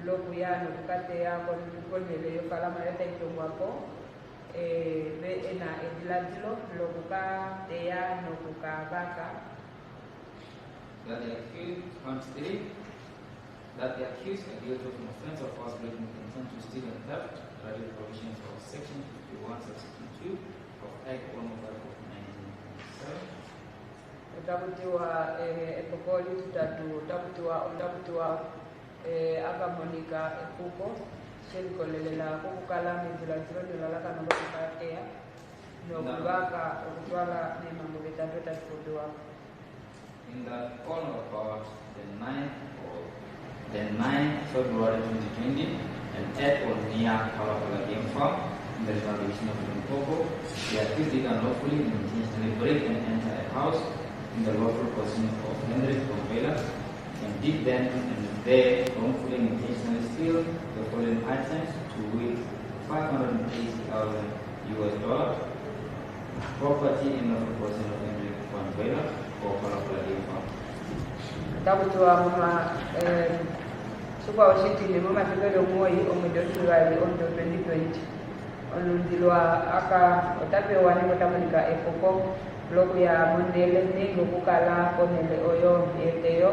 lokuya nokukateya koneleyo Phala Phala 𝐿𝐻𝐿𝐵𝐄 ena ediladilo lokukateya nokukabaka. That the accused considered that the accused are guilty of an offense of false breaking with intent to steal and theft, under the provisions of Section 51, Subsection 2 of Act 105 of 1997. Utakutiwa epokoli utakutiwa akamonika ekuko shirikolelela kukukala mizilazilo nilalaka nokukateya nokubaka okutwala nemambo betatu etatukudiwa. In the corner about the 9th February 2020, an act was near Phala Phala game farm in the jurisdiction of Limpopo. The accused did unlawfully and intentionally break and enter a house in the lawful possession of 𝐬𝐮𝐬𝐫𝐿 and did then and there wrongfully and intentionally steal the following items, to wit $580,000 property in the possession of 𝐬𝐮𝐬𝐫𝐿 for Phala Phala game farm. Utakutiwa mama suka oshitile mama tukelo moyi omudotulwali ondo 2020 onundilwa aka otapewa nikotamunika ekoko bloku ya mondele ningo kukala konele oyo yeteyo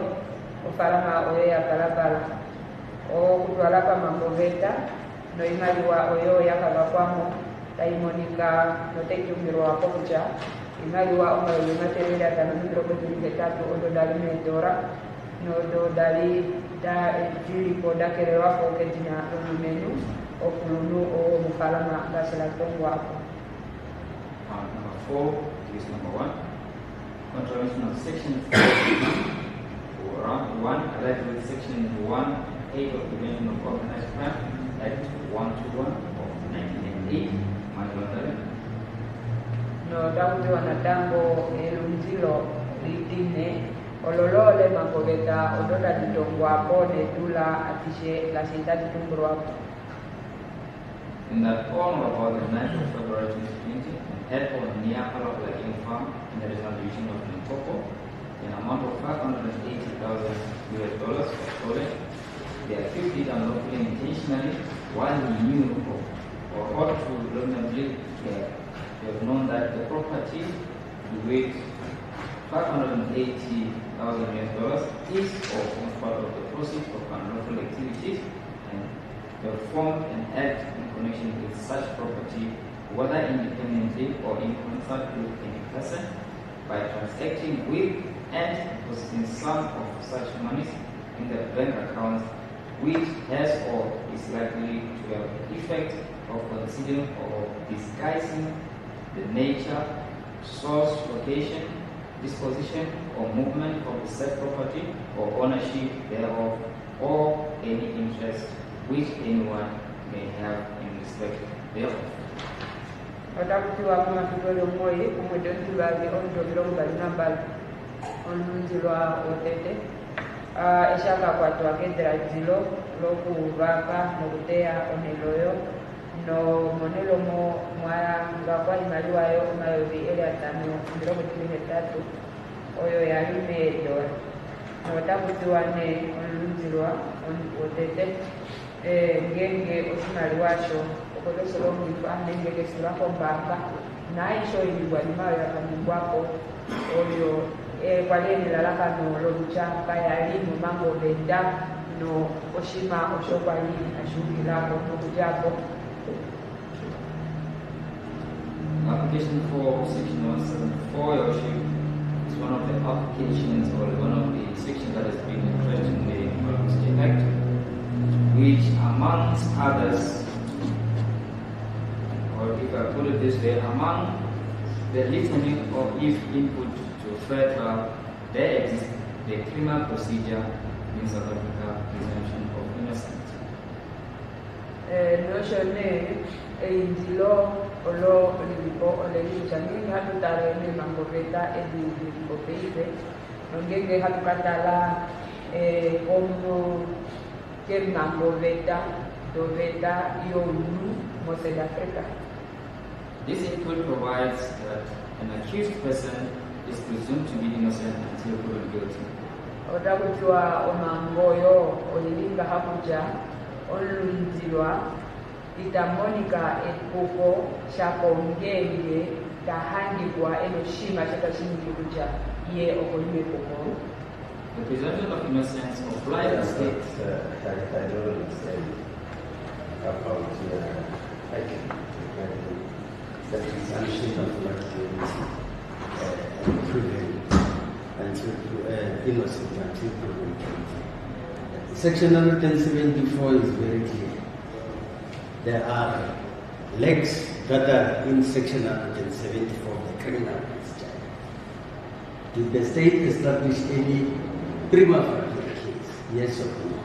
ofalama oyo ya Phala Phala o kutwala pa mamboveta no imaliwa oyo yakagakwamo taimonika notekyumirwa kokucha imaliwa omayovi materera atano n'emirongo ondo dali medora nodo dali da ejilipo dakerewako ketina olumenu okulunu owo mufalama gaselatongoako. Number 4, case number 1, contravention of Section 1, allied with Section 1(8) of the Prevention of Organized Crime Act 121 of 1998, money laundering. No takutiwa na dango elunzilo litine ololole mangobeta ododa ditongwapo nedula atishe la sintati tungurwapo. In that corner about the 9th of February 2020, an act was near Phala Phala game farm in the jurisdiction of Limpopo, an amount of $580,000 was stolen. The accused did unlawfully intentionally while he knew or ought to reasonably have known that the property with $580,000 is or forms part of the proceeds of unlawful activities and performed an act in connection with such property, whether independently or in concert with any person, by transacting with and depositing some of such monies in the bank accounts, which has or is likely to have the effect of concealing or disguising the nature, source, location, disposition, or movement of the said property or ownership thereof, or any interest which anyone may have in respect thereof. Otakutiwa mama tukelo moyi omudotulwali ondo mirongo nambali onunzilwa otete eshakakwatwa kedrazilo lokubaka nokuteya oneloyo no monelomo mwangakwa imaliwayo omayovi 583 oyo yali medora notakutiwa ne onunzilwa otete ngenge oshimaliwasho okotosolongifwa nengenge silwako mbanga naisho ilibwa limayo yakaningwako oyo kwalenilalakano loluchaka yali mumango benda no oshima oshokwali ashukilako nokujako. Application for Section 174, Your Worship, is one of the applications or one of the sections that has been addressed in the GlobalGiving Act, which amongst others, or if I put it this way, among the listening or if input to further, there exists the criminal procedure in South Africa, presumption of innocence. Noshone indilo olo lipo olelichani hatutare ne mangobeta edilipo peibe ngenge hatukatala como que mangobeta doveta yolu South Africa. This input provides that an accused person is presumed to be innocent until proven guilty. Otakutiwa omangoyo olilinga hakuja olulunzilwa itamonika ekoko shakongenge tahangibwa enoshima chakashingikuja ye okoliwe kokoro. The presumption of innocence applies to states. I don't understand about the presumption of not guilty proven until innocent until proven guilty. Section 174 is very clear. There are legs that are in section 174 of the criminal case. Did the state establish any prima facie case? Yes or no?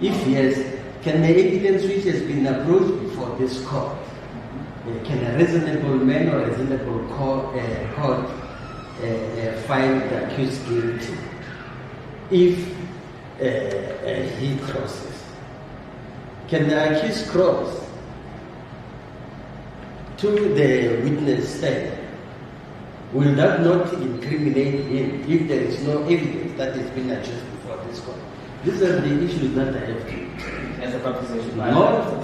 If yes, can the evidence which has been approached before this court, can a reasonable man or a reasonable court find the accused guilty if he crosses? Can the accused cross to the witness stand? Will that not incriminate him if there is no evidence that has been adduced before this court? These are the issues that I have to. As a proposition. Not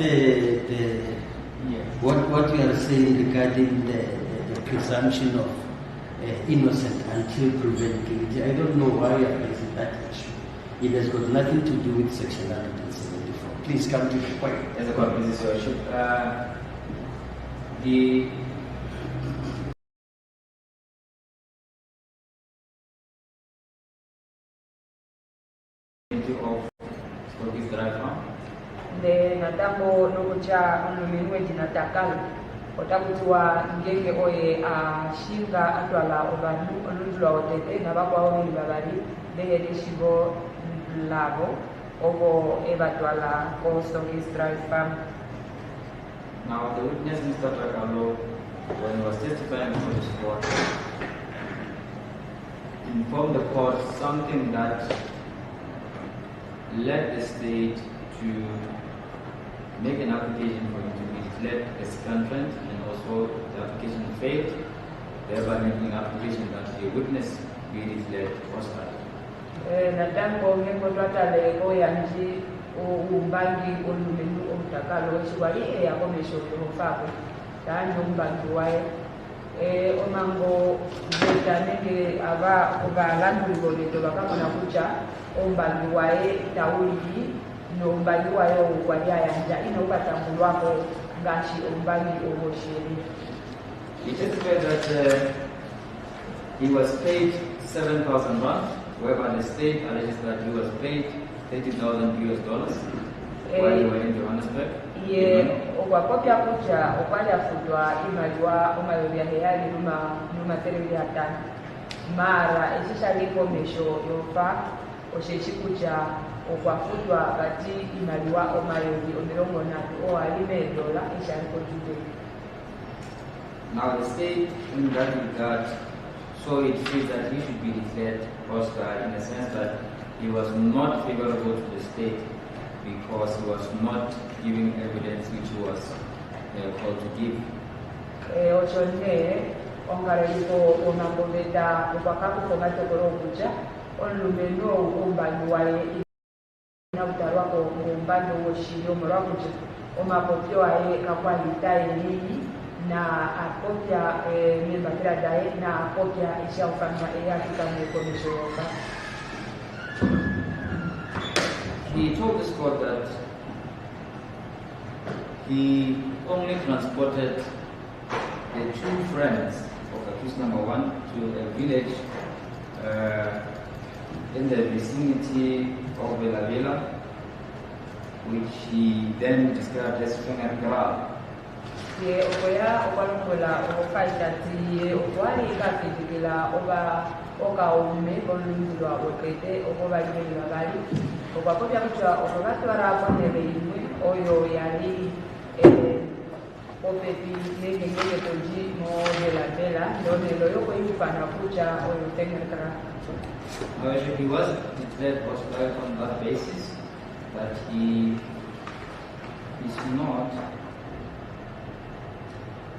what you are saying regarding the presumption of innocent until proven guilty. I don't know why you are raising that issue. It has got nothing to do with section 174. Please come to the point. As a proposition, the of this drive on. The natambo nokucha oluminwe jinatakalo otakutiwa ngenge oye ashinga atwala obantu olunzulwa otete nabakwa obili babali behedeshibo labo obo ebatwala ko Stokis Drive farm. Now the witness Mr. Takalo, when he was testifying before this court, informed the court something that led the state to make an application for him to be declared a secondment, and also the application failed, thereby making an application that the witness be declared hostile. Natango ngengo twatale oyanji umbangi olumenu omutakalo ekiwali eyakomesha omufaako tanjo umbangi waye omango betanenge aba obalambuliro leto bakamona kucha ombangi waye tawuli nombangi waye okwali ayanja ino batambulwako ngashi ombangi obosheri. He testified that he was paid 7,000 rand, whereby the state alleges that he was paid $30,000 while he was in Johannesburg. Ye okwakopya kucha okwali afutwa imaliwa omayobya heyali numa tereli hatano mara ekishaliko yofa oshechikucha okwafutwa kati imaliwa omayobi omirongo natu oalime dola eshaliko jude. Now the state in that regard so it feels that he should be declared hostile in the sense that he was not favorable to the state because he was not giving evidence which he was called to give. Ochone ongareliko onamboveta okwakaku kongatokoro kucha olumeno ombangi waye na utarwako ombangi woshiri omulwakucha omapopyo aye kakwalita elili na akopya membatira daye na akopya ishaufanya eyakikane komisho yoka. He told this court that he only transported the two friends of accused number one to a village in the vicinity of Phala Phala, which he then described as Ramaphosa. Ye okoya okwalungola okaita tiye okwali kakitikila oka ume olunzulwa okete okobalibeli babali okwakopya kutya okobatwala konebe imwe oyo yali opepi nengengege toji mo Phala ndonelo yokoyifana kucha oyo tenekra. However, he was declared hostile on that basis that he is not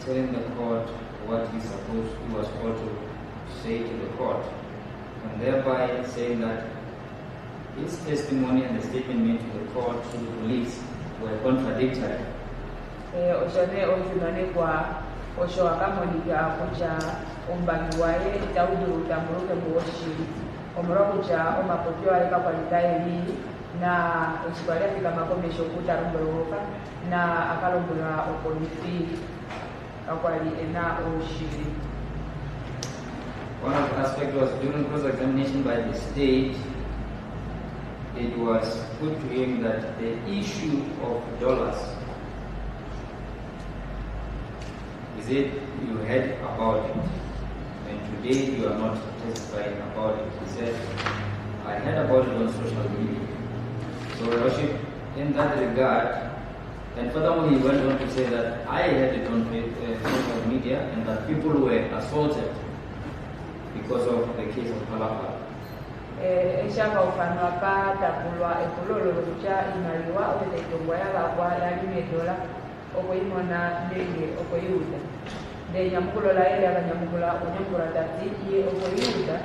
telling the court what he was called to say to the court, and thereby saying that his testimony and the statement made to the court report to the police were contradictory. Oshone ojunane kwa osho akamonika kucha umbangiwaye itaudu utamburuke mwoshiri omura kucha omapokyo alika kwa litaeli na echikwalia fika makomesho kutarumboroka na akalombora opolisi akwali ena oshiri. One of the aspects was during cross-examination by the state, it was put to him that the issue of dollars, he said you heard about it, and today you are not testifying about it. He said, I heard about it on social media. So, Your Worship, in that regard, and furthermore he went on to say that I heard it on social media and that people were assaulted because of the case of Phala Phala. Eshaka ufanwa pa tapulwa epulolo kucha imaliwa otetekongwa yabakwa yalime dola okoyimona ndenge okoyuda de nyamukulola ele abanyamukula onyamukula tati iye okoyuda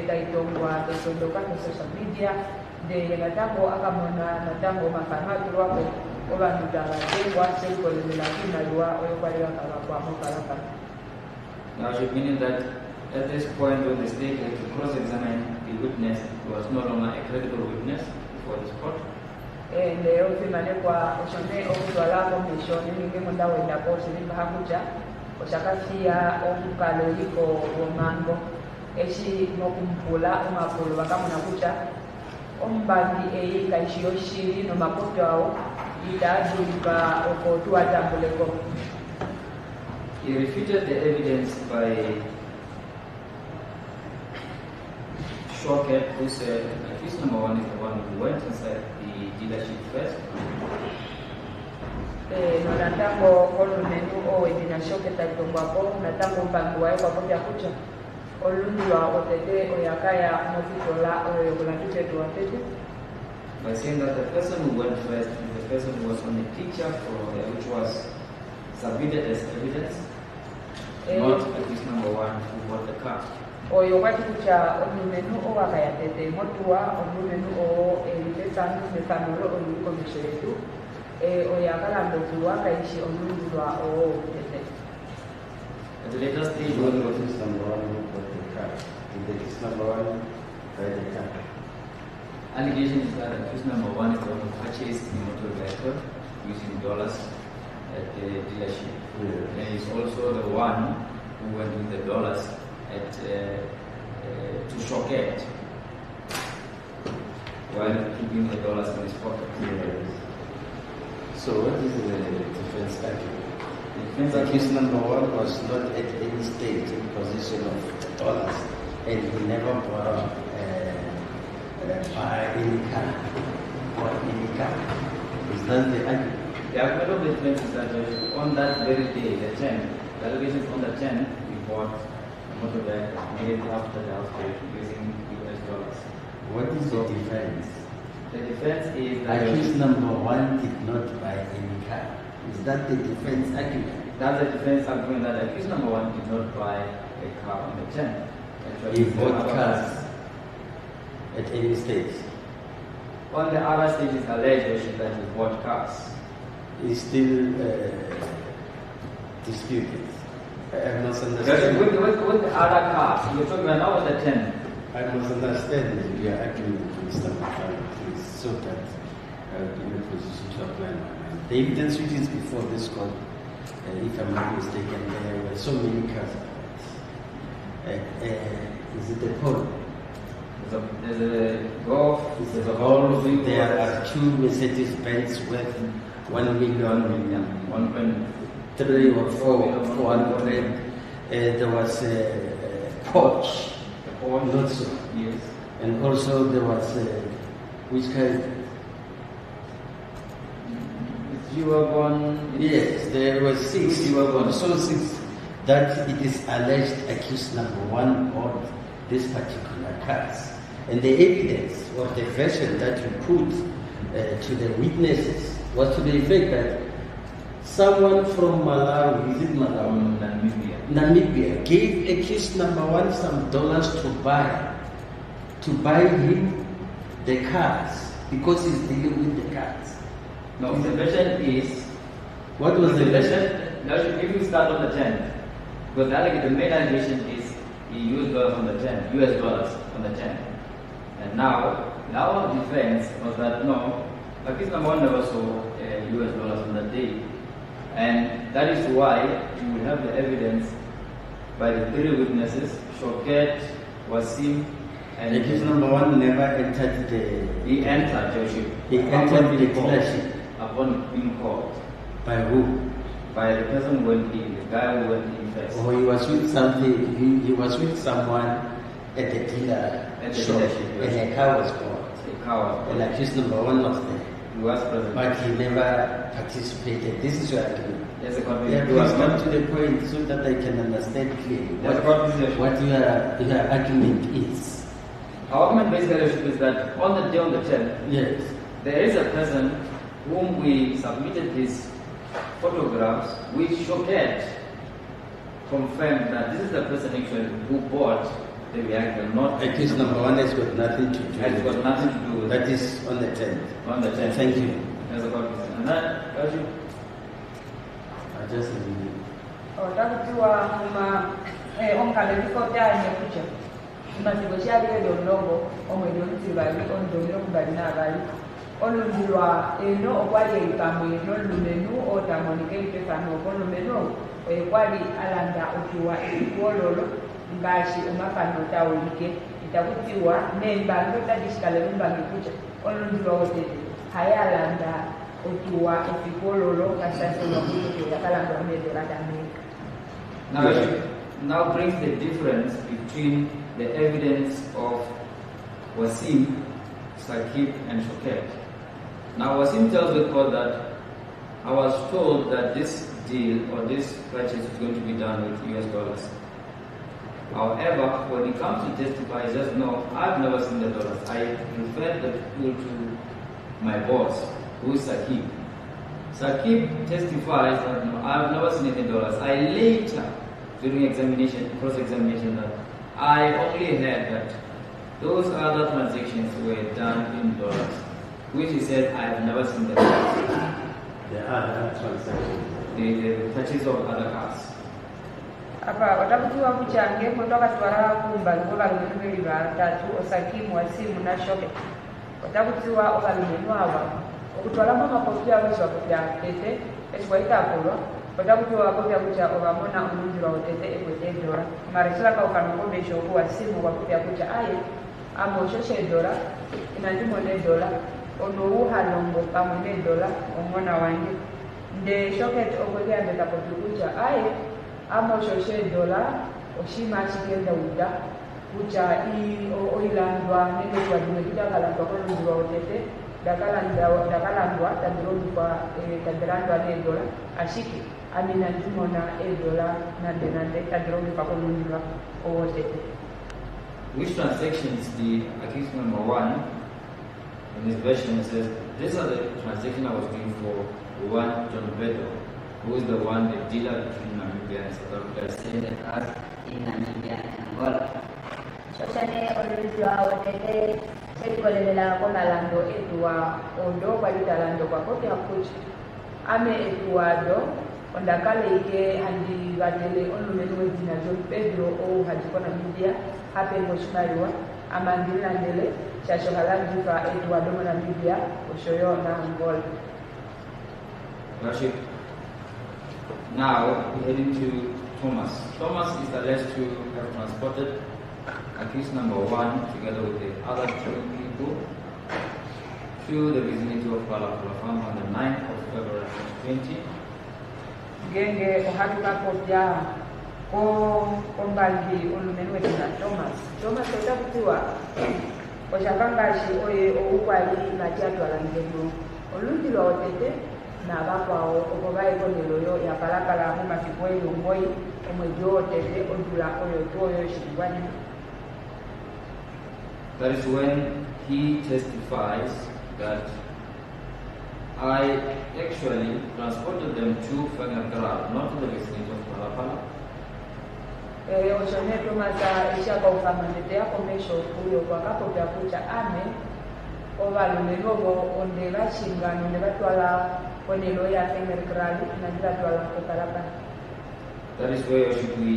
taitongwa tesondoka ku social media de natango akamona natango mafanwa tulwako obantu tabatengwa sekukolemela imaliwa oyokwaliwa kabakwa mokalaka. Now she meaning that at this point when the state had to cross-examine the witness, who was no longer a credible witness for this court. Leo fimane kwa oshone okutwalako mishoni ninge munda wenda kosi nimba hakucha oshakafia okukalo liko womango eshi mokumpula umapulu bakamuna kucha ombangi eyika ishioshiri no makoto awo itadulika okotuatambuleko. He refuted the evidence by Shoket, who said accused number one is the one who went inside the dealership first. Natango olumenu owedina Shoket alitongwako natango mpango wae kwa kopya kucha olundwa otete oyakaya mofitola oyokulatute tuwatete. By saying that the person who went first is the person who was on the picture which was submitted as evidence, not accused number one who bought the car. Oyo kwati kucha olumenu owakayatete motuwa olumenu o elitesanu mesanolo olukomesho yetu oyakalambetuwa kaishi olundwa o tete. At the later stage, one accused number one who bought the car. Did the accused number one buy the car? Allegation is that accused number one is the one who purchased the motor vehicle using dollars at the dealership. Yeah. And he's also the one who went with the dollars to Shoket while keeping the dollars in his pocket. Yes. So what is the defense argument? The defense Accused number one was not at any stage in possession of dollars and he never bought buy any car or any car. Is that the argument? The argument of the defense is that on that very day, the 10th, the allegations on the 10th, we bought a motor vehicle immediately after the outbreak using US dollars. What is the defense? The defense is that Accused number one did not buy any car. Is that the defense argument? that's the defense argument that accused number one did not buy a car on the 10th. He bought cars at any stage. On the other stage is alleged that he bought cars. Is still disputed. I must Because understand. with the other cars, you're talking about now the 10th. I must understand that we are arguing with Mr. McFarland, please, so that I will be in a position to apply my mind. The evidence which is before this court, if I'm not mistaken, there were so many cars. Is it a Polo? There's a Golf, there's a Golf, Volvo, there are two Mercedes-Benz worth 1 million, 1.3 or 400. There was a Porsche. Not so. Yes. And also there was which kind? G-Wagon. Yes, there were 6. Also 6. That it is alleged accused number one bought this particular cars. And the evidence or the version that we put to the witnesses was to the effect that someone from Malawi, is it Malawi? Namibia gave accused number one some dollars to buy him the cars because he's dealing with the No, the version is. What was the version? Now, if you start on the 10th, because the main allegation is he used dollars on the 10th, US dollars on the 10th. And now, our defense was that no, case number 1 never saw US dollars on that day. And that is why you will have the evidence by the 3 witnesses, 𝐬𝐮𝐬𝐜𝐫, 𝐬𝐮𝐬𝐜𝐫, and Accused number 1 never entered the. he entered Joshua. He entered the dealership. Upon being called. By who? By the person who went in, the guy who went in first. Or he was with something. He was with someone at the dealer shop, and a car was called. A car was called. And accused number 1 was there. He was present. But he never participated. This is your argument. Yes, the court. Yeah, please come to the point so that I can understand clearly what your argument is. Our argument basically is that on the day on the 10th, Yes. there is a person whom we submitted his photographs, which 𝐬𝐮𝐬𝐜 confirmed that this is the person actually who bought the vehicle, not. Accused number 1 has got nothing to do. Has got nothing to do with That is on the 10th. On the 10th. Thank you. As a court. And then, I just agree. Otakutiwa omukale bikobyanye kutya maziko kyaliyo olulongo omwezi olutibali ondonero kubali n'abali olundilwa eno okwali eikamwe n'olumenu otamonike ipefano okolumenu oyekwali alanda okiwa ebikwololo ngashi omafano otawulike itakutiwa nembangi otadishikale lumbangi kutya olundilwa otete hayalanda okiwa ebikwololo kasasolwa kuyo yakalanda omedela d'America. Now brings the difference between the evidence of 𝐽𝐮𝐬𝐜𝐫, 𝐸𝐵, and 𝐬𝐿. Now 𝐽𝐮𝐬𝐜 tells the court that I was told that this deal or this purchase is going to be done with US dollars. However, when it comes to testify, he says, no, I've never seen the dollars. I referred the people to my boss, who is 𝐸𝐵. 𝐸𝐵 testifies that no, I've never seen any dollars. I later, during examination, cross-examination, that I only heard that those other transactions were done in dollars, which he said I have never seen the dollars. The other transactions. The purchase of other cars. Apa otakutiwa kuchange kutoka twara kumba ngoba lumenu batatu osakimu wasimu na shoke otakutiwa obalumenu aba okutwala mama kopya wiswa kopya tete eswaita akolwa otakutiwa kopya kucha obamona omundiro otete ekwete dora marisala ka ukanoko besho kwa simu kwa kopya kucha aye amoshoshe dora inandimo ne dola ono uhalongo pamwe ne dola omona wange nde shoket okwegya ndeta kucha aye amoshoshe dola oshima chikenda uda kucha oilandwa nende kwa dumekita kalandwa kwa ndiro otete dakalandwa tadirodupa tadilandwa ne dola ashiki amina ndimona dola nande tadirodupa kwa ndiro otete. Which transactions the accused number 1 in this version says, these are the transactions I was doing for one John Beto, who is the one, the dealer between Namibia and South Africa, stated as in Namibia and Angola. Shoshane olulizwa otete setukolelela komalando etuwa ondo kwalitalando kwakopya kuchi ame etuwado ondakaleike handi batele olumenu wezina John Pedro ou hajiko Namibia hapengo shimaliwa amandilandele shashohalandifa etuwado mo Namibia oshoyo na Angola. Worship. Now we're heading to Thomas. Thomas is alleged to have transported accused number 1 together with the other 2 people to the vicinity of Phala Phala farm on the 9th of February 2020. Genge ohatuka kopya ombangi olumenu wezina Thomas otakutiwa oshakangashi oye oukwali matyatwalangeno olundilwa otete nabakwawo okubayiboneroyo ya Phala Phala mu masiku elongoyi omwezi otete odula oyo twoyo shingwani. That is when he testifies that I actually transported them to Fengakara, not to the vicinity of Phala Phala. Oshone Thomas ishaka ufamanete ya komesho kuyo kwa kapo vya kucha ame oba lumenobo onde bashingano ne batwala onelo ya 𝐸𝐻𝐵𝐻 na batwala ko Phala Phala. That is where we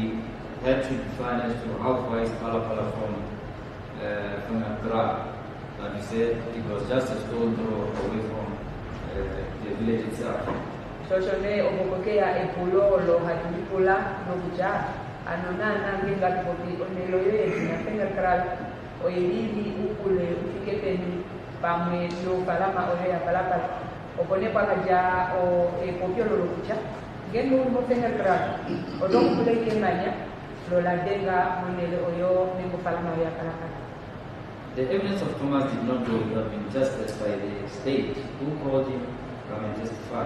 had to define as to how far is Phala Phala from Accra. Like we said, it was just a stone throw away from the village itself. Shoshone obokokea epulolo hatulipula nokuja anonana ngenga tupoti onelo yetu na 𝐸𝐻𝐵𝐻 oyelili ukule ufike peni pamwe no palama oyo ya Phala Phala opone pakaja o ekopiolo lokuja ngeno mo 𝐸𝐻𝐵𝐻 odokule kemanya lola denga monele oyo nengo palama oyo ya Phala Phala. The evidence of Thomas did not go without being justified by the state, who called him come and testify.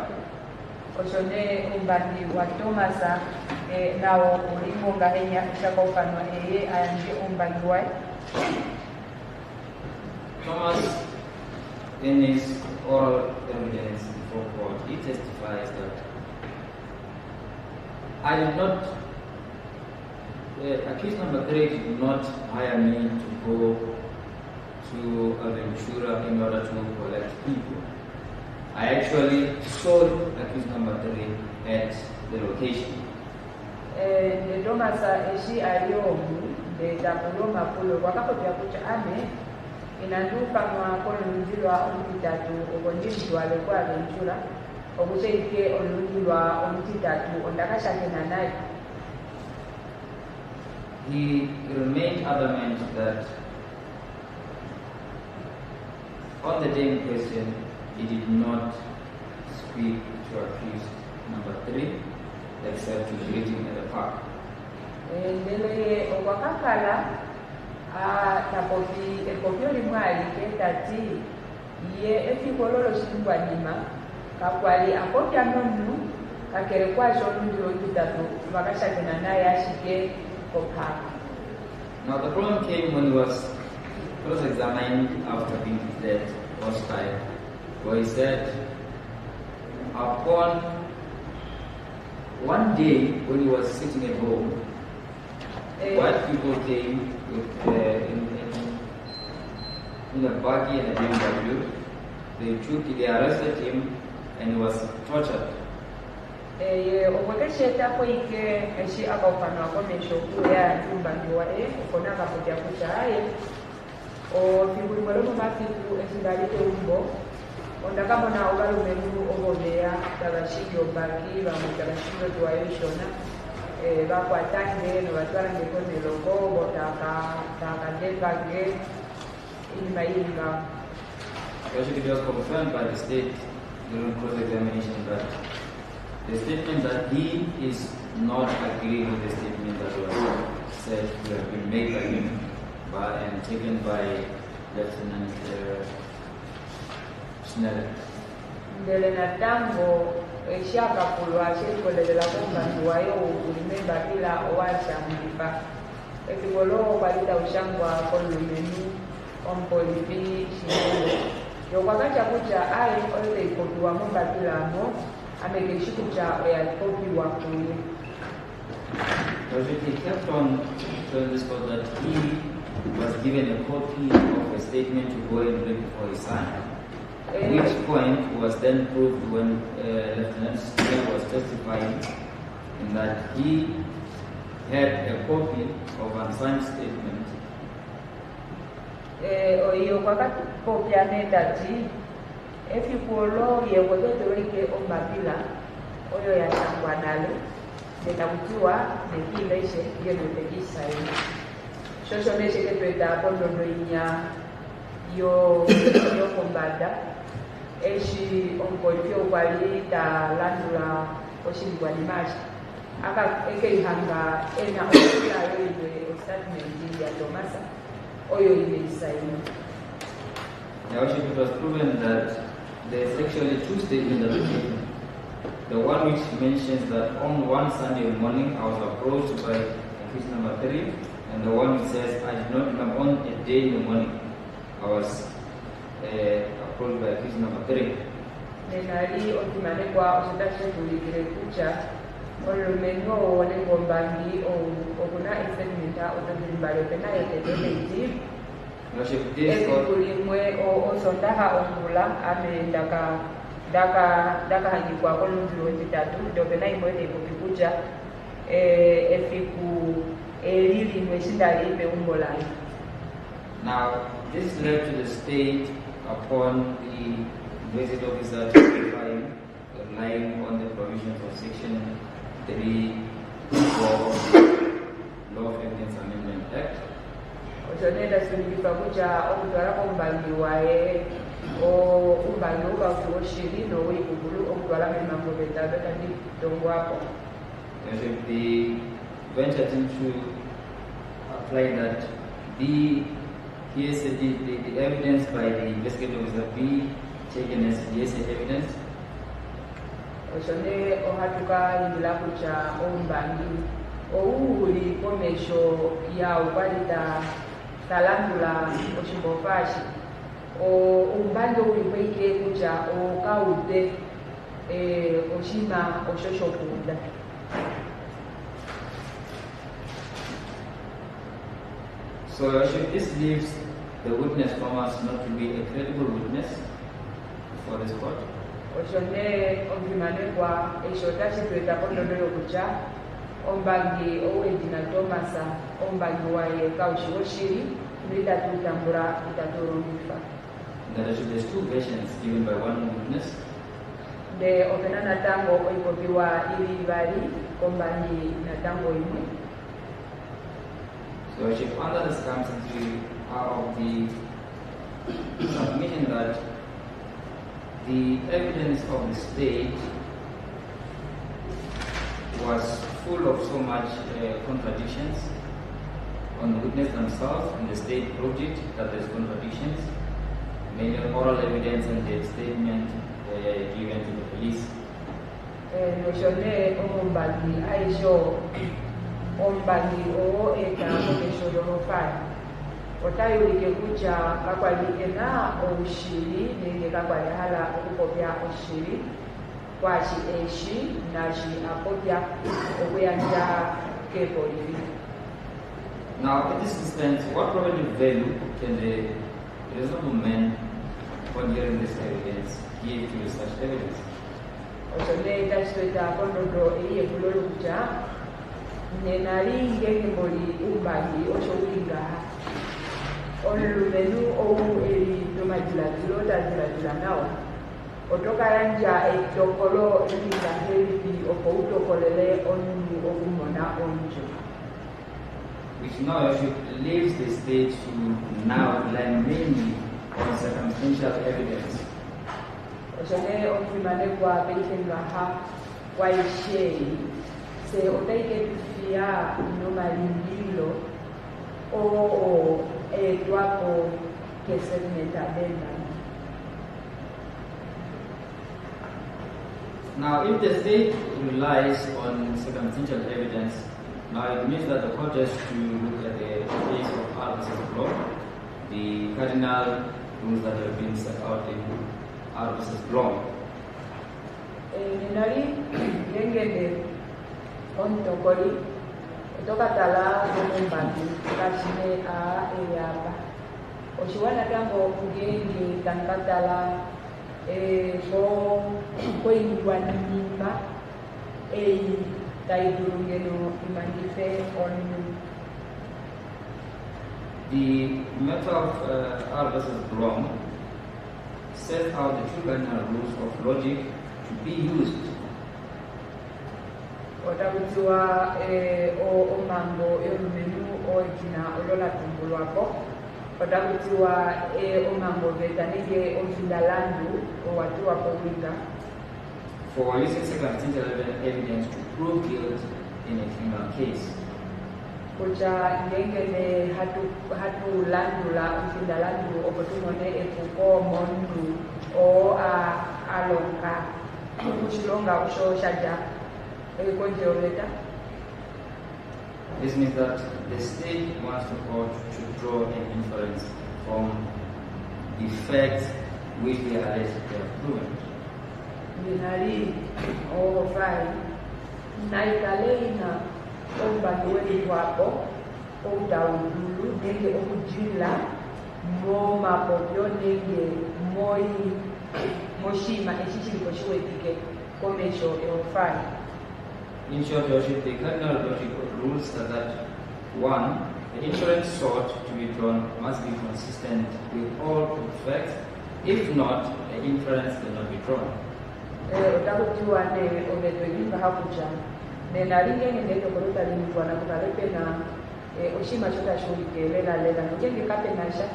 Oshone umbandi wa Thomasa nao ulimonga henya shakaufanwa ayanje umbandi wa Thomas, in his oral evidence before court, he testifies that I did not, accused number 3 did not hire me to go to Aventura in order to collect people. I actually saw accused number 3 at the location. The Thomasa eshi aliyomu de tapulo mapulo wakapotya kucha ame inanduka mwakono nzilwa omutitatu obonjishwa lekwa Aventura obuseike olunjilwa omutitatu ondakashake naye. He remained adamant that on the day in question, he did not speak to accused number 3 except to greet him at the park. Ndele okwakakala tapopi ekopioli mwali ketati ye efikololo shingwa nima kakwali akopya nonu kakere kwacho olunjilo kitatu bakashakena naye ashike ko park. Now the problem came when he was cross-examined after being declared hostile, where he said, upon one day when he was sitting at home, white people came with, in a buggy and a BMW. They arrested him and he was tortured. Okwekesheta koike eshi akaufanwa komesho kuya nyumbani wa ukona kapotea kuchaye o figuri mwalomo mafiku esindalite umbo ondakamona obalumenu obomea 𝐬𝐻𝐫𝐞 bamutagashiro tuwayoshona bakwatange nobatwalange konelongo botakadekage inyuma yinga. Actually, it was confirmed by the state during cross-examination that the statement that he is not agreeing with the statement that was said to have been made by him and taken by Lieutenant Schnell. Ndele na tango eshaka kulwa shekolelela kumbantu wayo ulimemba bila owacha mlipa ekibolo balita ushangwa kolumenu ompolipi shingulu yokwakacha kucha ai ole ikopiwa mumba bila mo amegeshi kucha yakopiwa kuye. He kept on telling this court that he was given a copy of a statement to go and read for his son. Which point was then proved when Lieutenant Cyril was testifying in that he had a copy of an unsigned statement. Oyo kwakati kopya netati efikuolo yewoteteweke omabila oyo yashangwa nalo nekabutiwa nekileshe yelotekisayo shoshomeshe ketweta pondondo inya yo kombada eshi onkolifyo kwali talandula oshingwa limashi aka ekeihanga ena okulayo iwe statement ya Thomasa oyo ileisayo. Now, it was proven that there is actually two statements that were taken. The one which mentions that on one Sunday morning I was approached by accused number 3, and the one which says I did not remember on a day in the morning I was approached by accused number 3. Nenali otimanekwa osutashe tulikire kucha olumeno onengombangi okuna statement otozimbalo pena yeteteleji Worship, this court, ekulimwe osondaha ongula ame ndaka hanyikwa kwa nunzulu wezitatu ndopena imwete ikupikuja efiku elili mweshindali ipe umbolani. now this led to the state upon the investigating officer testifying, relying on the provisions of section 3 of the Law of Evidence Amendment Act. Osoneda sulikipa kuja okutwala kwa umbangi wae umbangi uka kuoshiri no wikugulu okutwala memambo betado tadi tongo hapo. They ventured into applying that the evidence by the investigating officer be taken as hearsay evidence. Osone ohatuka indila kucha umbangi ouuli komesho ya ukwalita talandula oshimbofashi umbangi ulikweke kucha okaude oshima oshoshokunda. So this leaves the witness Thomas not to be a credible witness for this court. Osone omvimane kwa eshotashi tueta pondodo yokucha ombangi owedina Thomasa ombangi wae kaushiwoshiri nita tutambura itaturungifa. There's two versions given by one witness. De opena natango oikopiwa ili bali ombangi natango imwe. So under the circumstances, we are of the submission that the evidence of the state was full of so much contradictions on the witness themselves, and the state proved it that there's contradictions, mainly oral evidence and the statement given to the police. Noshone ombangi aisho ombangi o eka komesho dorofai otayulike kucha kakwalike na oshiri nenge kakwale hala okupopya oshiri kwashi eshi nashi apopya okuyanja kepolisi. Now, in this instance, what probably value can the reasonable man, upon hearing this evidence, give to such evidence? Osone tashweta pondodo iye kulolu kucha nenari ngengemboli umbangi oshowinga olumenu ou eli tomajilatilo tajilatila nao otokaranja etokolo linga helipi opo utokolele onundu okumona onjo. Which now leaves the state to now rely mainly on circumstantial evidence. Osone omfimane kwa peitengaha kwa ishei se otaike tufia nomalindilo o etwapo kesemeta benda. Now, if the state relies on circumstantial evidence, now it means that the court has to look at the case of 𝐼 the cardinal rules that have been set out in 𝐼. Nenari yengende ontokoli otokatala omumbangi kashine a eyapa oshiwana tango ngenge tankatala koyingwa nima taidurungeno imangife onu. The matter of 𝐼 sets out the two cardinal rules of logic to be used. Otakutiwa omango olumenu ojina olola tumbulwapo otakutiwa omango vetanege ofindalandu owatuwapo winga for using circumstantial evidence to prove guilt in a criminal case. Kucha ngengene hatu landula ofindalandu opotumone efuko mondu o alonga kushilonga usho shaja. This means that the state wants the court to draw an inference from the facts which they are alleged to have proven. Binari fai naikaleina ombangi weli wapo oudawudulu nenge okujila mo mapopyo nenge moi moshima echichiriko chiwetike komesho eofai. In short, Your Worship, the cardinal rules are that 1. The inference sought to be drawn must be consistent with all facts. If not, the inference cannot be drawn. Otakutiwa ne obedwegimba hakuja. Nenalinge ngende koruta limfwa na kutalepe na oshima shota shulike lela nogenge kape nasha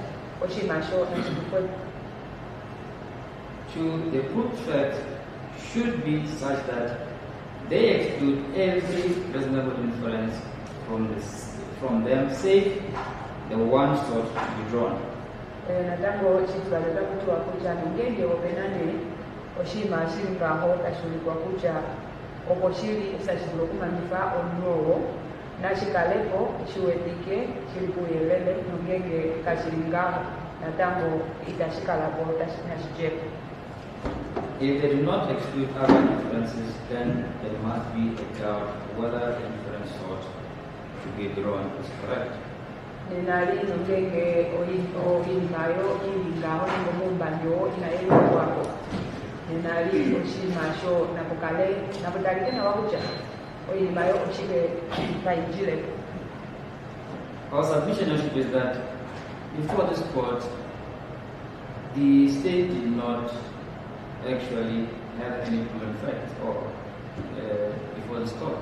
oshima sho nchikwe. The proved facts should be such that they exclude every reasonable inference from them, save the one sought to be drawn. Natango chitwaleta kuti wakuja ngenge openane oshima shiringaho kashulikwa kuja okoshiri usashibula kumanifa onuowo nashikalepo shiwetike shirikuyelele nongenge kashiringaho natango itashikalapo nashijeko. If they do not exclude other inferences, then there must be a doubt whether the inference sought to be drawn is correct. Nenali nongenge oilimayo ilingaho ngomumbanyo inayo wako. Nenali oshimasho napokale napotalike na wakuja oilimayo oshibe paijile. Our submission is that before this court, the state did not actually have any proven facts or before this court.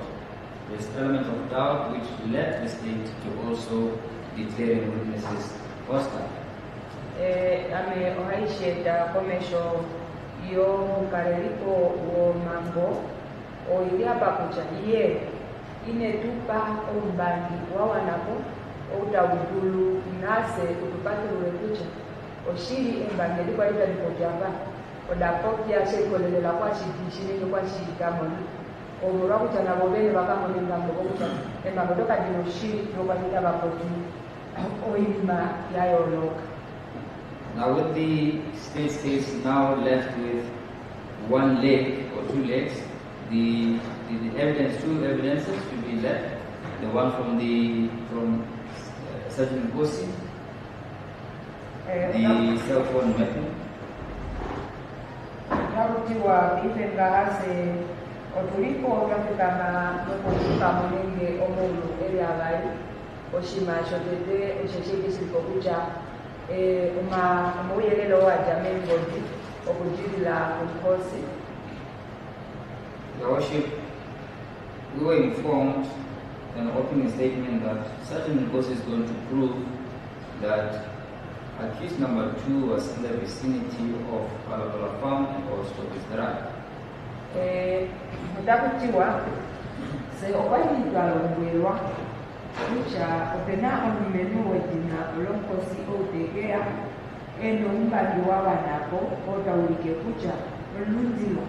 There's element of doubt which led the state to also declaring witnesses hostile. Ame ohaisheta komesho yo mukarelipo wo mambo oilia pakucha iye inetupa ombangi wawanapo outawudulu nase kutupatulule kucha oshiri embangi kwa ita nipojamba odakopya shekolelela kwa shitishini kwa shitamoni omura kucha nabo bene bakamoni ngambo kucha embango doka dino shiri kwa ita bakoti oima yayoloka. Now with the state's case now left with one leg or two legs, the evidence, two evidences should be left. The one from Sergeant 𝐬𝐻𝐫𝐿, the cell phone method. Nakutiwa ifengahase otulipo okafikana nokukamonenge omulu eliagai oshima shotete osheshekisiko kucha umuyelelo wa jamengodi okujilila kumkosi. Your Worship, we were informed in an opening statement that Sergeant 𝐬𝐻𝐫𝐿 is going to prove that accused number 2 was in the vicinity of Phala Phala farm and also his drive. Mutakutiwa se okwayitwa longwelwa kucha opena onumenu wedina olonkosi outegea eno umbali wawanapo otawulike kucha olunzila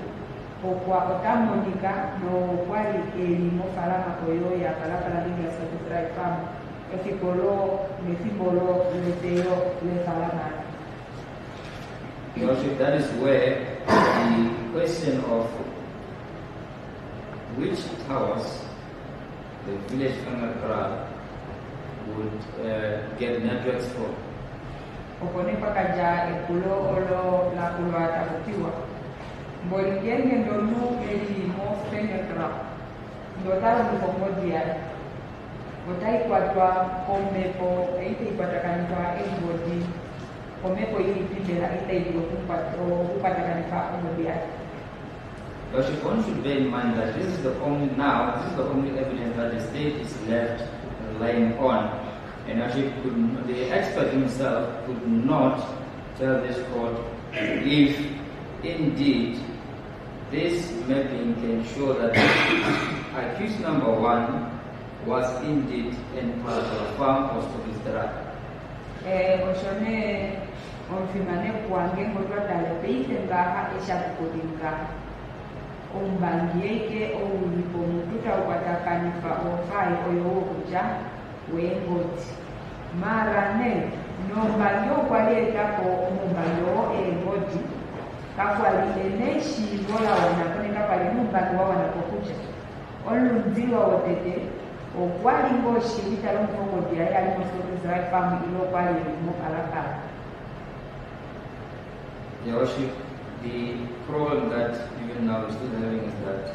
okwa otamonika nokwali elimo falamakoyo ya Phala Phala ninga Circumstantial farm efikolo nefimbolo leteo lefalamana. Your Worship, that is where the question of which towers the village Kangarkra would get networks for. Okonepa kaja ekulo olo la kulwa takutiwa. Mbolingenge ndonu eli mo Kangarkra. Ndotala mkomodia. Otai kwatwa komepo eite ipatakanitwa ebodi. Komepo ili pindela ite ili upatakanitwa omodia. Worship, one should bear in mind that this is the only evidence that the state is left relying on. And actually, the expert himself could not tell this court if indeed this mapping can show that accused number 1 was indeed in Phala Phala farm or Stokis Dara. Oshone onfimane kwange ngotwa dale peite ngaha eshakukodinga. Umbangieke oulipo mututa upatakanifa ofai oyo kuja wengoti mara ne nombanyo kwaletapo omumbanyo engoti kakwali eneshi ngola wanakoneka pali mumbanyo wanapokuja olunziwa wotete okwali ngoshi litalo mfongoti yali alimosokezera famu ilo kwali mo Phala Phala Your Worship, the problem that even now we're still having is that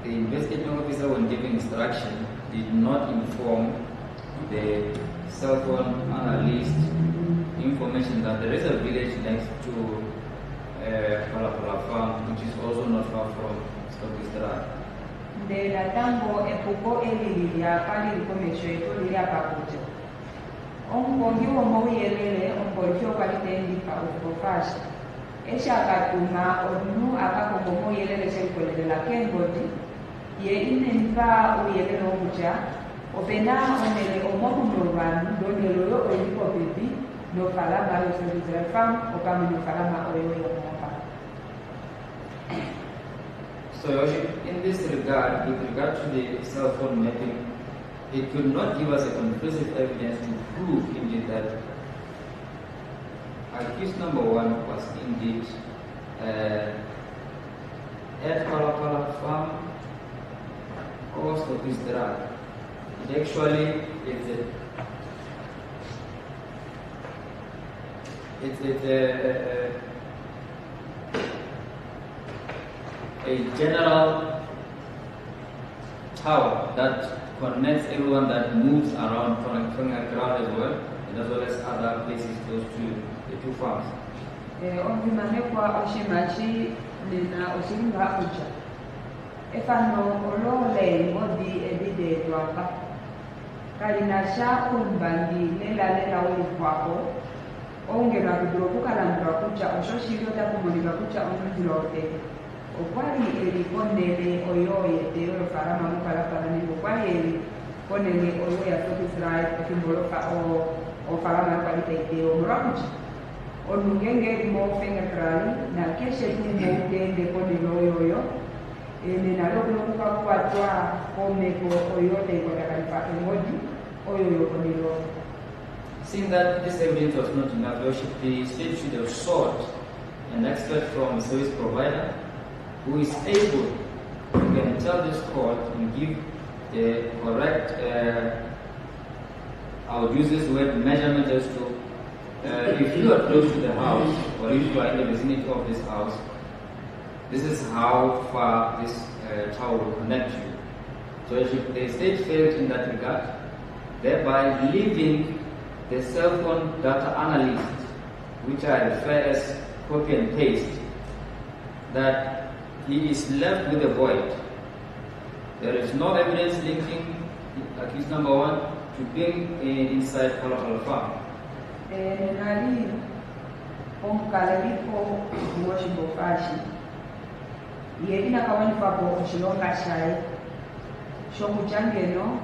the investigating officer, when giving instruction, did not inform the cell phone analyst information that there is a village next to Phala Phala farm, which is also not far from Circumstantial. De la tango epuko elilia pali likomesho eto lilia pakujo. Onkongi wo mawiyelele onkolcho kwalitendi pa ufofasha. Esha akatuma onu akakongo mawiyelele senkolele la kengodi. Ye inenva uyelele omucha. Opena onele omokumurwanu donelo oliko bibi no falama yo Circumstantial farm okami no falama oyo yomoka. So, Your Worship, in this regard, with regard to the cell phone mapping, it could not give us a conclusive evidence to prove indeed that accused number 1 was indeed at Phala Phala farm or Circumstantial. It actually a general tower that connects everyone that moves around from the ground as well as other places close to the two farms. Onvimanekwa oshimachi nina oshilimba kucha. Efano olole ngodi ebide twaka. Kalinasha kumbangi lela uli kwako. Ongera kudrokuka landra kucha oshoshiro takumonira kucha onzilote. Okwali elikonele oyo yetero farama Phala Phala ni okwali elikonele oyo ya Circumstantial kimboloka o farama kwaliteiteo murakucha. Onungenge mo fingerprali na keshe tumo utende konele oyo nina lokulokuka kuatwa komeko oyote kwa takalifa ngodi oyo konele. Seeing that this evidence was not enough, Your Worship, the state should have sought an expert from the service provider who is able to tell this court and give the correct, I would use this word, measurement as to if you are close to the house or if you are in the vicinity of this house, this is how far this tower will connect you. So if the state failed in that regard, thereby leaving the cell phone data analyst, which I refer as copy and paste, that he is left with a void. There is no evidence linking accused number 1 to being inside Phala Phala farm. Nali omkalaliko mwoshibo fashi. Yedina kawani papo oshilonga shai. Shokuchangeno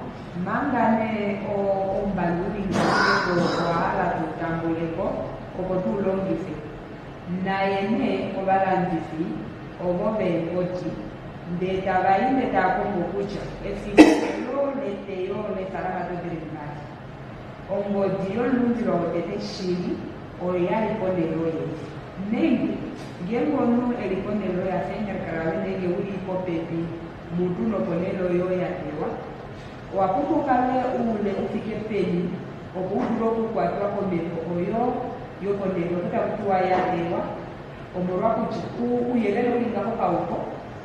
mangane o mbanduri ngako wala tutambuleko okotulongife. Na yene obalandifi ogobe ngoti ndeta bainde ta kongo kucha efilo leteo le farama to dirikati ongodi yo lundiro tete shiri oya ikonelo ye nengi gengo no elikonelo ya fenga karawe nenge uri kopepi mudu no konelo yo ya tewa wapuko kale ule ufike peni okudro kwa kwa komeko oyo yo konelo kutakuwa ya tewa omorwako chiku uyelelo ingako kauko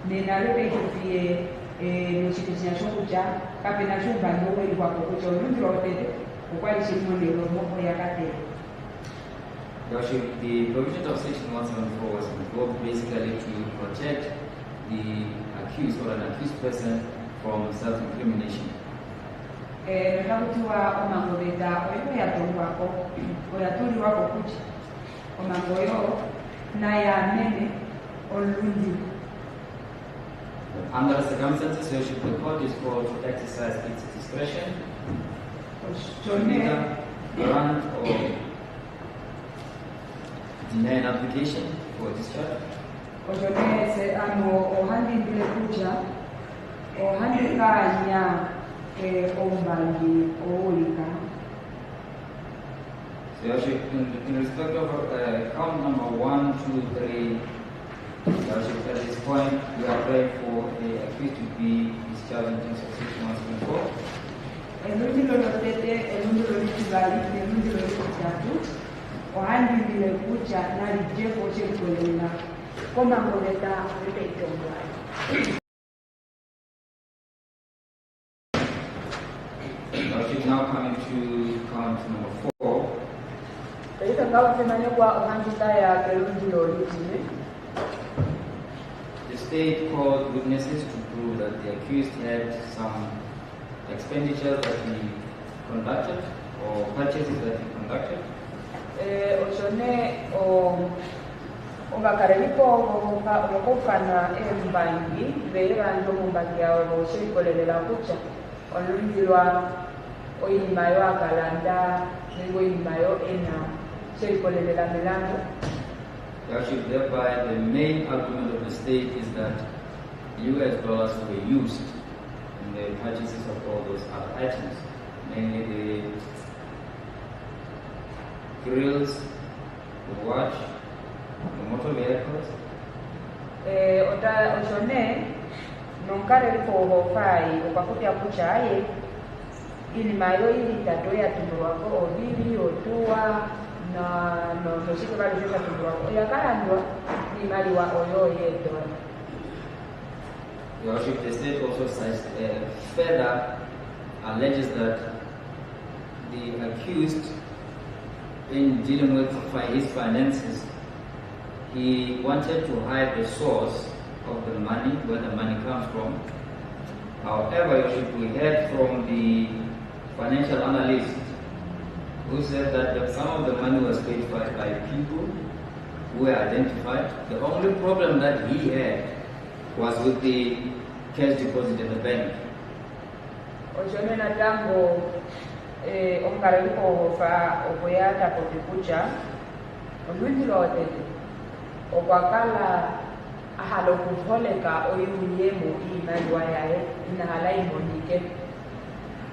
nenalo pekifie Circumstantial kucha kapena chumba ndo weli kwako kucha olundiro otete ukwali chimonelo moko yakatete. Your Worship, the provision of section 174 was invoked basically to protect the accused or an accused person from self-incrimination. Nakutiwa omangobeta oyo yatongwako oyatuli wako kucha omangoyo na ya nene olundi. Under circumstances, Your Worship, the court is called to exercise its discretion to either grant or deny an application for discharge. Ojonese ohandi ndile kucha ohandi kanya ombangi oulika. So, Your Worship, in respect of count number 1, 2, 3, Your Worship, at this point, we are praying for the accused to be discharged in terms of section 174. Elundi lolotete, elundi lolitibali, elundi lolitatu. ohandilile kucha nalijeko chekulela koma ngoleta iteitongwayo. Now coming to count number 4. The state called witnesses to prove that the accused had some expenditures that he conducted or purchases that he conducted. Actually, thereby the main argument of the state is that US dollars were used in the purchases of all those other items, mainly the grills, the watch, the motor vehicles. Ili mayo ili tatoya tumurwako obili otuwa no shike bali shoka tumurwako yakalandwa ni mali wa oyo yeto. Your Worship, the state also says, further alleges that the accused, in dealing with his finances, he wanted to hide the source of the money, where the money comes from. However, Your Worship, we heard from the financial analyst who said that some of the money was paid by people who were identified. The only problem that he had was with the cash deposit in the bank.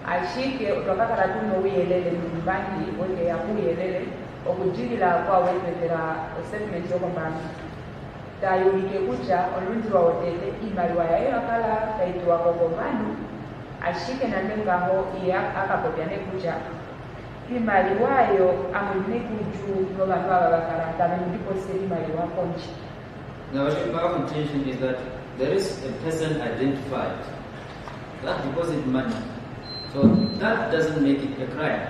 Ashike utokakala tuno wiyelele mbandi weke ya kuyelele okujilila kwa wetera statement yoko mbandi tayulike kucha olunzi wa otete imali wa yayo akala kaitwa koko manu ashike na nengaho iya akapopyane kucha imali wayo amune kuju no bantu abakala tabe ndipo se imali wa konchi. Now, our contention is that there is a person identified that deposit money. So that doesn't make it a crime.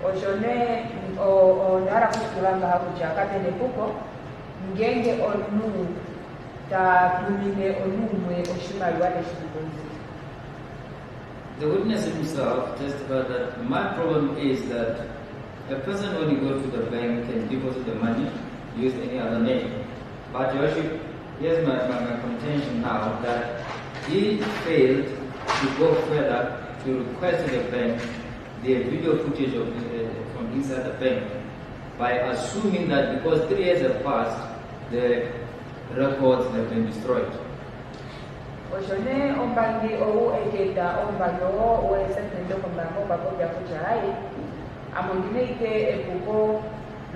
Ojone o ndara kukulanga hakucha katene kuko ngenge onu ta tumine onumwe oshima yale shibukonzi. The witness himself testified that my problem is that a person when he goes to the bank can deposit the money, use any other name. But Your Worship, here's my contention now that he failed to go further to request to the bank the video footage of from inside the bank by assuming that because 3 years have passed, the records have been destroyed. Ojone ombangi ou ekeda ombango o esentendo kombango bakopya kuchai amongine ite epuko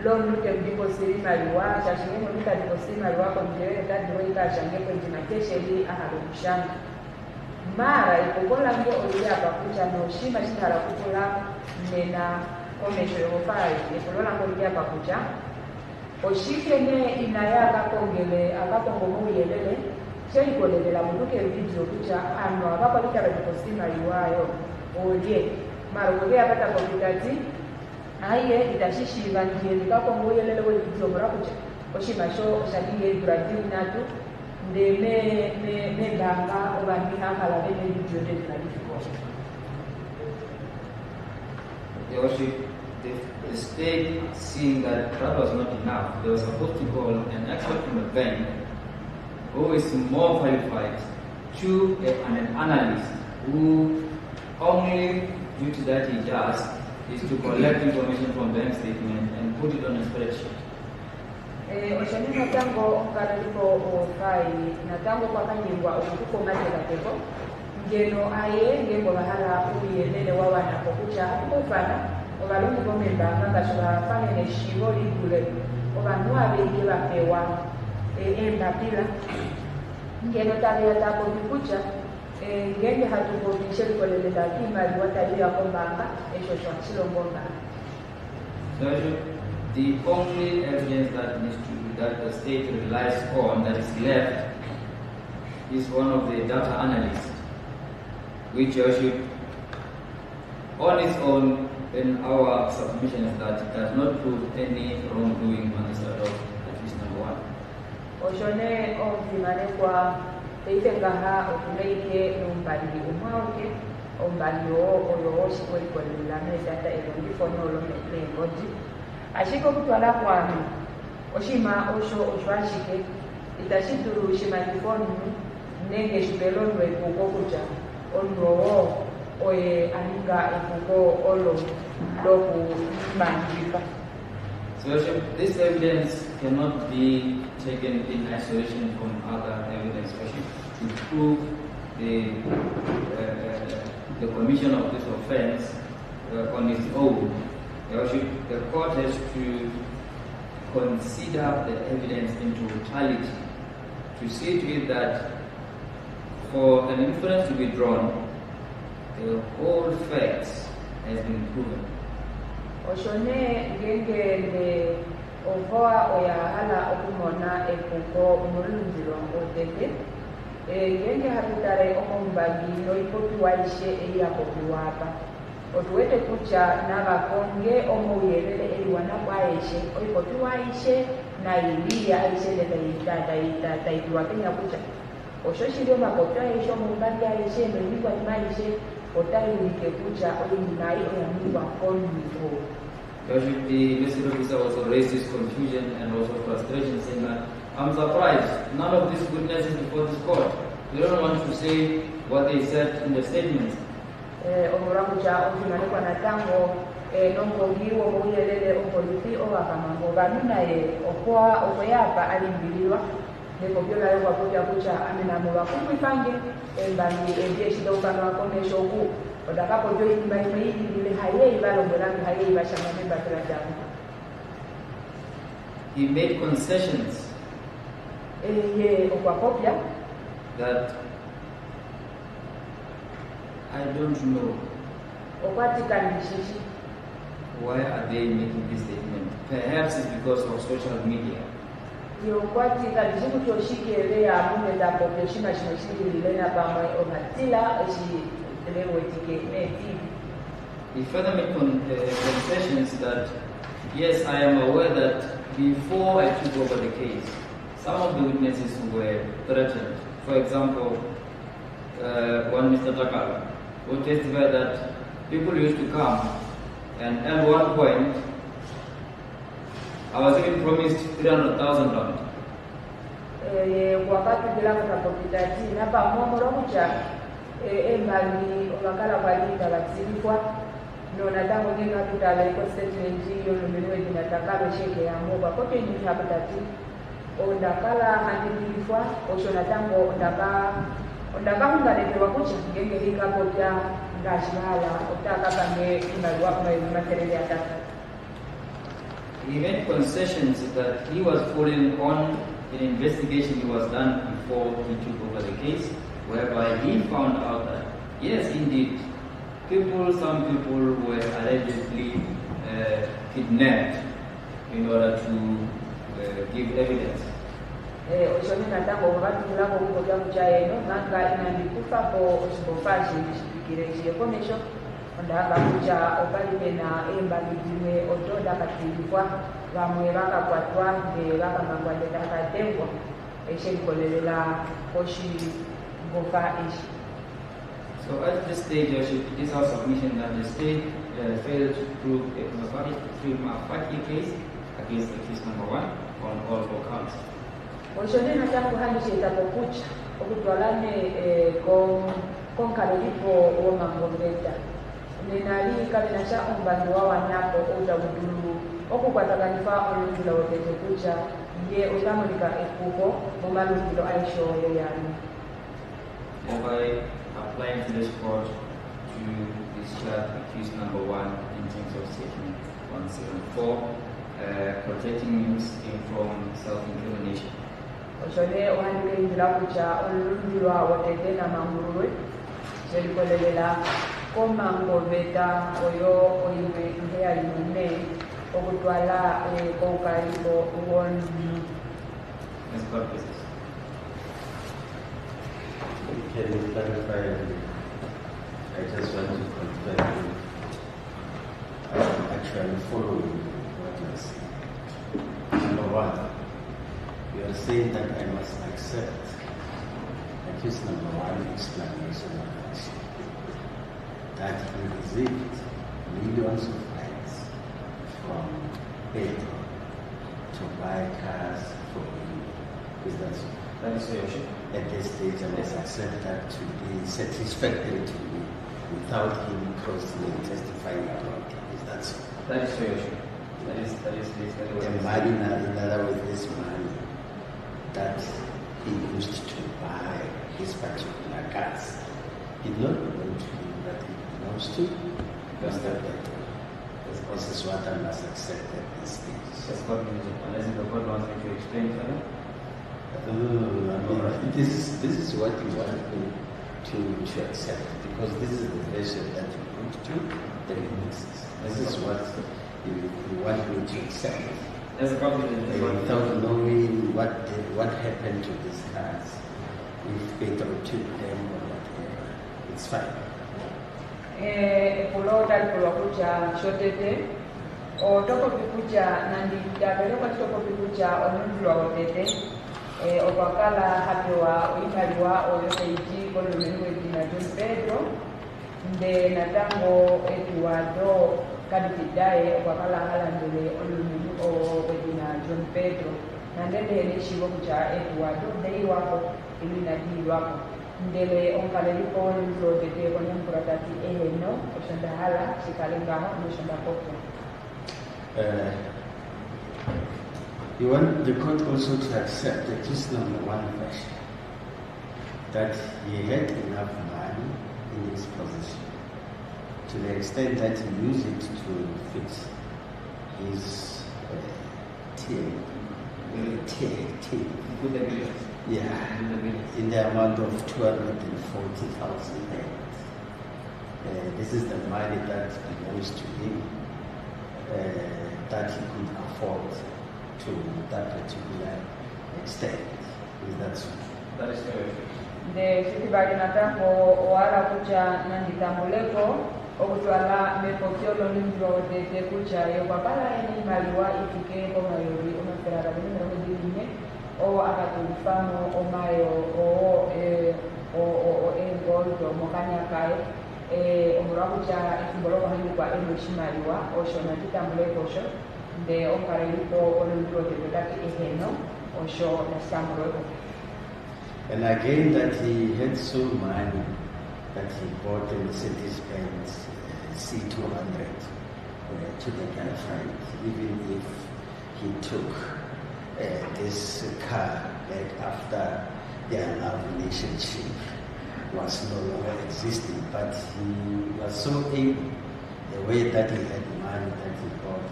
loan lute deposit maliwa chashine no lute deposit maliwa konjere that way ka change kwenye kesheli aharushana mara ikogola nge olia bakucha no shima shitara kukula nena komesho yofai ikolola ngolia bakucha oshike ne inayaga kongele akakongo yelele chei kolelela muduke video kucha ano abapa lika deposit maliwayo olie mara ngolia pata komputati aye itashishi bangiye kakongo yelele we video murakucha oshima sho shagiye Brazil natu me ganga obani akala bene video de la difficult. Your Worship, the state seeing that was not enough, they were supposed to call an expert from the bank who is more qualified to an analyst who only duty that he does is to collect information from bank statement and put it on a spreadsheet. Oshanina tango ngaraliko ofai na tango kwa kanyingwa okuko mateka teko ngeno aye ngembo bahala uyelele wawana kokucha kufana obalungi bomemba ngashobora fane ne shibo ligule obantu abenge bapewa embapila ngeno tabia tako kucha ngenge hatukodishe kolelela kimali watali yakombanga esho shilo mbonga. The only evidence that the state relies on that is left is one of the data analysts, which on its own in our submission is that it does not prove any wrongdoing on the side of at least number one. Oshone ovimane kwa teitengaha otuleike numbali umauke ombali oyoshi kwelikolelana data elongifono lomebodi ashiko kutwala kwami oshima oshwashike itashiduru shimalifono nenge shibelondwe kukokuja onrowo oye aninga ekuko olo loku manjipa. So this evidence cannot be taken in isolation from other evidence to prove the commission of this offense on its own. The court has to consider the evidence in totality to see to it that for an inference to be drawn, the whole facts has been proven. Oshone ngenge ovoa oyahala okumona ekuko mulunziro otete ngenge hatutare omumbagi noipopiwaishe eyakopiwapa otuwete kucha nagakonge omuyelele eliwana kwaishe oipopiwaishe na ilia aishe taituwa kenya kucha oshoshilio makopia aishe omumbagi aishe menikwa timaishe otayulike kucha oyinai oyamikwa konmiko. The investigating officer also raised his confusion and also frustration, saying that I'm surprised none of these witnesses before this court. They don't want to say what they said in the statements. Omurakucha ofimanekwa na tango nongogiwo muyelele opolisi owakamambo baninaye okoyapa alimbilirwa nekopyola yo kwapoja kucha amenamo bakumwifange embani ebyeshida ukano wakoneshoku odakapo jo imaimaili ile haye ibalongolangu haye ibashamane batela jamu. He made concessions okwakopya that I don't know why are they making this statement. Perhaps it's because of social media. He further made concessions that, yes, I am aware that before I took over the case, some of the witnesses were threatened. For example, one Mr. Takala, who testified that people used to come, and at one point, I was even promised 300,000 pounds. Wakati bila kutapokitaji na pamoja rokucha embali wakala balita basilifwa nona tango ngina tutala iko statement hiyo lumenwe dinatakalo sheke ya moba kote ni habitati ondakala handilifwa oshona tango ondaka hungalete wakucha ngenge hikapo ya ngashimala otaka bange imaliwa kwa material ya tata. He made concessions that he was following on an investigation he was done before he took over the case, whereby he found out that, yes, indeed, some people were allegedly kidnapped in order to give evidence. So at this stage, it is our submission that the state failed to prove a prima facie case against the case number one on all four counts. Nenali kabinasha umbando wa wanapo udabudulu okukwatakanifa oluzula wotete kucha ye otamonika ekuko mumaluzilo aisho yoyani. Thereby applying to this court to discharge accused number one in terms of section 174, protecting means from self-incrimination. Oshone ohandike indila kucha oluzilo wotete na mangurwe jelikolelela Komango beta oyo oyiwe ngeya limune okutwala �𝐾𝐭 wonu. Ms. Clerk, please. Can you clarify? I just want to confirm I'm actually following what you're saying. Number one, you are saying that I must accept at least number one explanation of action, that he received millions of rands from Pedro to buy cars for him. Is that so? That is so, Your Worship. At this stage, I must accept that to be satisfactory to me without him crossing and testifying about it. Is that so? That is so, Your Worship. That is basically what The money, in other words, this money that he used to buy this particular cars did not belong to him, but it belongs to Mr. Pedro. This is what I must accept at this stage. Ms. Clerk, unless the court wants me to explain further. This is what you want me to accept, because this is the version that you put to the witnesses. This is what you want me to accept. As a copy Without knowing what happened to these cars, if Pedro took them or whatever, it's fine. Kulota kulwa kucha shotete o toko pikucha nandi dabere kwa toko pikucha onundulwa otete okwakala hapewa oimaliwa oyoseiji kolumeniwe dina John Pedro nde natango etuwado kaditidaye okwakala halandele olumeni wedina John Pedro nandende nishiwo kucha etuwado dei wako ilinadili wako ndele onkalelipo olulotete konyankuratati eheno oshandahala shikalengaho noshandakoko. You want the court also to accept at least number one version, that he had enough money in his possession to the extent that he used it to fix his in the amount of 240,000 rand. This is the money that belongs to him, that he could afford to that particular extent. Is that so? That is correct. De sitibali natango oala kucha nanditambuleko okutwala mepokiolo nindro de kucha yokwakala eni maliwa ifike komayori omaferara bimero diline o akatulifamo omayo o engoldo mokanya kai omurakucha ifumbolo kwa emushimaliwa osho natitambuleko osho de onkarelipo olundro de betaki eheno osho nasambuleko. And again, that he had so money that he bought a Mercedes-Benz C200 to the girlfriend, even if he took this car back after their love relationship was no longer existing. But he was so able, the way that he had money, that he bought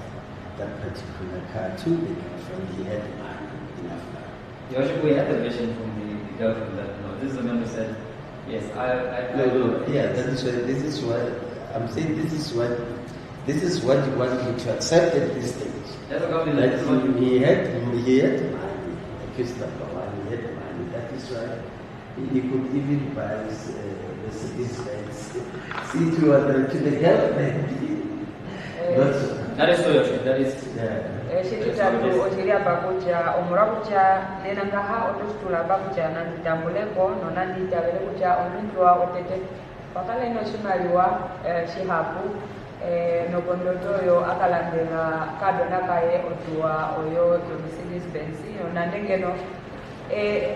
that particular car to the girlfriend, he had money, enough money. Your Worship, we had a vision from the girlfriend that, no, this is the man who said, yes, yeah, that is what, this is what, I'm saying this is what you want me to accept at this stage. That's a copy That he had money, accused number one, he had money, that is right. He could even buy this C200 to the girlfriend. That is so, Your Worship, that is... Shitutatu oshiria bakucha omurakucha nenangaha otustula bakucha nanditambuleko nonanditavele kucha onundwa otete pakala ino shimaliwa shihapu nokondotoyo akalandela kadonakaye otuwa oyo Mercedes-Benz nonandengeno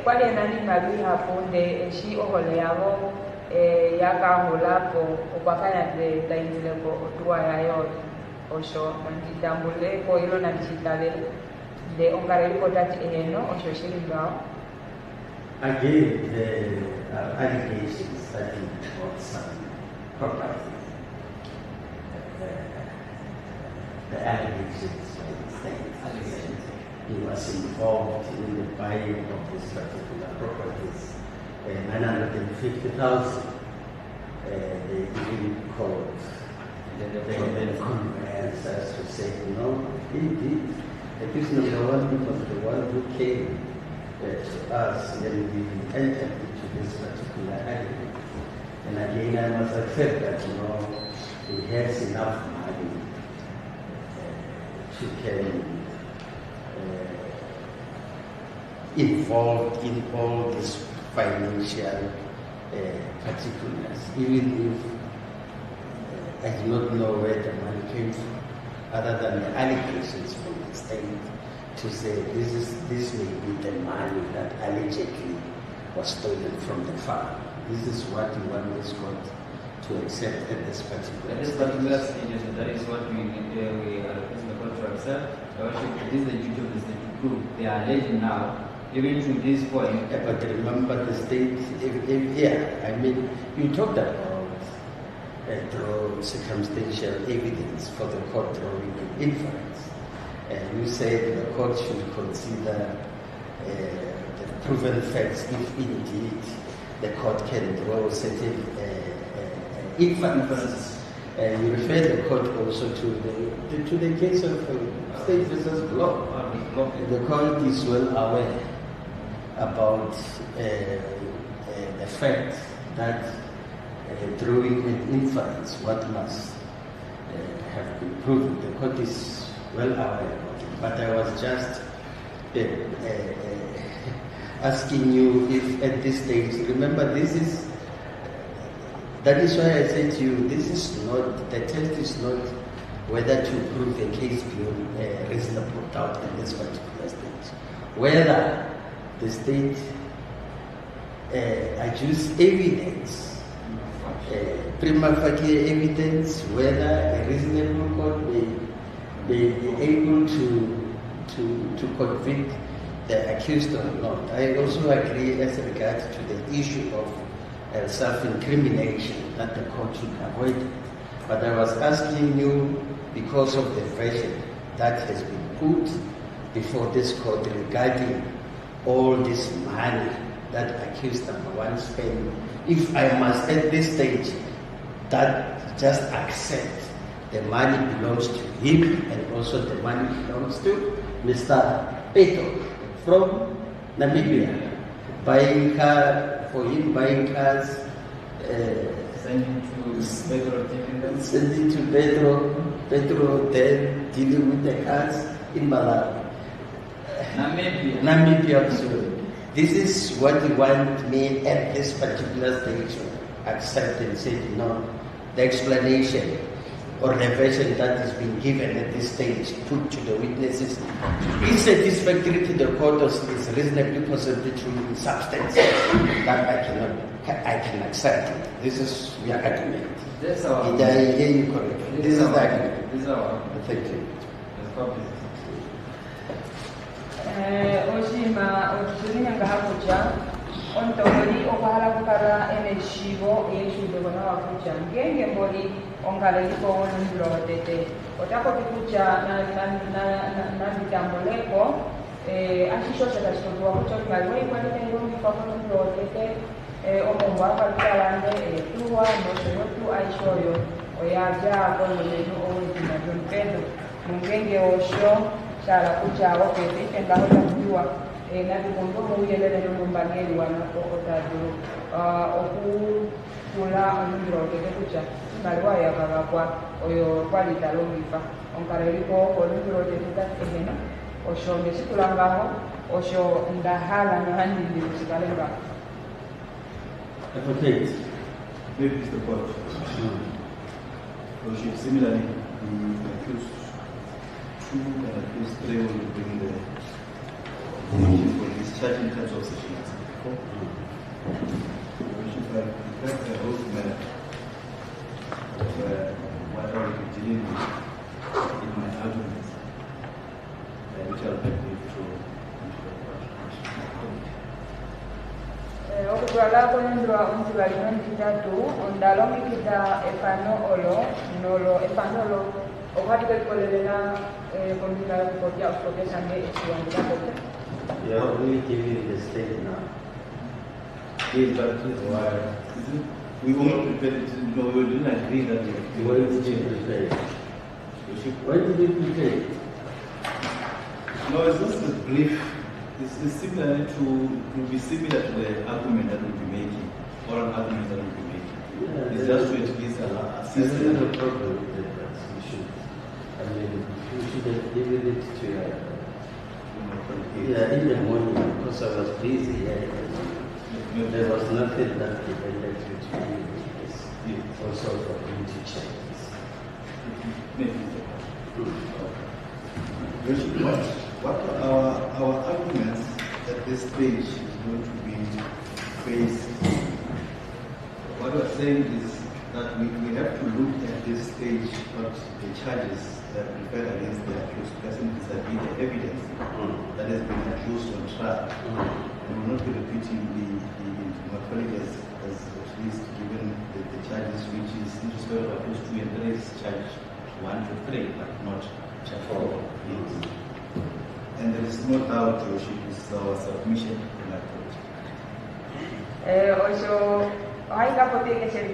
kwali nani mali hapu nde shi ohole yabo yakaholapo okwakanya de tainzileko otuwa yayo osho nanditambuleko ilo nandishitale de onkarelipo tati eheno osho shilingao. Again, the allegations that he bought some property. The allegations, he was involved in the buying of this particular properties, 950,000. They even called the conveyance as to say, no, indeed, the prisoner was the one who came to us when we entered into this particular agreement. And again, I must accept that, he has enough money to can involved in all these financial particulars, even if I do not know where the money came from, other than the allegations from the state to say this may be the money that allegedly was stolen from the farm. This is what we want this court to accept at this particular stage. That is what we are requesting the court to accept. It is the duty of the state to prove. They are alleging now, even to this point. Yeah, but remember the state, you talked about circumstantial evidence for the court drawing an inference. And you said the court should consider the proven facts if indeed the court can draw certain inferences. And you refer the court also to the case of State versus Block. The court is well aware about the fact that drawing an inference, what must have been proven. The court is well aware of it. But I was just asking you if at this stage, remember that is why I said to you, the test is not whether to prove a case beyond reasonable doubt at this particular stage. Whether the state adduce evidence, prima facie evidence, whether a reasonable court may be able to convict the accused or not. I also agree as regards to the issue of self-incrimination that the court should avoid. But I was asking you because of the version that has been put before this court regarding all this money that accused number one spent. If I must at this stage that just accept the money belongs to him and also the money belongs to Mr. Peto from Namibia, buying car for him, buying cars, sending to Pedro, sending to Pedro then dealing with the cars in Malawi. Namibia, absolutely. This is what we want me at this particular stage to accept and say, the explanation or the version that has been given at this stage, put to the witnesses, is satisfactory to the court or is reasonably possibly true in substance, that I can accept it. This is your argument. This is our Did I hear you correctly? This is the argument. This is our Thank you. Oshima otunia ngahakucha ontoboli okwahala kukala eneshibo yeshude bona wakucha ngenge mboli ongala liko wonundlo tete otako kikucha na bitambuleko ashisho chakashikwa kucha ngaliwe kwa nitengo kwa wonundlo tete omomba kakalande tuwa noshotu aishoyo oyaja kwa lenu owezina jonpedo mungenge osho shala kuchawa pete endaho tambiwa na tukondo muyelele nombangeli wanako otadu okukula onundiro tete kucha ngaliwa yakagakwa oyo kwalita longifa onkareliko onundiro tete tategena osho ngesikulangaho osho ndahala nahandindi kusikalenga. Advocate, maybe it's the court. Similarly, the accused 2 and accused 3 will bring the motion for discharge in terms of section 64. Motion for the whole matter of what I will be dealing with in my argument, which I'll bring through into the court. Okutwala kwenendwa umtibalimen kitatu ondalomikita efano olo okwatika ikolelela kondula kupotia uspokesha nge ekiwandila kote. You are only giving the state now. Yes, but We only prepared it, no, we didn't agree that we Why did you prepare it? Why did you prepare it? No, it's just a brief. It's similar to be similar to the argument that we'll be making, or an argument that we'll be making. Yeah, it's just to at least assist. There's no problem with that, but you should. I mean, you should have given it to yeah, in the morning, because I was busy. There was nothing that prevented you to do it. Also for you to check this. What our arguments at this stage is going to be based. What we're saying is that we have to look at this stage at the charges that prepared against the accused person vis-à-vis the evidence that has been accused on trial. And we'll not be repeating my colleague has at least given the charges, which is in respect of accused 2 and 3 is charge 1 to 3, but not charge 4. And there is no doubt, Your Worship, is our submission to that point. Also, I got to take a share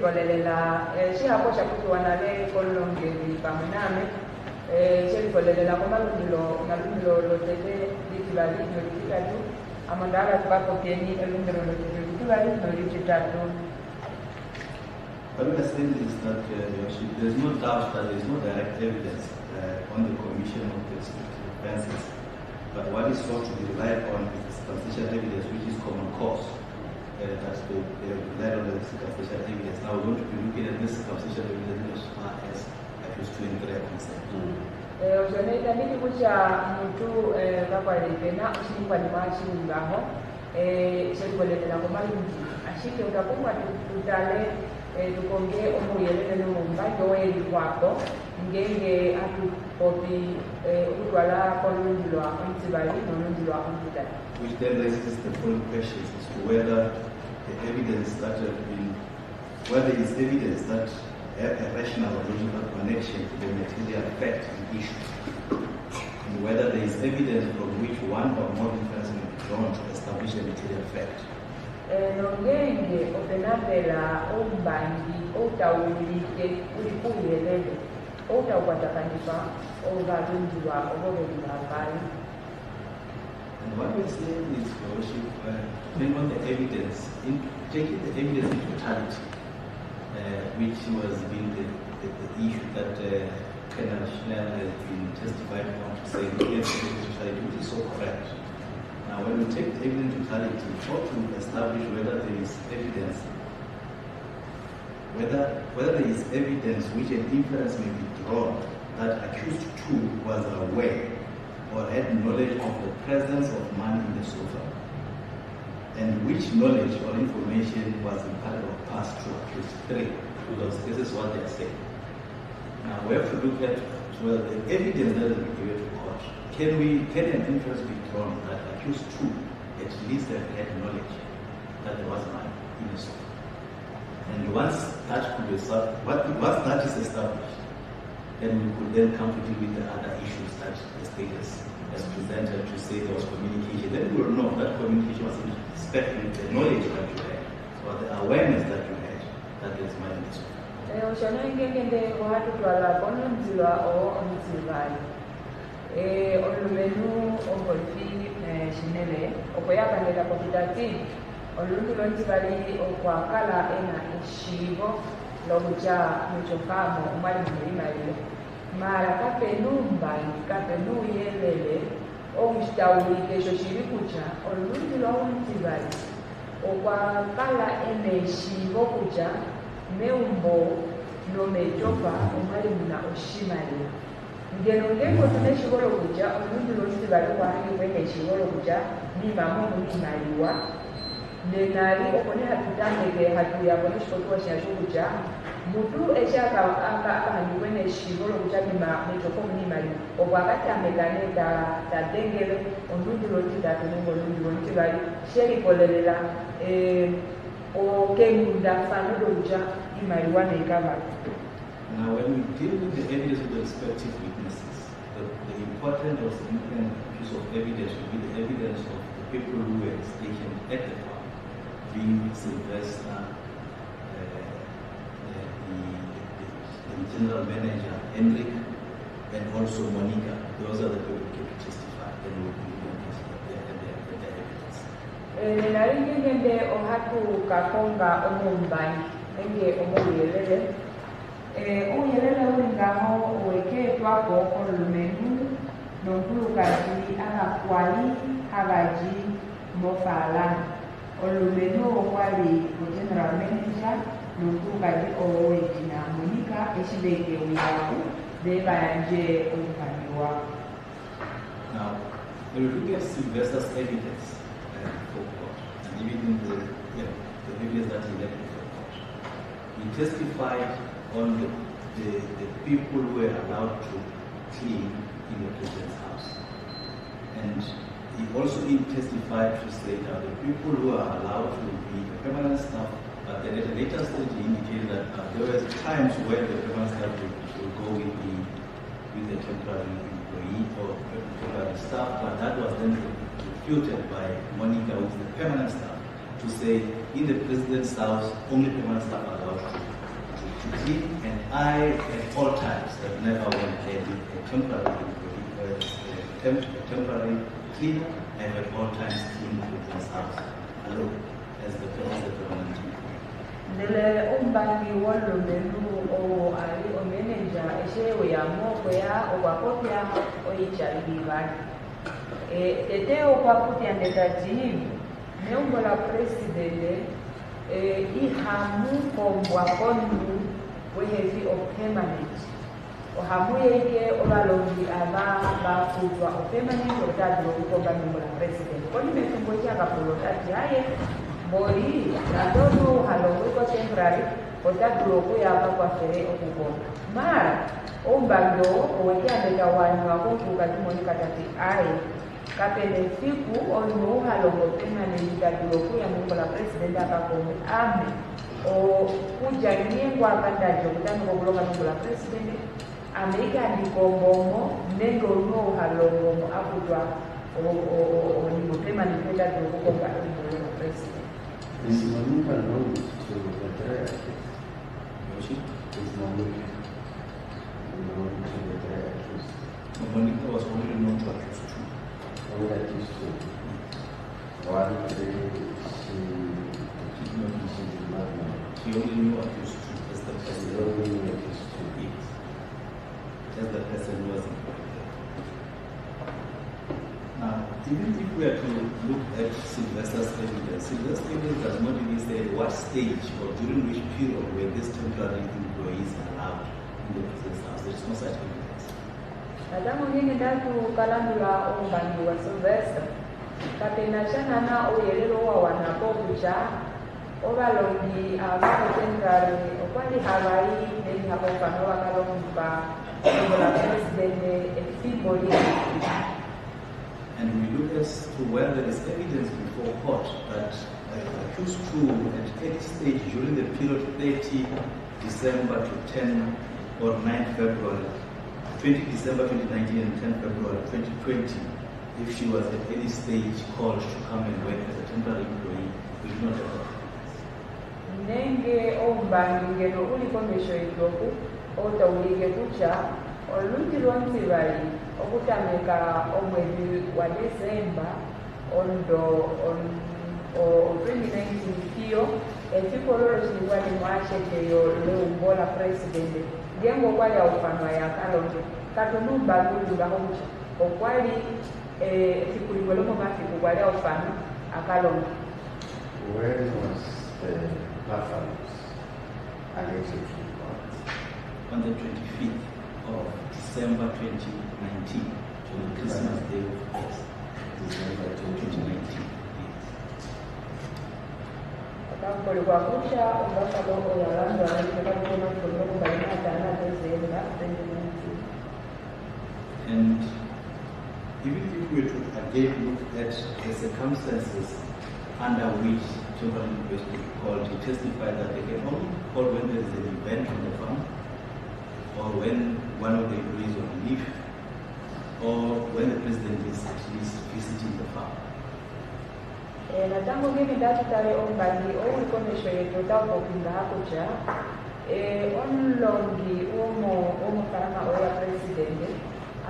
she has a to another column pamaname. Share Colela, Nalulo, Lotete, Litivali, Notificatu, Amandara Papo Kenny, a number of Litivali, Notificatu. What we are saying is that, Your Worship, there is no doubt that there is no direct evidence on the commission of the offences. But what is sought to be relied on is the circumstantial evidence, which is common cause. That's they relied on the circumstantial evidence. Now we're going to be looking at this circumstantial evidence as far as accused 2 and 3 are concerned. Ozonaita nini kucha mtu kakwalepena usinikwa ni machi ungaho sekulelela komalungi ashike utakumwa tutale tukonge omuyelele nomumba yoeli kwako ngenge atu kopi utwala kolundilwa omtibali nolundilwa omtibali. Which then raises the following questions as to whether the evidence that have been, whether there is evidence that have a rational or logical connection to the material fact and issue, and whether there is evidence from which one or more inferences may be drawn to establish a material fact. Nongenge openapela ombangi otawulike ulikuyelele otawukwatakanisa obalungiwa obobelilambali. And what we're saying is, Your Worship, depending on the evidence, taking the evidence in totality, which was being the issue that Colonel Schnell has been testified on to say the evidence in totality, which is so correct. Now, when we take the evidence in totality, we try to establish whether there is evidence, whether there is evidence which an inference may be drawn that accused 2 was aware or had knowledge of the presence of money in the sofa, and which knowledge or information was imparted or passed to accused 3, because this is what they are saying. Now we have to look at whether the evidence that is given to court, can an inference be drawn that accused 2 at least have had knowledge that there was money in the sofa? And once that could be once that is established, then we could then come to deal with the other issues that the state has presented to say there was communication. Then we will know that communication was in respect with the knowledge that you had, or the awareness that you had, that there is money in this one. Oshonengengende watu twala kono mzilwa o mzilwali. Olumenu ogolfi shinele okoyakandela kopitati oluntu lonzibali okwakala ena eshibo lokuja muchokamo umali mwimalile mara kapenumbangi kapenuyelele okushitawulike esho shiri kucha oluntu lwonzibali okwakala ena eshibo kucha meumbo nomejopa umali muna oshimalile ngeno ngeko tuneshibolo kucha oluntu lonzibali kwahangi kwene eshibolo kucha nimamu mimaliwa nenali okone hatutandeke hatuyabona shikotuwa shashukucha mutu eshaka akahandiwene shibolo kucha mitoko munimali okwakatamekane tatengele ondundi lotitatonengo olundi lontibali sherikolelela okengunda fanodo kucha imaliwa nekabala. Now, when we deal with the evidence of the respective witnesses, the important or significant piece of evidence will be the evidence of the people who were stationed at the farm, being Sylvester, General Manager Henrik, and also Monica. Those are the people who came to testify and will be the evidence. Naringende ohatu kakonga omumbanyi enge omuyelele uyelele ulingaho weketwako olumenu nontulukaji abakwali abaji mofala olumenu okwali general manager nontulukaji owejina Monica eshibeke wiyaku bebayanje omukaniwa. Now, when we look at Sylvester's evidence for court, and even in the evidence that he left before court, he testified on the people who were allowed to clean in the president's house. And he also testified to say that the people who are allowed to be the permanent staff, but then at a later stage he indicated that there were times where the permanent staff would go with the temporary employee or temporary staff, but that was then refuted by Monica, who is the permanent staff, to say in the president's house only permanent staff are allowed to clean, and I at all times have never went there with a temporary cleaner. I have at all times cleaned the president's house alone as the permanent. Nele umbangi wolumenu o ali o manager eshewe ya moko ya okwakopya oyichalibiva ete okwakopya ndetaji neumbo la president ihamu kombwa konu wehevi o permanent ohamu yeke obalongi aba bafutwa o permanent otadlo ukomba neumbo la president koni metumbo chakapolotati aye Bori, natono halongo temporary, otadlo kuyapa kwa fere okubona. Mara, ombando oweke andeka wanu wakonfuka Monica tati aye. Kapene siku ono halongo permanent tadlo kuya mungo la president akakomu ame. O kuja nyengwa kandajo kutango kuloka mungo la president. Amerika ndikombomo nengo no halongo mo afutwa o ningo permanent tadlo kukomba mungo la president. Is Monica known to the director? Is Monica known to the directors? Monica was only known to accuse two. Only accused two. One day she did not know. She only knew accused two as the person. She only knew accused two. Yes. As the person who was employed there. Now, even if we are to look at Sylvester's evidence does not even say what stage or during which period were these temporary employees allowed in the president's house. There is no such evidence. Nadamu ngine datu kalandula ombangi wa Sylvester. Kapena chana na oyelelo wa wanapokucha obalongi abako temporary okwali Hawaii neni hako kanoa kalongi ba la president efiboli. And we look as to where there is evidence before court that accused two at any stage during the period 30 December to 10 or 9 February, 20 December 2019 and 10 February 2020, if she was at any stage called to come and work as a temporary employee, we do not have that. Nenge ombangi ngeno ulikomesho itoku otawulike kucha olundi lwonsibali okutameka omwezi wa December ondo 2019 kiyo ekikololo kiriwali mwashekeyo leumbola president ngengo kwali aufanwa ya kalonge katunumbalululaho kucha okwali ekikuliwelomo mafiku kwali aufanwa akalonge. When was the Buffalo's alleged report? On the 25th of December 2019, on Christmas Day of Christ, December 2019. Kulikuwa kucha Buffalo Orlando alipeleka kwa kutoka baina ya tana December 2019. And even if we were to again look at the circumstances under which temporary employees could be called, to testify that they can only be called when there is an event on the farm, or when one of the employees on leave, or when the president is at least visiting the farm. Na tangu mimi datu tale ombangi ulikomesho yetu tapo pinga hakucha Onlongi umo karama oya president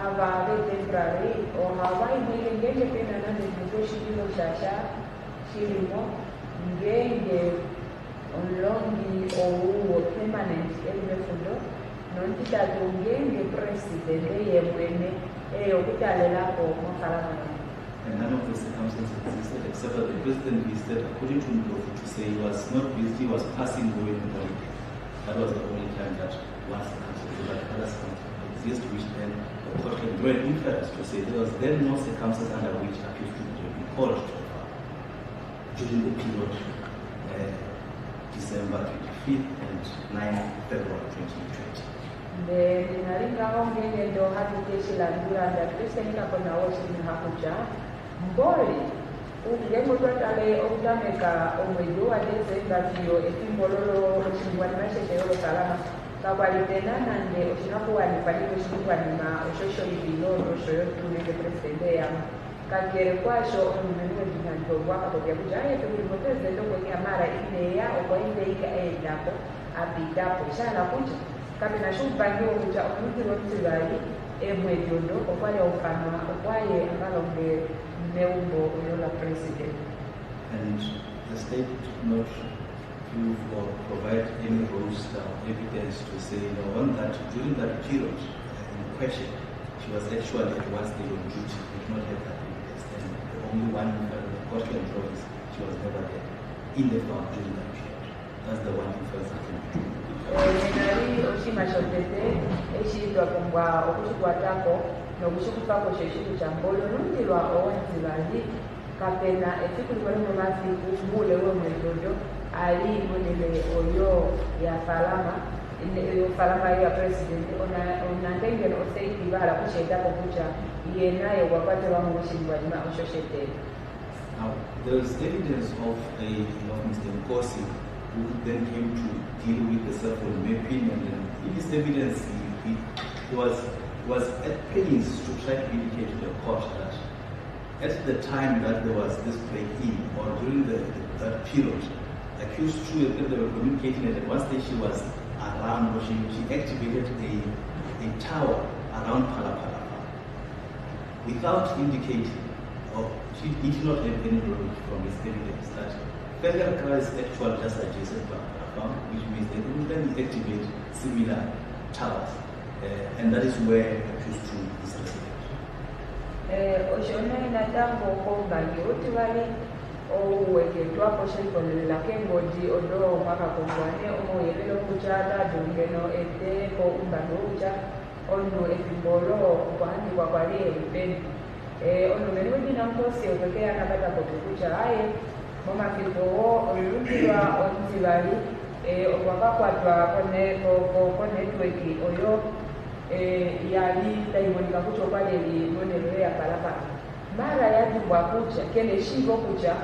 ava temporary o Hawaii ngenge pena na negotiation shasha shilimo ngenge onlongi o permanent emefundo nontitatu ngenge president yemwene okutalela ko Phala Phala. And none of the circumstances existed except that the president visited, according to Ndlovu, to say he was not busy, he was passing going holiday. That was the only time that one circumstance, but other circumstances exist, which then the court can draw an inference to say there was then no circumstance under which accused to be called to the bar during the period December 25th and 9th February 2020. The Naringa ngenge ndo hakikishila ndura Kristianika kona woshi hakuja mboli ukijengo twatale okutameka omwezi wa Desemba vyo efimbololo oshingwani mashekero salama kakwalitena nande oshinakuwani palito oshingwanima oshosho ibilo oshoyo tuleke presidente yama kakere kwasho onumenwe dinantobwa kakopya kuja aye tukilimo presidente okwenya mara ideya okwainde ika edapo apidapo shala kuja kapena shumpangiwo kuja omutiro mtibali emwezi ondo okwale ofana okwaye akalonge neumbo yola president. And the state did not prove or provide any roster evidence to say on that during that period in question she was actually at one stage on duty, did not have that evidence. And the only one the court can draw is she was never there in the farm during that period. That's the one inference I can do. Menari oshimashotete eshitwa kumbwa okuchikwatako nokuchikupako sheshiku cha mbolo nuntilwa owanzibali kapena efikulibole mu masiku mule wemwedodo ali monele oyo ya falama iyo falama ya president onantengene oseitibala kushedako kucha yenayo wakwate wamushingwalima oshoshete. Now there is evidence of Mr. 𝐬𝐻𝐾 who then came to deal with the cell phone mapping, and in his evidence he was at pains to try to indicate to the court that at the time that there was this break-in or during that period, accused two of them, they were communicating, and at one stage she was around, or she activated a tower around Phala Phala without indicating, or she did not have any knowledge from his evidence that 𝐿𝐻𝐾 is actually just adjacent to Phala Phala, which means they could then activate similar towers, and that is where accused two is resident. Oshone natango komba yoti wali oweketwa poshekolela kengoji odo mwaka kongwane oyelelo kuchada dungeno ete ko umbano ucha ono efimbolo kwani kwa kwali ebeni ono menwe dina mkosi okekea nakata kokucha aye mama fito olulukirwa onzibali okwakakwatwa ko network oyo yali taibonika kucha okwaleli monero ya Phala Phala mara yatibwa kucha kene shigo kucha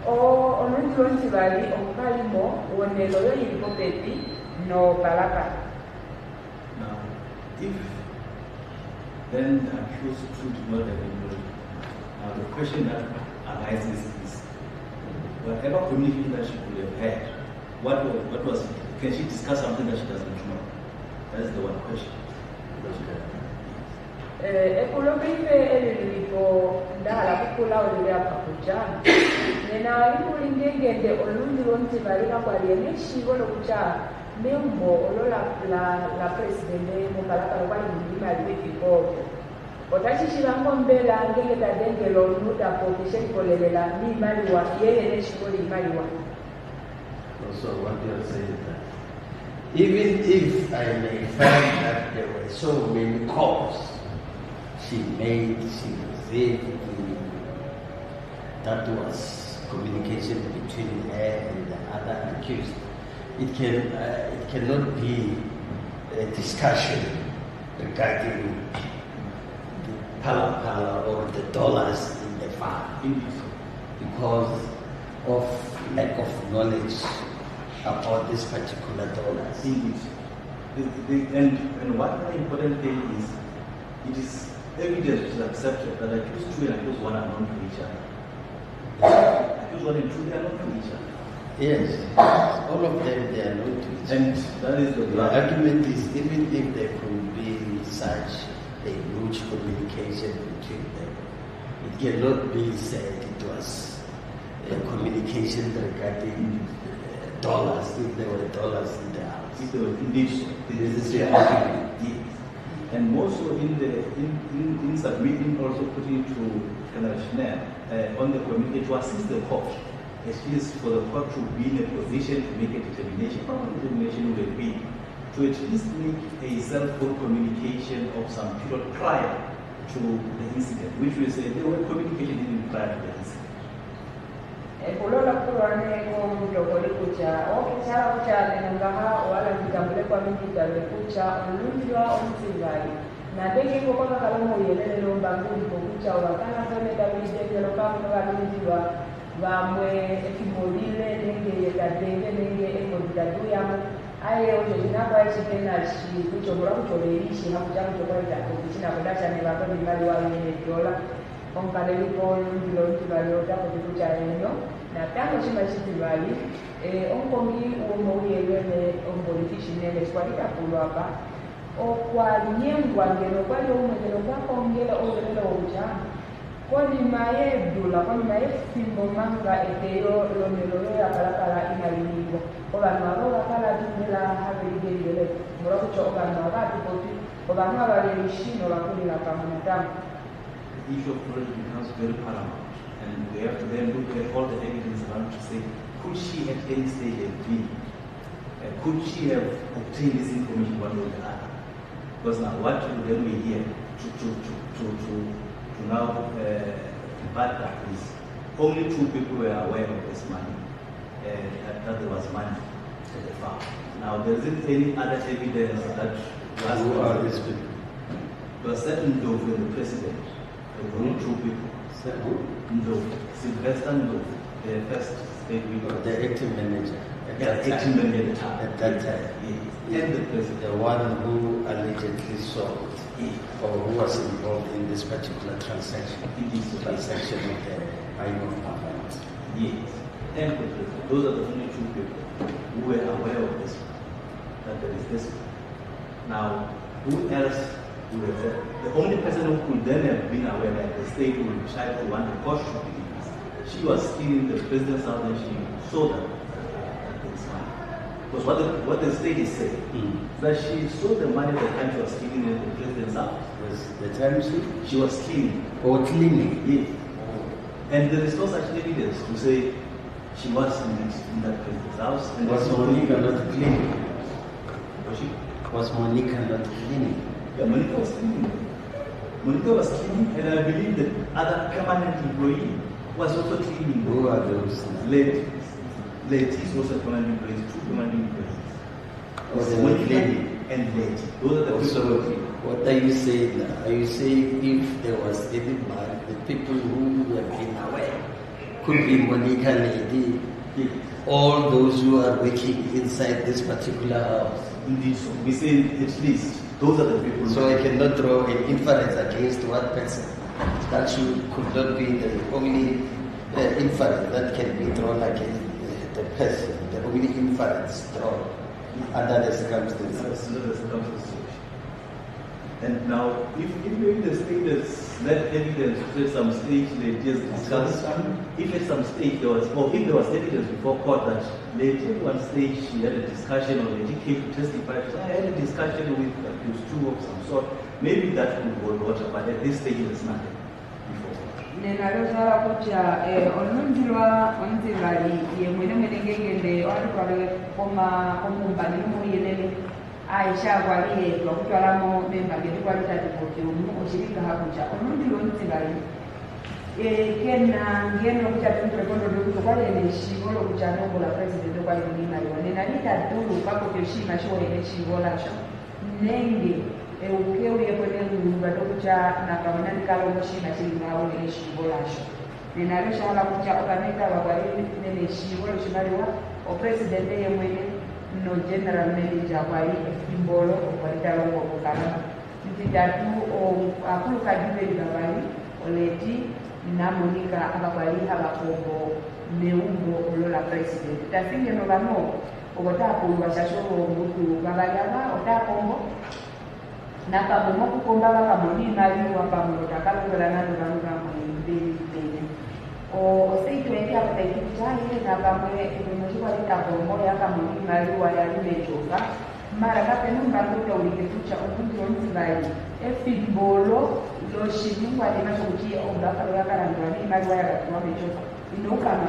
onunzilo nzibali omukalimo wonelo yo yilipo pepi no Phala Phala. Now, if then the accused did not have been knowledge, now the question that arises is, whatever communication that she could have had, what was it? Can she discuss something that she doesn't know? That is the one question. Ekulobeife elilipo ndala kukula olulya pakujana nena alikulingengende olunzilo ntibalika kwaliene shigo lokucha membo olola la presidente mu Phala Phala kwali mundima liwifikopo otachishilamo mbela ngenge tadengelo nuta pokishekukolelela ni maliwa yeye neshigo li maliwa. Also, what you are saying is that even if I may find that there were so many calls she received, that was communication between her and the other accused. It cannot be a discussion regarding the Phala Phala or the dollars in the fund because of lack of knowledge about this particular dollars. And one very important thing is, it is evidence which is accepted that accused two and accused one are known to each other. Accused one and two, they are known to each other. Yes, all of them, they are not twins. And that is the argument is, even if there could be such a huge communication between them, it cannot be said it was a communication regarding dollars, if there were dollars in the house. If there were indeed so. This is the argument. Yes. And also in submitting, also putting to 𝐸𝐻𝐻 on the communication to assist the court, at least for the court to be in a position to make a determination. Proper determination would be to at least make a cell phone communication of some period prior to the incident, which we say there were communication even prior to the incident. Kulola kuwane kumjokoli kucha okichala kucha nengaha wala kitambule kwa mingi tabe kucha olunjwa omtibai na dege kokaka kalomo yelele lomba nguli kucha wakana kone tabije lokamu n'abalunjwa bamwe ekimolile nenge yekadenge nenge ekodidadu yamu aye ojo jinakwa ekigenda ki kuchobola kucholerishe hakuja kuchobola takukina kudacha ne bakoni mali wa yene dola onkale lipo olunjwa olutibali otakuja eno na tango chima chitibali onkongi uomuyelwene ompolitishinele kwalita kulwapa okwanyengwa ngeno kwali omwengelo kwakongela olulelo obuja konimaye dula konimaye simbo manga eteyo lomelo yakalakala imalilibwa obantu abo bakala tumela habeligelele murakucho obantu abati poti obantu abalelishino bakulila kamunatamu. The issue of knowledge becomes very paramount. And we have to then look at all the evidence around to say, could she at any stage have been, could she have obtained this information one way or the other? Because now what then we hear to now debate that is only 2 people were aware of this money, that there was money at the farm. Now there isn't any other evidence that was. Who are these people? There was certain Dove and the president. There were only 2 people. Sylvester Ndov, the first state leader. The acting manager. Acting manager at the time. At that time. Yes. And the president. The one who allegedly sold, or who was involved in this particular transaction. Transaction with the buying of apartments. Yes. And the president. Those are the only 2 people who were aware of this, that there is this. Now, who else? The only person who could then have been aware that the state would try to want the court to be used. She was stealing the president's house and she saw that it's money. Because what the state is saying, that she saw the money the time she was stealing in the president's house. The time she was cleaning. Or cleaning? Yes. And there is no such evidence to say she was in that president's house. And was Monica not cleaning? Was she? Was Monica not cleaning? Yeah, Monica was cleaning. Monica was cleaning, and I believe the other permanent employee was also cleaning. Who are those? Ladies also permanent employees, 2 permanent employees. Monica cleaning and lady. Those are the also, what are you saying now? Are you saying if there was any man, the people who have been aware could be Monica lady, all those who are working inside this particular house? Indeed, so we say at least. Those are the people. So I cannot draw an inference against one person. That could not be the only inference that can be drawn against the person. The only inference drawn under the circumstances. Under the circumstances. And now, if in the state that evidence at some stage they just discussed, if at some stage there was, or if there was evidence before court that later at one stage she had a discussion or they came to testify, I had a discussion with accused 2 of some sort, maybe that would hold water, but at this stage there's nothing before. Nenalozala kucha onunjilwa onzivali ye mwene ngende walukale komumbani muyelele aisha kwaliye twakutwalamo memba ngetukwalita tipoti oshirika hakucha onunjilwa onzivali kena ngeno kucha tunturekondo lwekutokwalene shivolo kucha nombola president okwalimunimaliwa nenalita dulu kakotoshima shiwoyene shivolasho nenge ukeuyekwelelulumba tokucha nakamananikalomoshinga chilinawo neleshivolasho nenalo shala kucha okaneka bakwali neleshivolo shimaliwa opresidente yemwene no general manager kwali efimbolo okwalitalongokokana ntidatu akulu kadiveli babali oleti namonika ababaliha bakombo meumbo olola president tafinge no bano obotakulwa shashobo obutu babayaba otakombo nakabomo kukomba bakamoni mali wapamulo takalola nano banuga mwembele o statement abataikitaye nabamwe ebemojiwa litakombo yakamoni mali wayalimechoka mara kapenumba nduka uliketucha omuntu onzibayi efimbolo loshimingwa limachokuchia ombakalo yakarandwa n'imali wayakatuwa mechoka inokama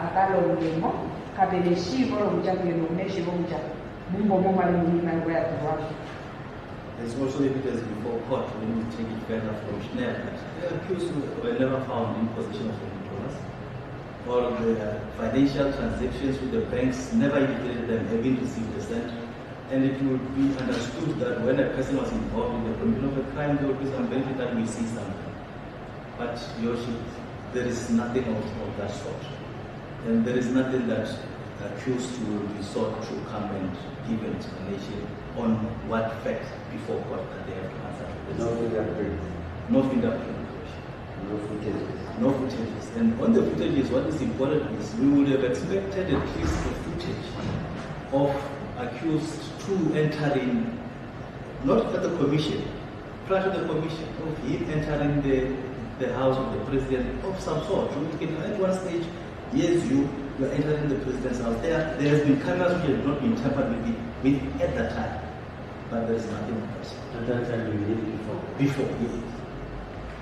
akalongemo kabele shivo lokucha kuyeno kuneshivo kucha mungomo mali n'imali wayakatuwa. There's also evidence before court when we take it further from Schnell that the accused were never found in possession of $100, or the financial transactions with the banks never indicated them having received a cent. And it would be understood that when a person was involved in the commission of a crime, there would be some benefit that we see something. But Your Worship, there is nothing of that sort. And there is nothing that accused will be sought to come and give an explanation on what facts before court that they have to answer. No fingerprints. No fingerprints. No footages. No footages. And on the footages, what is important is we would have expected at least a footage of accused to entering, not at the commission, prior to the commission, of him entering the house of the president of some sort. So we can at one stage, yes, you are entering the president's house. There has been cameras which have not been tampered with at that time, but there is nothing else. At that time, you did before. Before, yes.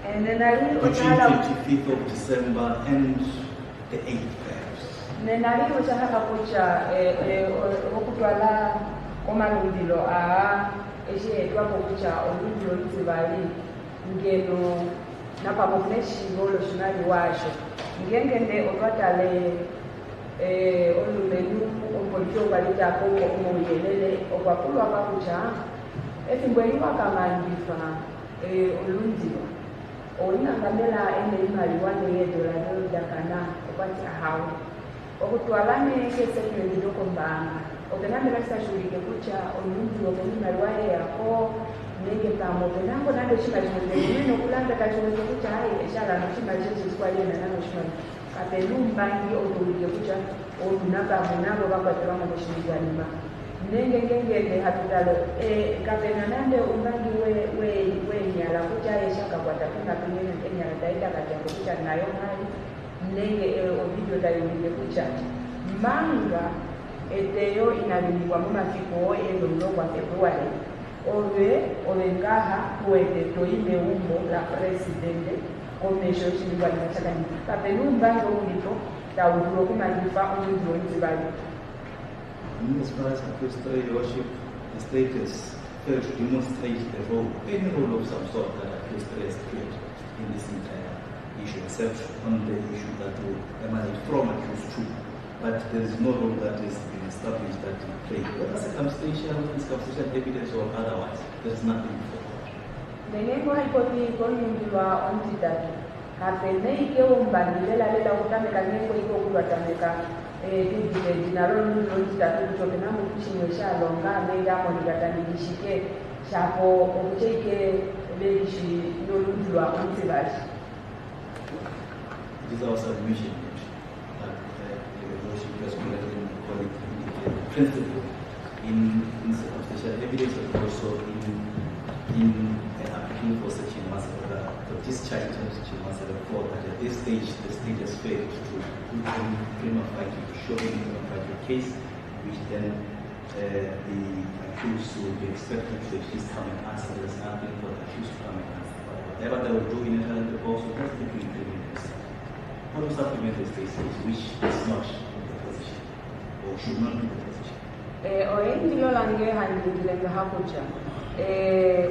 And then I Between 25th of December and the 8th, perhaps. nenali ochahaka kucha okutwala komalundilo echietwapo kucha olundilo luzibali ngeno napamo kuneshivo shinali washo ngengende otwatale olumenu ompolitio kwalitako omuyelele okwakulwa pakucha efimbo eliwakamandifa olundilo olinangamela ene imali wane yedola dakana okwati ahawe okutwalane kesettlement okombanga okenamera kisashulike kucha olungi okenimali waye yako nenge pamo okenango nando chimali chimene okulanda kachimene kucha ayi eshalano chimali chechisikwaliyena nano chimali kapenumbangi otulike kucha olunapamo nabo bakwatelwamo kuchimizanima nenge ngengende hatutalo kapena nande umbangi wenyala kucha eshakakwata kunapingene kenyala taita kachako kucha nayo mali nenge ovideo tayulike kucha manga eteyo inalimikwa mumafiko elolo kwa February ovengaha kuete toime umbo la presidente komesho chilingwa linachakani kapenumbangi ulipo taudulo kumandifa umuzi onzibali. As far as accused, Your Worship, the state has failed to demonstrate the role, any role of some sort that accused has played in this entire issue, except on the issue that will emanate from accused too. But there is no role that has been established that he played, whether circumstantial evidence or otherwise. There is nothing before court. Nengo haipoti konyumbiwa ontidatu. Kapenei umbandilela lela kutameka nengo iko kubatameka dinalo nitatu kuchokena mukuchimwe shalonga megamo nikatanigishike shapo okucheke bebishi nolundulwa ontibashi. It is our submission that the Worship has principle in circumstantial evidence and also in an appeal for section 174, for discharge in section 174, that at this stage the state has failed to put in prima facie, to show in prima facie case, which then the accused will be expected to at least come and answer. There is nothing for the accused to come and answer. But whatever they will do in the course of that, they will implement this. What will supplement the state stage, which is not the position, or should not be the position? Oendilo lange handile hakucha.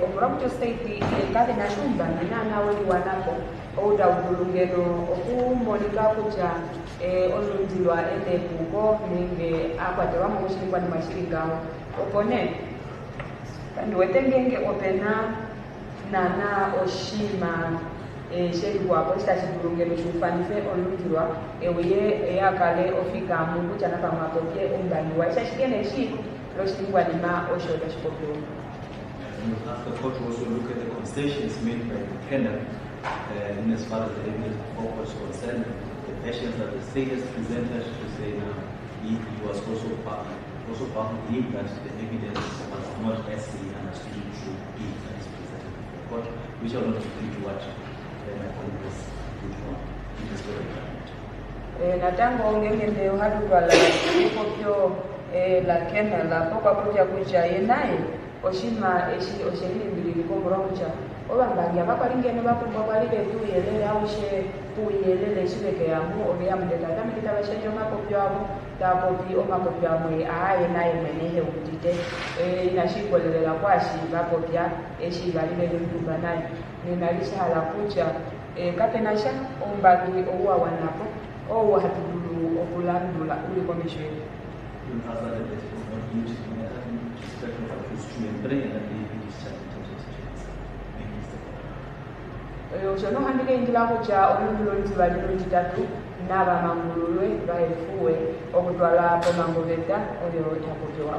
Obrakucha state kade na shumba nana wali wanako oda udulungeno okumonika kucha olundilwa ene kuko ninge akwatwa mu kushikwa ni mashiringawo opone kandi wetengenge opena nana oshima sheri wapo sitashidulungeno chufanife olundilwa eweye eyakale ofika mungu chana pamapoke ongani wa shashikene shi loshingwa ni ma oshoda shipopyo. And we'll ask the court to also look at the concessions made by the defendant in as far as the evidence before court is concerned, the versions that the state has presented to say now he was also part of believe that the evidence was not as he understood it should be that is presented before court, which are not free to watch my colleagues put on in this very government. Natango ngende uhadukala ukopyo la kena la poka kuja kuja yenaye oshima eshi oshiri mbili komrocha obangangi abakalingene bakumba balike tuyelele aushe tuyelele shibeke yamu obeya mudeka tamikita bashenyo makopyo abo takopi omakopyo amwe aye naye mwenehe ukutite inashikolelela kwashi bakopya eshi balibele mtumba naye ninalisha hala kucha kapenasha ombangi owa wanapo owa hatudulu okulandula uli komishwe Oshono handike ingila kucha olumulo ntibaliro kitatu naba mangululwe baefuwe okutwala pomangobeta oyo takojewa.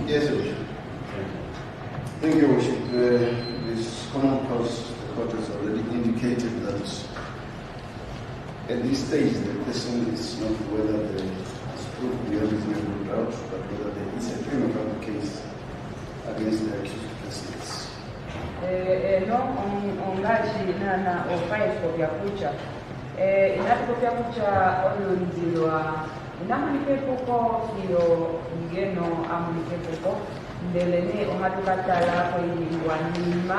Yes, Worship. Thank you, Worship. This common cause, the court has already indicated that at this stage the question is not whether there is proof beyond reasonable doubt, but whether there is a prima facie case against the accused persons. No, ongaji nana ofai kopya kucha. Inati kopya kucha olulizilwa inamanikepuko iyo ngeno amunikepuko ndelene ohatukatala kweyiwanima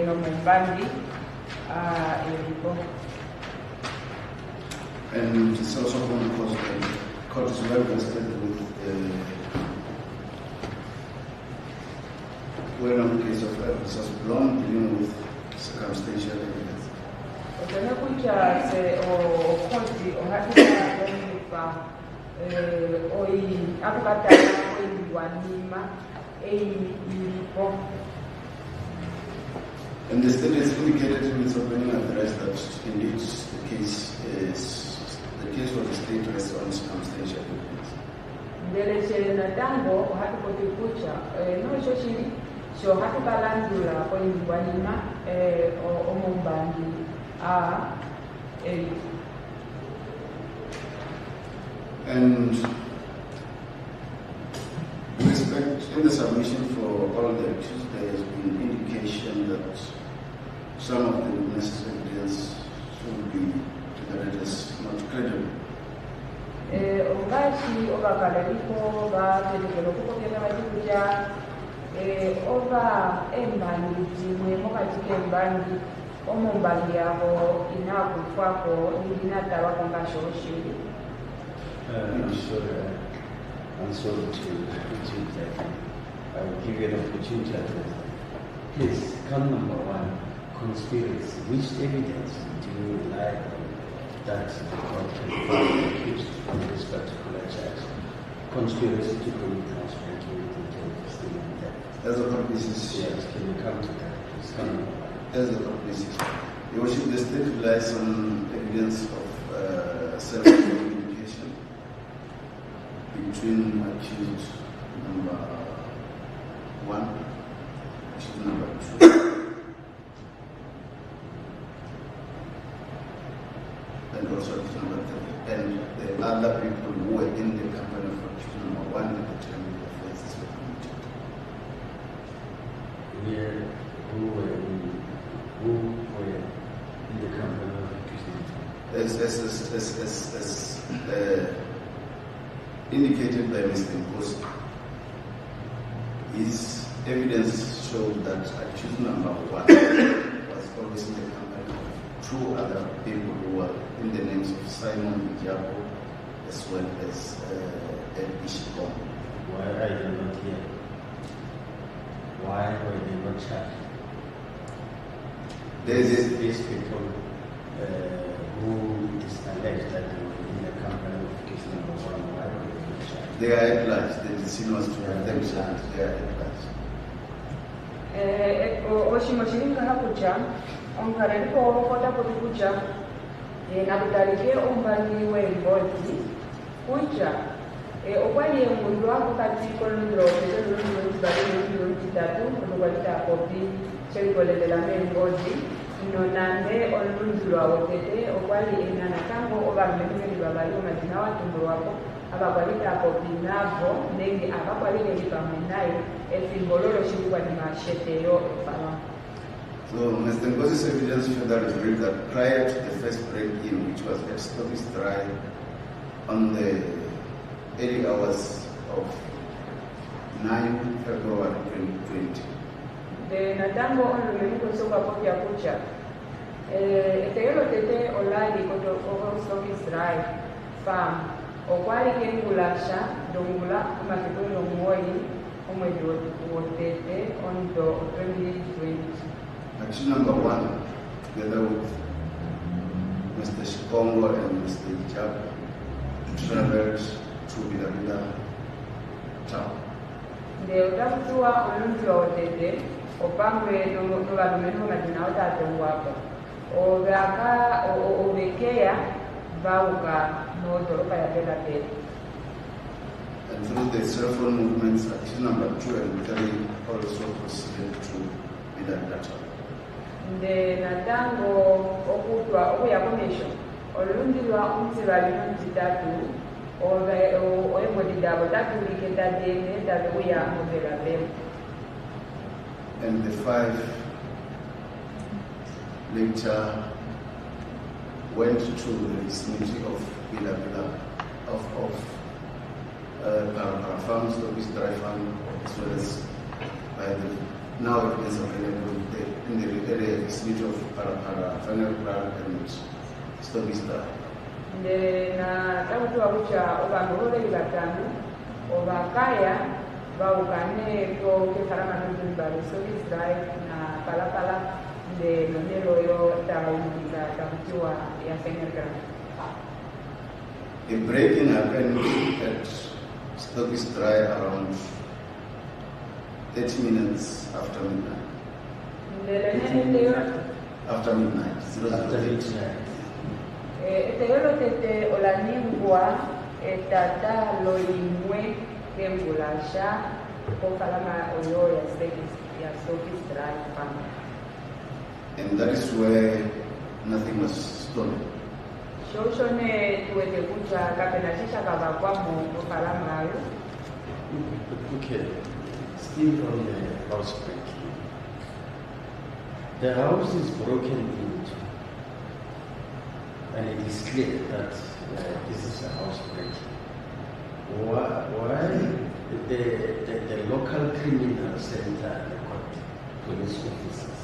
nomumbangi eriko. And it's also common cause the court is well vested with well-known case of Presumption dealing with circumstantial evidence. Okene kucha se okonti ohatukatala oi atukatala kweyiwanima eriko. And the state has indicated in its opening address that indeed the case for the state rests on circumstantial evidence. Ndelechele na tango hatukoti kucha no shoshiri so hatukalandula kweyiwanima omumbangi eriko. And with respect in the submission for all the accused, there has been indication that some of the witnesses' evidence should be regarded as not credible. Ongachi obakaleriko batetekelo kukopyana batikuja oba embandi zimwe mokatike embangi omumbangi yabo inakufako inatawako ngashoshiri. I'm sorry to repeat that. I will give you an opportunity to please, count number one, conspiracy. Which evidence do you rely on that the court can find accused of this particular charge? Conspiracy to commit transcrimination and death. As a purposes, yes, can you come to that? Please, count number one. As a purposes, Your Worship, the state relies on evidence of self-communication between accused number 1, accused number 2, and also accused number 3, and the other people who were in the company of accused number 1 at the time the offences were committed. Who were in the company of accused number 2? As indicated by Mr. 𝐬𝐲𝐽, his evidence showed that accused number 1 was always in the company of 2 other people who were in the names of Simon 𝐬𝐻𝐫𝐽 as well as 𝐬𝐮𝐫𝐻𝐿. Why are they not here? Why were they not charged? These people who it is alleged that they were in the company of case number 1, why were they not charged? They are at large. The decision was to have them charged. They are at large. Oshimoshiringa hakucha onkareko okota kutukucha nakutalike ombangi wemboti kucha okwali engulwa pokati koluliro olulutitatu olukwalita kopi kyebikolereramu engozi nno nande olulungi lwawotete okwali engana tango oba lumenumeri lwabali omazina watumbulwako abakwalita kopi navo nenge abakwalira ebipamwe naye efimbolo loshilikwanima sheteyo efala. So, Mr. Ngozi's evidence further revealed that prior to the first break-in, which was at Stockist Drive on the early hours of 9 February 2020, de natango olumeniko soka kopya kucha eteyolo tete olali koto Stockist Drive farm okwali kengulasha dongula amatetoyo omwoyi omwezi wotete ondo 2020. Action number 1, together with Mr. 𝐿𝐵𝐿𝐿 and Mr. 𝐬𝐻𝐫𝐫𝐢, traveled to Bidabida town. De otakutua olungi lwawotete opangwe nobalumenu mazina otatongwako obekeya bauka notoroka ya Bidabida. And through the cell phone movements, action number 2 and 3 also proceeded to Bidabida town. De natango okutwa okuyakomesho olungi lwa omusiba lino kitatu oyemodidabo tatulike tadene takuya mubelabemu. And the 5 later went to the vicinity of Bidabida of Phala Phala farm, Stockist Drive farm, as well as by the now evidence available in the area vicinity of Phala Phala, Final Plan and Stockist Drive. De na takutua kucha obanulole batano obakaya baukane ko kefarama n'obumbali Stockist Drive na Phala Phala de nonelo yo tauniza takutiwa ya Final Plan. The break-in happened at Stockist Drive around 30 minutes after midnight. After midnight. Eteyolo tete olaningwa etata loimwe kembulasha kokalama oyo ya Stockist Drive farm. And that is where nothing was stolen. Shoshone tuwete kucha kapenashisha kabakwamo kokalama ayo. Okay, still on the house breaking. The house is broken into, and it is clear that this is a house breaking. Why the local criminal center, the court, police officers,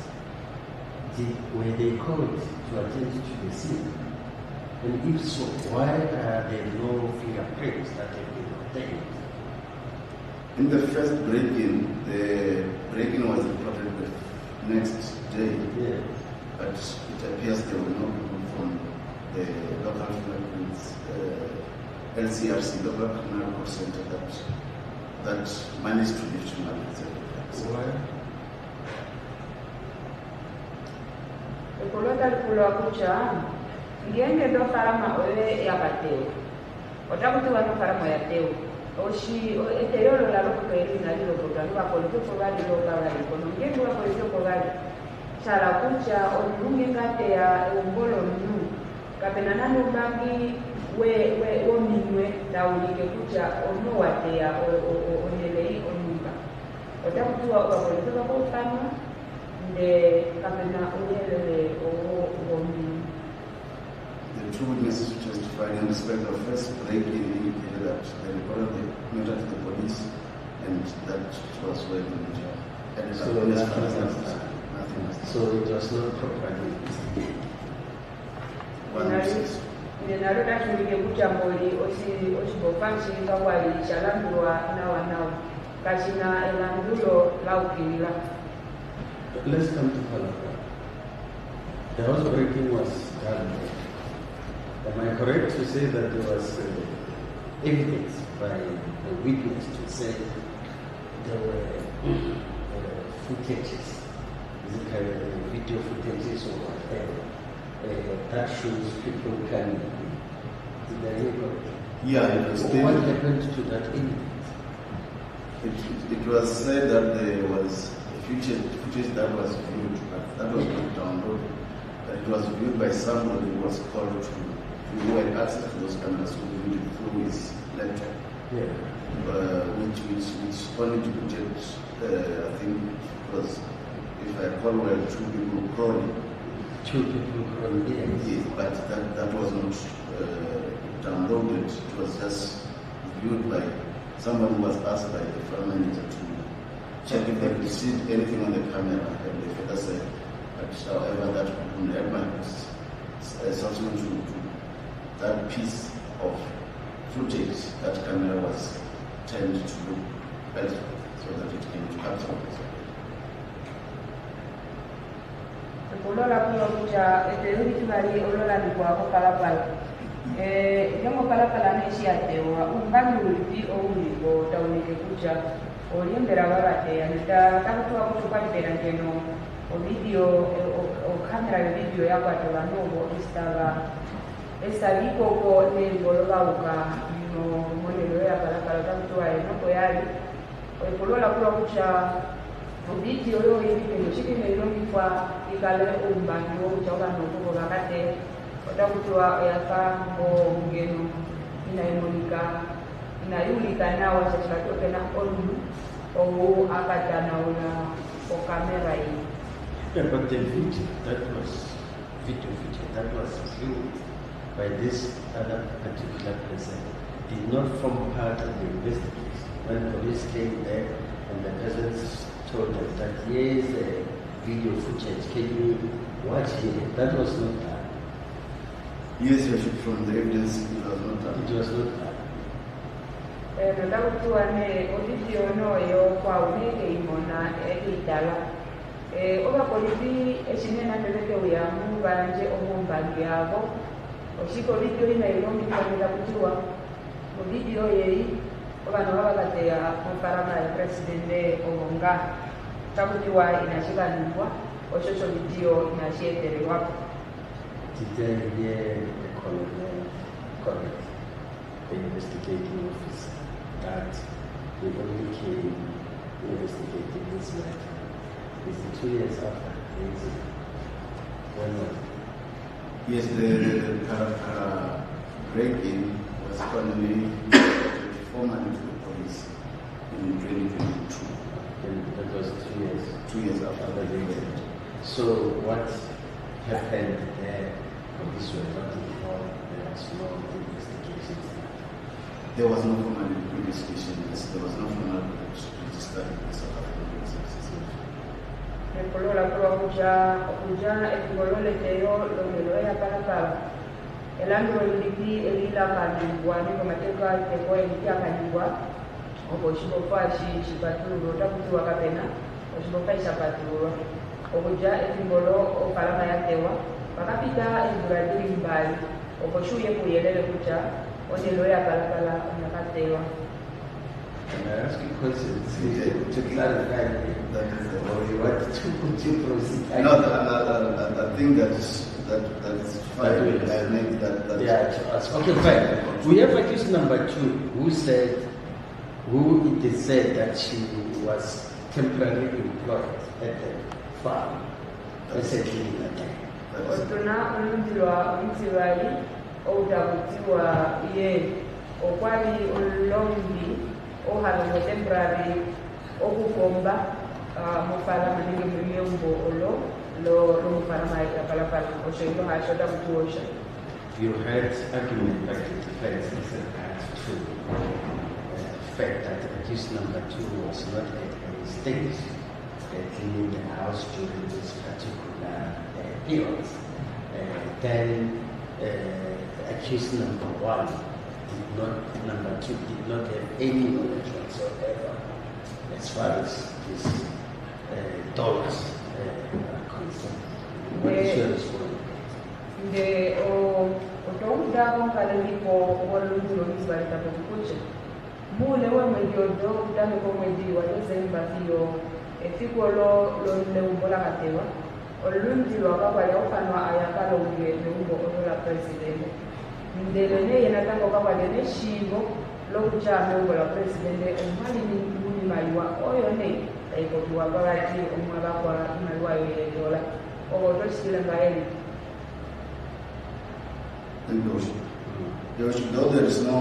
were they called to attend to the scene? And if so, why are there no fingerprints that have been obtained? In the first break-in, the break-in was reported the next day, Yeah. but it appears there were no people from the local fingerprints, LCRC, local criminal court center, that managed to lift human. Why? Ekolota likulo kucha ngenge do farama ole yakateo otakutuwa no farama ya teo oshi eteyolo la loko kweli na lilo kotano ba polisi ko bali lo kala liko no ngenge wa polisi ko bali chala kucha olunge kate ya ongolo nyu kapena nano bangi we ominwe daulike kucha ono wate ya onelei onumba otakutuwa ba polisi ko kotano de kapena onelele ominwe. The two witnesses who testified in respect of first break-in indicated that they reported the matter to the police, and that was where the matter ended So up. nothing was done. Nothing was done. So it was not properly investigated. One witness. Nalo tashulike kucha mboli oshibofanshi kakwali chalandulwa nawo kashina elandulo laukilila. Let's come to Phala Phala. The house breaking was done. Am I correct to say that there was evidence by the witness to say there were footages, video footages or whatever, that shows people coming? Is that correct? Yeah, it was stated. What happened to that evidence? It was said that there was footage that was viewed, but that was not downloaded. That it was viewed by somebody who was called who had access to those cameras, who viewed it through his laptop. Yeah. Which only depicted, I think it was, if I recall well, 2 people crawling. 2 people crawling, Yes, but that was not downloaded. It was just viewed by someone who was asked by the file manager to check if they could see anything on the camera, and they further said, but however, that would help my subsequent to that piece of footage, that camera was turned to look better so that it came to capture it. Kulola kulo kucha eteuri tunali olola ni kwa Phala Phala. Nyango Phala Phala neshi atewa ungangi ulipi ouliko taunike kucha oliembera babate anita takutuwa kutupa dipera njeno o video o kamera yo video yako atola novo 𝐬𝐮𝐬𝐜𝐫𝐿𝐴𝐵𝐿𝐴 uka no monelo ya Phala Phala takutuwa enoko yali kulola kulo kucha video yo ibipendo chikene ilongifwa ikale umbangi wo kuchauka nokuko bakate otakutuwa yakambo ngeno inayulika nawo chachikatoke na olu ou akatana una o kamera hii. Yeah, but the video that was viewed by this other particular person did not form part of the investigation. When police came there and the persons told us that here is a video footage, can you watch it? That was not done. Yes, from the evidence, it was not done. It was not done. Natakutuwa ne video no yo kwa uneke imona ekitala. Oba polisi eshine na teleke uyamu banje omumbangi yabo. Oshiko video ina ilongi kwa kutuwa. Video yei oba no bakate ya komparama ya presidente omonga. Takutuwa inashika nipwa. Oshocho video inashietele wapo. Did they hear the correct the investigating officer that we only came investigating this matter? Is it 2 years after? Is it? When was it? Yes, the break-in was only formally to the police in 2022. And that was 2 years. 2 years after the break-in. So what happened there? Police were not involved. There was no investigation. There was no formal investigation. There was no formal registered in the South African Police Service. Kulola kulo kuja ekulole teyo lomelo ya Phala Phala. Elando lipi elila kanibwa niko mateka teko elikia kanibwa. Obo shibo fashi chipaturo takutuwa kapena. Oshibo fashi chapaturo. Okuja ekimbolo o Phala Phala yatewa. Bakapita burglary mbali okoshuye kuyelele kucha onelo ya Phala Phala onakatewa. Can I ask you questions to clarify that is the way you want to proceed? No, I think that is fine. I make that. Yeah, okay, fine. We have accused number 2 who it is said that she was temporarily employed at the farm as a cleaner. Otuna untilwali outakutiwa ye okwali olombi ohalongo temporary okukomba mufala manenge muyombo lo mufala maika Phala Phala oshoilo hashoda kutuosha. You had argument by the defense as regards to the fact that accused number 2 was not at any stage cleaning the house during this particular period. Then accused number 1 number 2 did not have any knowledge whatsoever as far as these dollars are concerned. What is your response? The otouda konkalelipo walululo nisbalita pokukuche mule we mwezi odo utame ko mwezi wa December hiyo efiko lo leumbola katewa olunzi lwakabali okufanwa ayakalonge leumbo olola president Ndelene yena tango kama dene shivo lokucha ameugo la presidente omali ni muni maliwa oyo ne taikotuwa bagati omwaba kwa maliwa $1 ogo tosikile ngaeli. Though there is no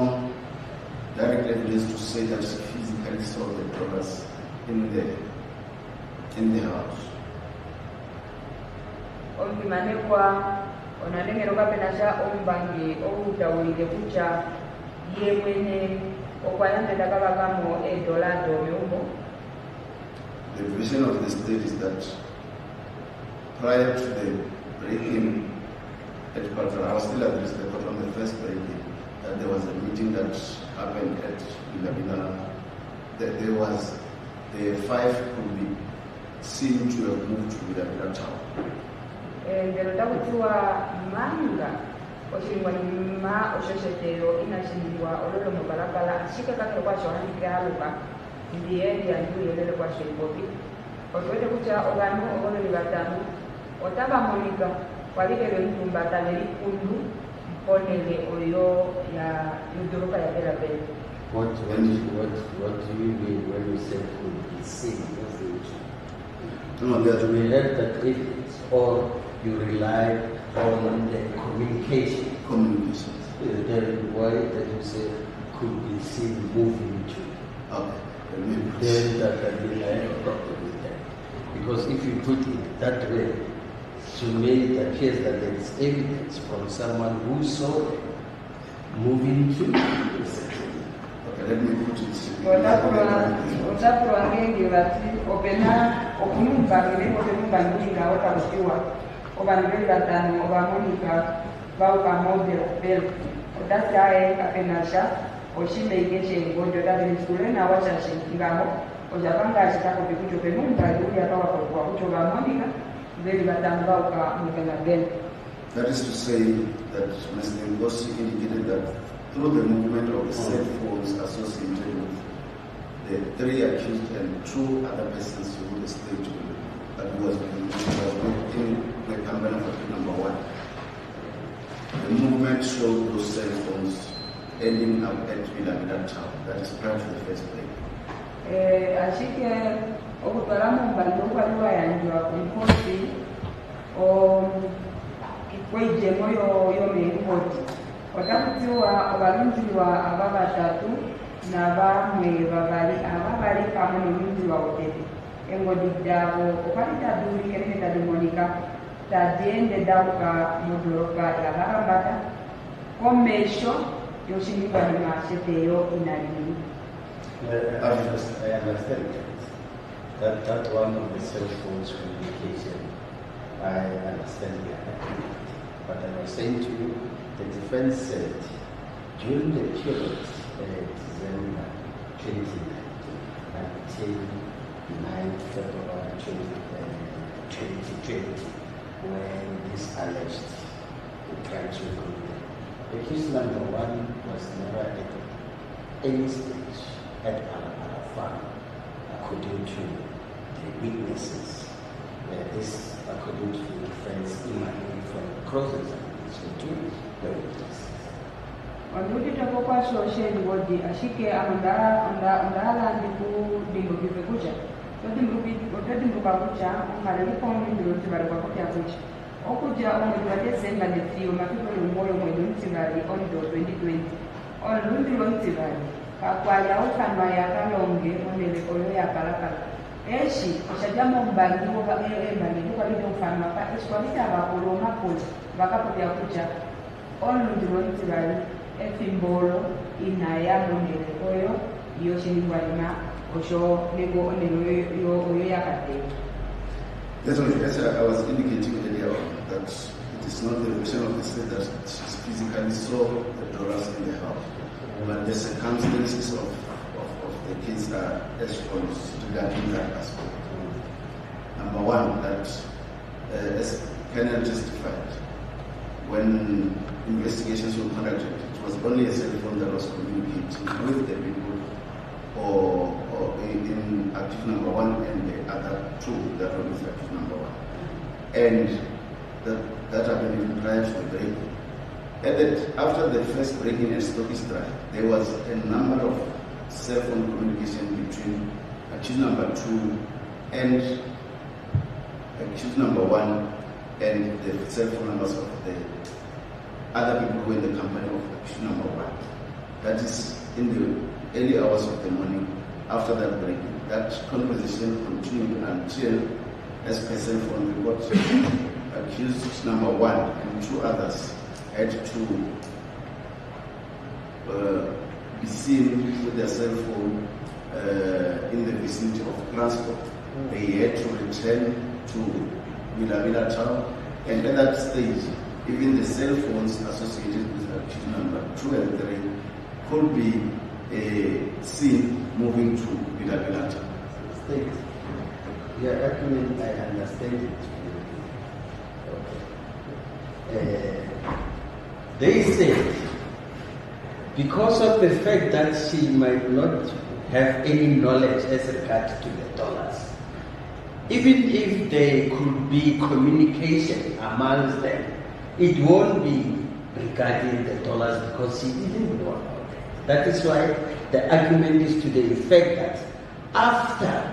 direct evidence to say that she physically saw the dollars in the house. Okimanekwa onanengero kapenasha ombangi okutawulike kucha yemwene okwayandenda kabagamo $1 domeumo. The vision of the state is that prior to the break-in at Phala Phala, I was still at the report on the first break-in, that there was a meeting that happened at Bila. That there was the 5 could be seen to have moved to Bila town. Ndero takutiwa manga ochilimwa ma oshoshetero inachiliwa ololo mu Phala Phala ashike kakero kwasho handikira haluka ndiye ndiyandu yelele kwasho ipopi otwete kucha ogano ogololi batano otaba monika walibele mtumbatane likundu mponele oyo ya yudoroka ya Bela Bela. What do you mean when you say could be seen? Do we let that evidence or you rely on the communication? Communications. Then why that you say could be seen moving to? Okay. Then that can be a problem with that. Because if you put it that way, to me it appears that there is evidence from someone who saw them moving to. Okay, let me put it. Otapulwa ngenge bati opena okunumba ngene okunumba nginga otakustiwa obanibeli batano obamonika bauka model bel otasaye kapenasha oshinde ikeshe ngojo tabili skule na wachashe ngamo ojapanga chitako pikucho penumba yuli akawa kwa kucho bamonika beli batano bauka mukena bel. That is to say that Mr. Ngosi indicated that through the movement of the cell phones associated with the 3 accused and 2 other persons who the state that was in the company of number 1. The movement showed those cell phones ending up at Bila town. That is prior to the first break. Ashike okutwalamu mbali okwaliwa yanjwa kunkosi kikwejemo yo menkoti otakutiwa obalunziwa aba batatu nabamwe ababali kamwe nomulunziwa otete engodi ddabo okwalitaduli kerene tadimonika tadiende dauka mudoroka yabarambata komesho yoshinibanima sheteyo inalini. I understand that one of the cell phones communication, I understand that. But I was saying to you, the defense said during the period December 2019 until 9 February 2020, when this alleged crimes were committed, the case number 1 was never at any stage at Phala Phala farm, according to the witnesses. This, according to the defense, emanating from cross-examination to the witnesses. Ondutitako kwa social body ashike andala ndiku dimbukive kucha otadimbuka kucha ngalelipo ndiro ntibali kwa kucha kucha okuja omwezi wa December netiyo mapiko yomoyo mwezi ntibali ondo 2020 ondundiro ntibali kakwali aukanwa yakalonge onele oyo ya Phala Phala eshi oshajamo mbangi woba embangi kwalito mfanwa pa eskwalita abakoloma kola bakapopya kucha ondundiro ntibali efimbolo inaya mondele oyo yoshiningwalima osho nego onelo oyo yakate. That's what I was indicating earlier on, that it is not the vision of the state that she physically saw the dollars in the house, but the circumstances of the case are as follows regarding that aspect. Number 1, that as Colonel testified, when investigations were conducted, it was only a cell phone that was communicating with the people or in active number 1 and the other 2 that were with active number 1. And that happened even prior to the break. After the first break-in at Stokes Drive, there was a number of cell phone communication between accused number 2 and accused number 1 and the cell phone numbers of the other people who were in the company of accused number 1. That is in the early hours of the morning after that break-in. That conversation continued until, as per cell phone report, accused number 1 and 2 others had to be seen with their cell phone in the vicinity of transport. They had to return to Villa town, and at that stage, even the cell phones associated with accused number 2 and 3 could be seen moving to Villa town. State. Yeah, actually, I understand it. They say, because of the fact that she might not have any knowledge as regards to the dollars, even if there could be communication amongst them, it won't be regarding the dollars because she didn't know about it. That is why the argument is to the effect that after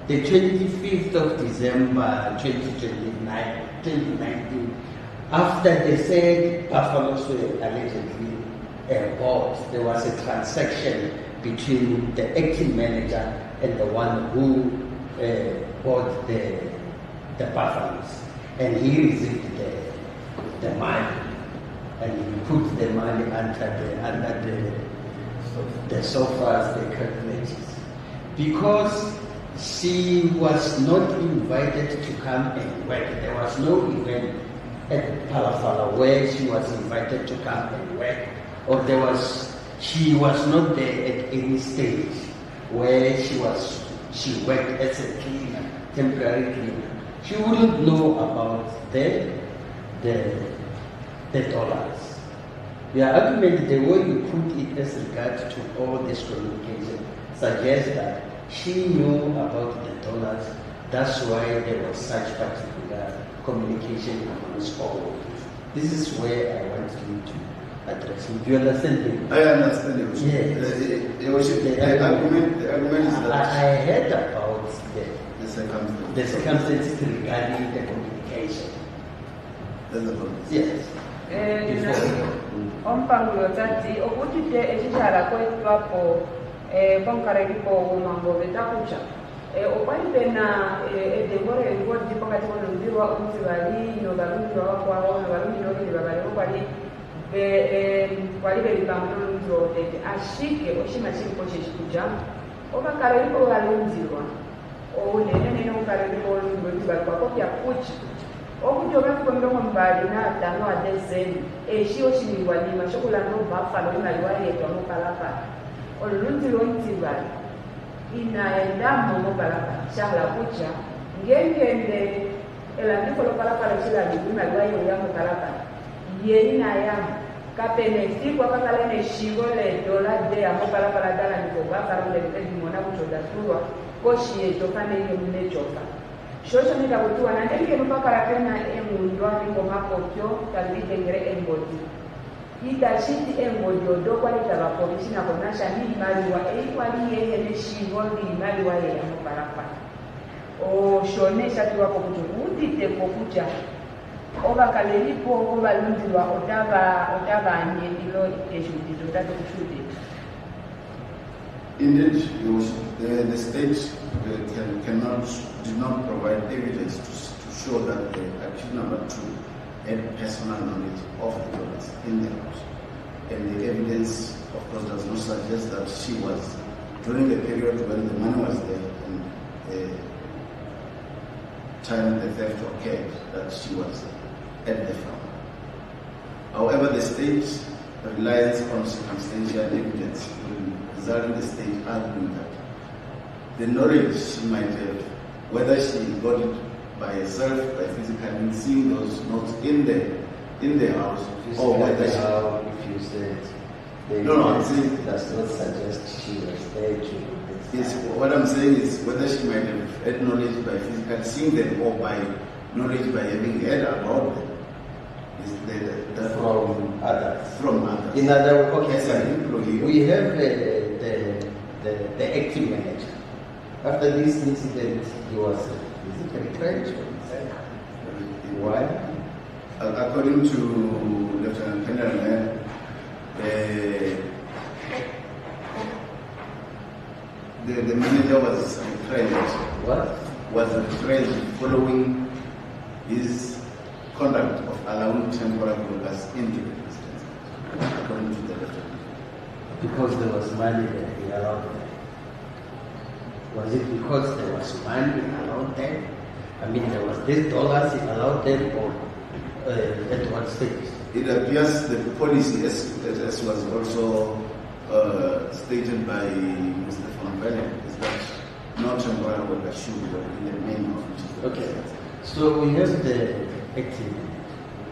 the 25th of December 2019, after they said buffaloes were allegedly bought, there was a transaction between the acting manager and the one who bought the buffaloes, and he received the money, and he put the money under the sofas, the calculators, because she was not invited to come and work. There was no event at Phala Phala where she was invited to come and work, or she was not there at any stage where she worked as a cleaner, temporary cleaner. She wouldn't know about the dollars. The argument, the way you put it as regards to all this communication, suggests that she knew about the dollars. That's why there was such particular communication amongst all of this. This is where I want you to address it. Do you understand me? I understand you. Yes. The argument is that I heard about the circumstances regarding the communication. That's the problem. Yes. Ompangulo tati okutite echichara kwetwapo konkarelipo mambo betakucha okwalipena edengore engodi pakati kolumbiwa umzibali nobalumbiwa wakwawo nobalumbi nokili babaleko kwali belipamu nolumbiwa otete ashike oshima chilipo chechikuja okakarelipo balumbiwa onenenene okarelipo olumbiwa olumbiwa kwakopya kucha okuti obatukomilongo mbali n'ataano adezeni ekiyo kinibwa nima kyokulanga obafalo imaliwa yeetwa mupalapala olulunzi lw'omutibali inaendamu mupalapala kyala kuca ngengende elandiko lopalapala kilabibwa imaliwa yeoya mupalapala yeinayamu kapenefikwa kakala neshigo ledola deya mupalapala dalandiko obafalondeedimona kucodatulwa koshiyeto kanenge munecoka shosho nitakutua na ndenge nupakala pena engundwa niko makokyo talibitengere engodi itashiti engodi odokwa litabapolisi na konasha ni imaliwa eikwali yehe neshigo ni imaliwa ye ya mupalapala oshonesha tuwako kuti udite kokuja obakalelipo obalunzilwa otabanye ndilo eshudito tate kushudito. Indeed, the state did not provide evidence to show that the accused number 2 had personal knowledge of the dollars in the house. And the evidence, of course, does not suggest that she was, during the period when the money was there and the time the theft occurred, that she was at the farm. However, the state relies on circumstantial evidence, resulting in the state arguing that the knowledge she might have, whether she got it by herself, by physically seeing those notes in the house, or whether she... If you said I'm saying does not suggest she was there to do this. Yes, what I'm saying is whether she might have had knowledge by physically seeing them or by knowledge by having heard about them. From others. From others. In other words, okay, As an employee. we have the acting manager. After this incident, he was retrenched. Why? According to Lieutenant General, the manager was retrenched. What? Was retrenched following his conduct of allowing temporary workers into the business, according to the lieutenant. Because there was money that he allowed them. Was it because there was money allowed them? I mean, there was this dollars he allowed them, or at what stage? It appears the policy, as was also stated by Mr. Phala Phala, is that no temporary workers should work in the main office. Okay. So we have the acting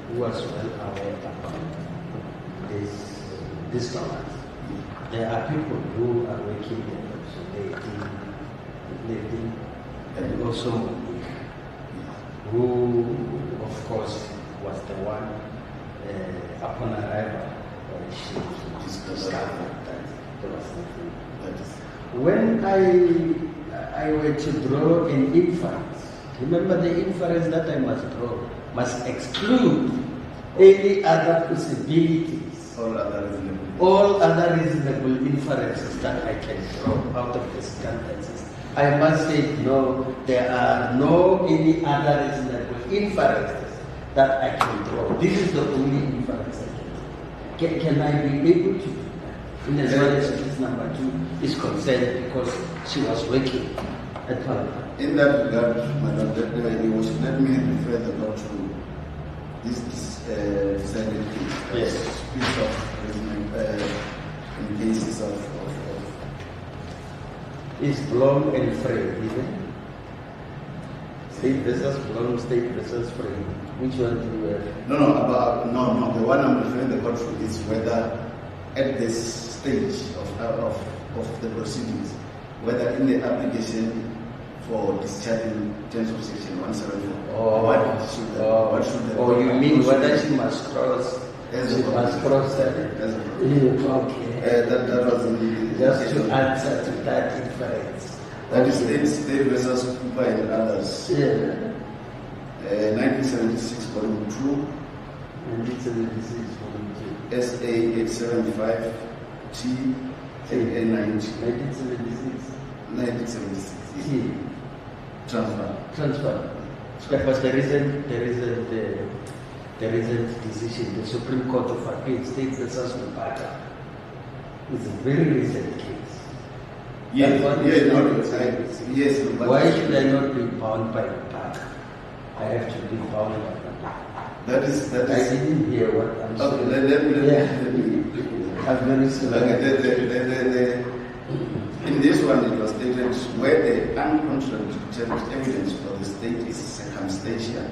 who was well aware about this dollars. There are people who are working there, so they and also who, of course, was the one upon arrival she discovered that there was nothing. When I were to draw an inference, remember the inference that I must draw must exclude any other possibilities. All other reasonable inferences that I can draw out of the circumstances. I must say, no, there are no any other reasonable inferences that I can draw. This is the only inference I can draw. Can I be able to do that? In as well as case number 2 is concerned, because she was working at Phala Phala. In that regard, Madam, let me refer the law to this decided case. Yes. Piece of in cases of Is Blom and Frey, isn't it? State versus Blom, state versus Frey. Which one do you have? No. The one I'm referring the court to is whether at this stage of the proceedings, whether in the application for discharging terms of section 174, what should the you mean whether she must cross? She must cross that. Okay. That was just to answer to that inference. That is state versus Cooper and others. Yeah. 1976 volume 2. 1976 volume 2. SA 875 T AA 90. 1976. Transfer. Because there isn't decision. The Supreme Court of Appeal, state versus Mpata, is a very recent case. Yes. Why should I not be bound by Mpata? I have to be bound by Mpata. That is. I didn't hear what I'm saying. Okay, let me. I'm very sorry. In this one, it was stated where the uncontradicted evidence for the state is circumstantial,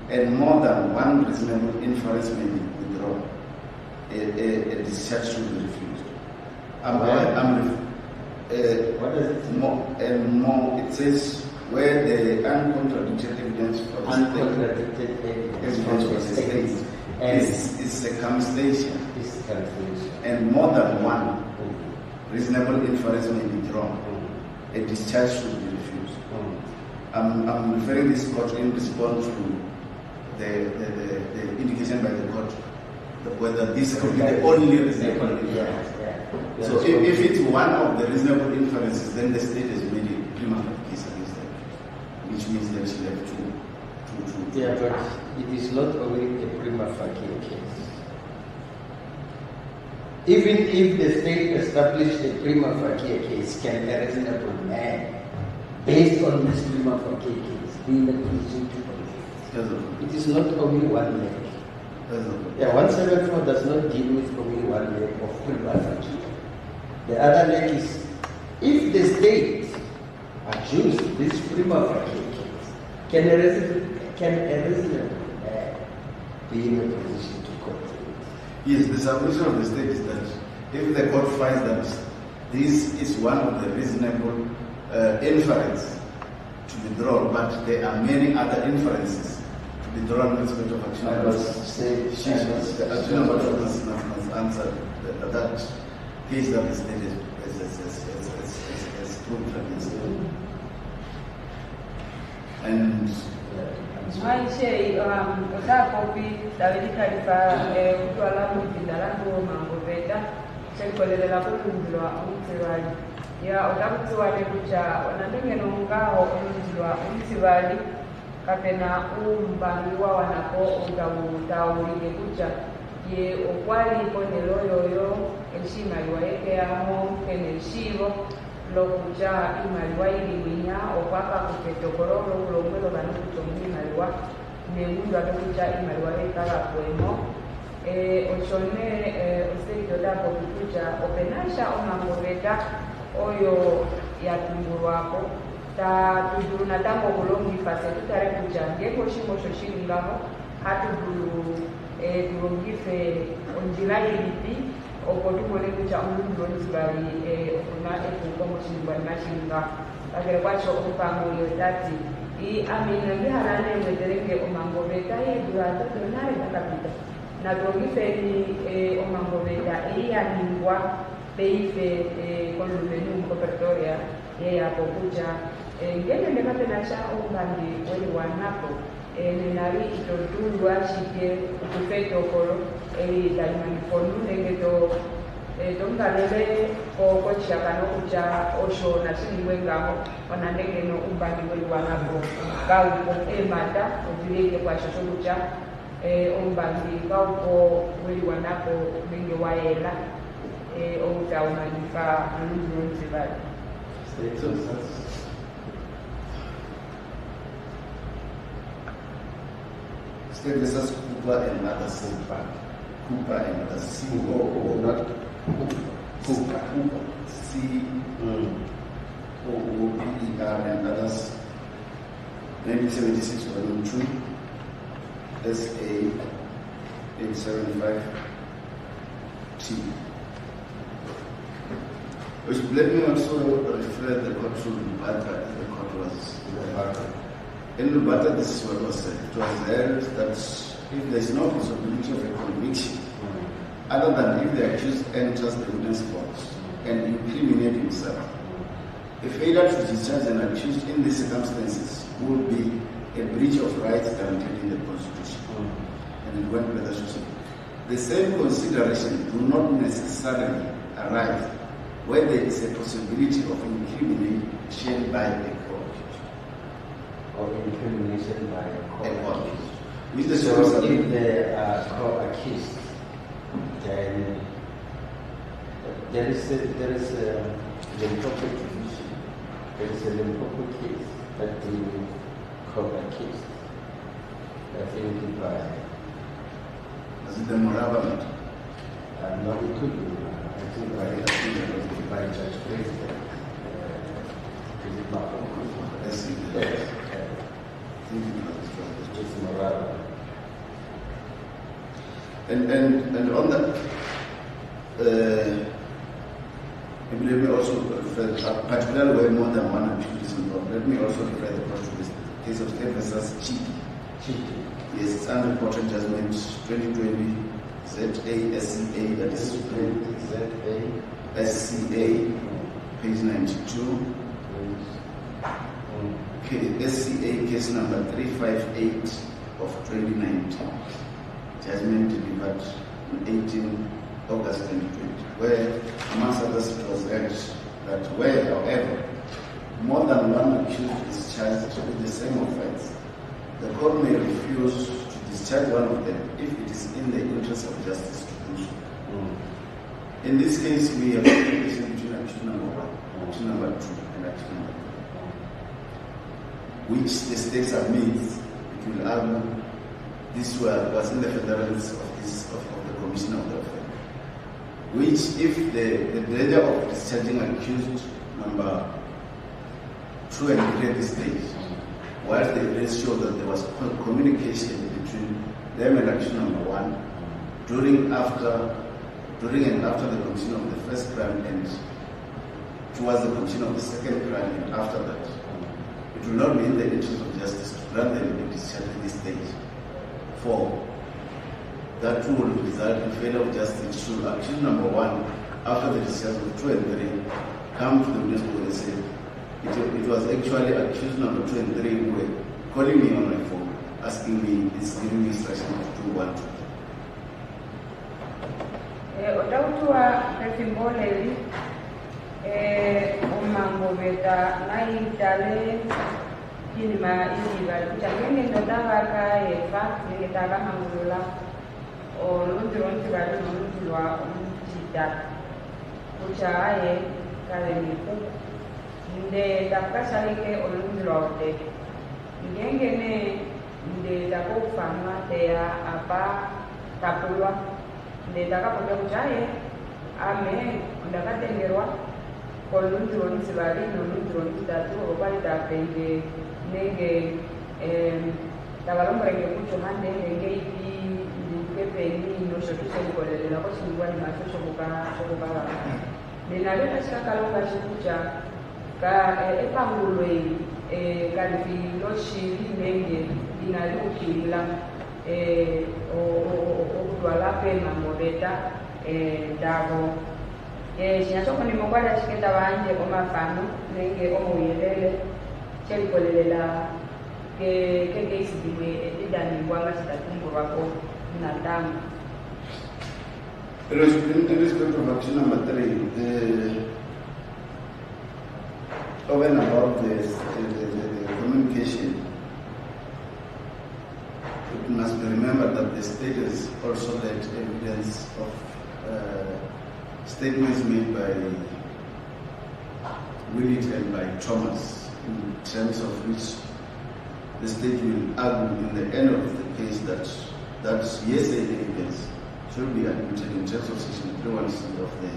and more than one reasonable inference may be withdrawn, a discharge should be refused. What does it say? More, it says where the uncontradicted evidence for the state is circumstantial, and more than one reasonable inference may be drawn, a discharge should be refused. I'm referring this court in response to the indication by the court whether this could be the only reasonable inference. So if it's one of the reasonable inferences, then the state has made a prima facie case against them, which means that she have to. Yeah, but it is not only a prima facie case. Even if the state established a prima facie case, can a reasonable man, based on this prima facie case, be in a position to convict? It is not only one leg. Yeah, 174 does not deal with only one leg of prima facie. The other leg is, if the state adjusts this prima facie case, can a reasonable man be in a position to convict? Yes, the submission of the state is that if the court finds that this is one of the reasonable inference to be drawn, but there are many other inferences to withdrawn principle of action. I was saying, The action must answer that case that is stated as proved against them. And Maishe otakopi David Khalifa utwala mutindala mango beta sekolelela kulundwa umtsibali ya otakutsiwale kucha onandengeno ngaho olundwa umtsibali kapena umbaliwa wanako utawulike kucha ye okwali konelo yoyo eshimaliwa yekeyamo keneshivo lokucha imaliwa iliminya okwaka kuketokolo lomwelo bano kuchomwa imaliwa nemundu atokucha imaliwa yekala kwemo oshone oseitodapo kukucha openasha omangobeta oyo yatungulwako tatudulu natango kulongifase tutare kucha ngeko shimo shoshilingaho hatudulu tulongife onjila ilipi okotumone kucha omundu lonzibali okuna ekukomo shingwa nashinga kakere kwacho opango yotati amina bihalane mweterenge omangobeta durata tonare nakapita natongifeni omangobeta iyaningwa peife kolumenu mkopertoria yeyapo kucha ngene ndekapenasha ombandi weli wanapo nenari itotulwa shike ukufetokolo dalimanifondu nengeto tongalele kokochakano kucha osho nashiliwengaho onandengeno umbandi weli wanapo kauko emata ovileke kwashosho kucha ombandi kauko weli wanapo nenge waela outaumanika aluzonzibali Statelessness Cooper and others. Cooper and others. C-O-O, not Cooper. C-O-O-P-E-R and others. 1976 volume 2. S.A. 875 T. Let me also refer the court to Lubata. The court was Lubata. In Lubata, this is what was said. It was held that if there is no possibility of a conviction, other than if the accused enters the witness box and incriminates himself, a failure to discharge an accused in these circumstances would be a breach of rights guaranteed in the Constitution. And it went further to say, the same consideration do not necessarily arise where there is a possibility of incrimination by a court. Or incrimination by a court. With the so if they are co-accused, then there is a Limpopo division. There is a Limpopo case that they co-accused. I think by... Was it the Morava matter? No, it could be. I think by Judge President. Is it not? Yes. It's Morava. And on that, let me also refer, particularly where more than one accused is involved, let me also refer the court to the case of State versus 𝐃𝐿. Yes, it's unreported judgment 2020 𝐬𝐮𝐫𝐸, that is 𝐬𝐮𝐫𝐸, page 92. SCA case number 358 of 2019. Judgment delivered on 18 August 2020, where, amongst others, it was urged that where, however, more than one accused is charged with the same offense, the court may refuse to discharge one of them if it is in the interest of justice to do so. In this case, we have a difference between accused number 1, accused number 2, and accused number 3, which the state submits. It will argue this was in the federalism of the commission of the offense, which if the danger of discharging accused number 2 and 3 at this stage, whilst the evidence showed that there was communication between them and accused number 1 during and after the commission of the first crime and towards the commission of the second crime and after that, it will not be in the interest of justice to grant them a discharge at this stage. 4, that will result in failure of justice should accused number 1, after the discussion of 2 and 3, come to the witness box and say, it was actually accused number 2 and 3 who were calling me on my phone, asking me, it's giving me instruction to do 1, 2. Otautua Pefimboleli, Omangobeta, Naitale, Kinima, Iliva, Changing the Davaka, a fact, Nitava Hangula, or Lutheran Tivadua, Chita, which I Kaleniku, the Takasalike or Lutherote, Yangene, the Tapo Fama, they are Apa, Tapua. De taka poja kuchaye ame ndakatengerwa kolundironi sibali nolundironi tatu obali tapenge nenge tabalombrenge kucho mande nenge ipi ndikepeni no shotuse kolelela ko singwa ni macho shokuka ninale kashika kalonga shikucha ka epangulwe kalifi no shiri nenge inali ukilila okutwala pena mobeta dabo sinasoko nimokwala chiketa banje komafano nenge omuyelele chelikolelela ke 𝐬𝐮𝐬𝐫𝐞 edidaningwanga sitatumburwako natamu. In respect of action number 3, over and above the communication, it must be remembered that the state has also led evidence of statements made by Willett and by Thomas, in terms of which the state will argue in the end of the case that 𝐬𝐮𝐫𝐾 evidence should be admitted in terms of Section 316 of the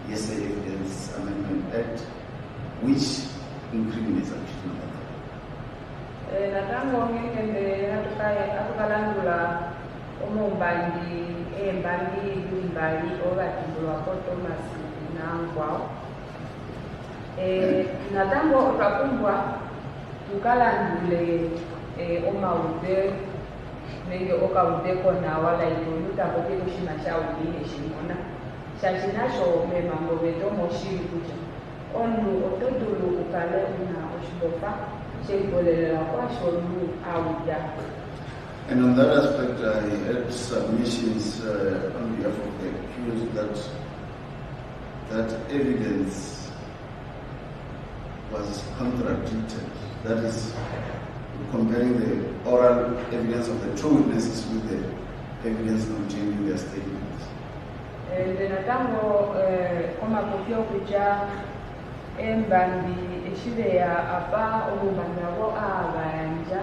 𝐬𝐮𝐫𝐾 Evidence Amendment Act, which incriminates accused number 3. Natango ngende atukalandula omumbandi embandi gumbali obatindulwa ko Thomas nangwao natango okakumbwa tukalandule omaude nenge okaude kona wala itunuta kote kushima shaudi eshimona shashinasho memango beto moshiri kucha onu otodulu ukale una oshibofa. And on that aspect, I had submissions on behalf of the accused that evidence was contradicted. That is, comparing the oral evidence of the two witnesses with the evidence contained in their statements. Embandi eshibea apa omubandabo abanja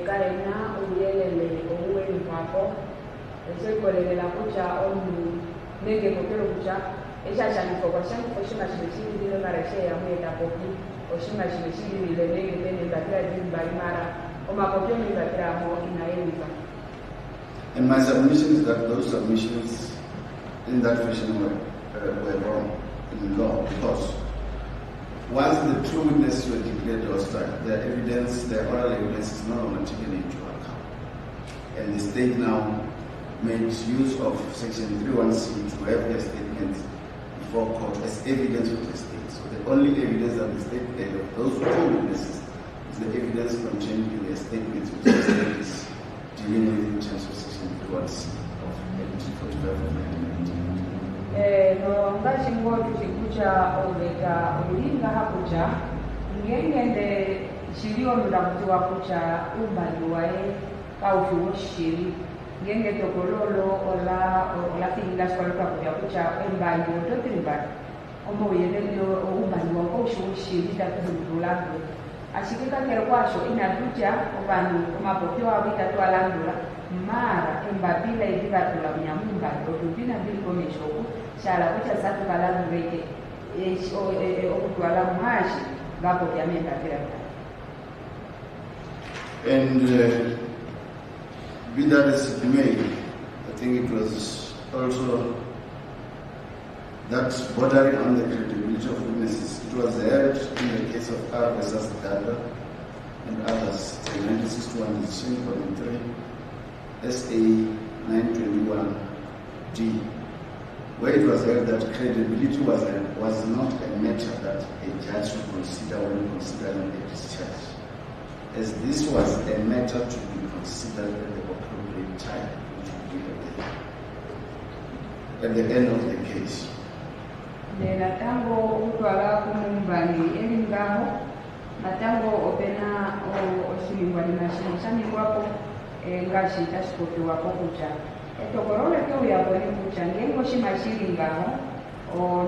kaina uyelele oweni kwako esekolelela kucha omu nenge kokero kucha eshashanifo kwa shanifo shima shimeshiri lile mareshe ya mweta kopi oshima shimeshiri lile nenge tene mbatira jimbali mara omakopio mbatira mo inaeliva. And my submission is that those submissions in that fashion were wrong in law, because once the two witnesses were declared hostile, their evidence, their oral evidence is no longer taken into account. And the state now makes use of Section 316 to have their statements before court as evidence for the state. So the only evidence that the state gave of those two witnesses is the evidence contained in their statements, which the state is dealing with in terms of Section 316 of 1945 of 1990. No ngachingotu chikucha obeka ulinga hakucha ngengende shilio mudamutiwa kucha umbali wae kaufiwo shiri ngenge tokololo ola finga swalika kuja kucha embali ototriba omo yelelo umbali wako ushiwo shiri tatudulando ashikika kero kwasho inaduja obanu komapokyo abitatu alandula mara embabila ibigatula munyamumba otubina bilikomeshoku shala kucha satu kalamu reke okutwala mwashi gapo kyamenda kirata. And be that as it may, I think it was also that bordering on the credibility of witnesses. It was held in the case of 𝐼 versus 𝐷𝐷 and others, the 1961 decision, volume 3, SA 921D, where it was held that credibility was not a matter that a judge should consider when considering a discharge, as this was a matter to be considered at the appropriate time, which would be at the end of the case. Natango utwala kumumbani elingaho natango opena osilingwa ni mashini sami kwapo ngashi tashikopi wapo kucha etokorole ke uyabone kucha ngengo shimashilingaho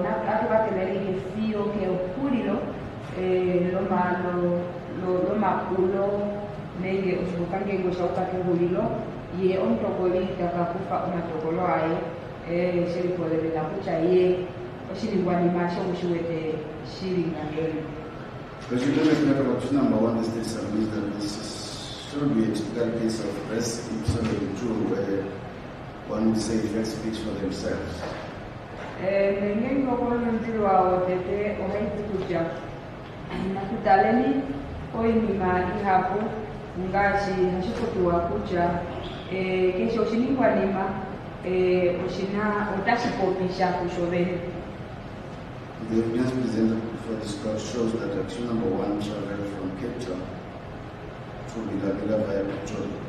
natukatelerike siyo ke okulilo lomakulo nenge oshibukangengo shaukakehulilo ye omtokoli takakufa omatokolo aye shelipolelela kucha ye oshilingwani masho mushiwete shilinga ngelo. But you don't matter about number one, the state submits that this should be a typical case of res ipsa true, where one would say facts speak for themselves. Nengengo kono mtiwa otete ohaiti kuja nakutaleni oinima ihapo ngashi hashikotuwa kuja kesho oshilingwa nima oshina otashipopisha kushobeni. The evidence presented before this court shows that action number one traveled from Cape Town to Bilabila via Pretoria.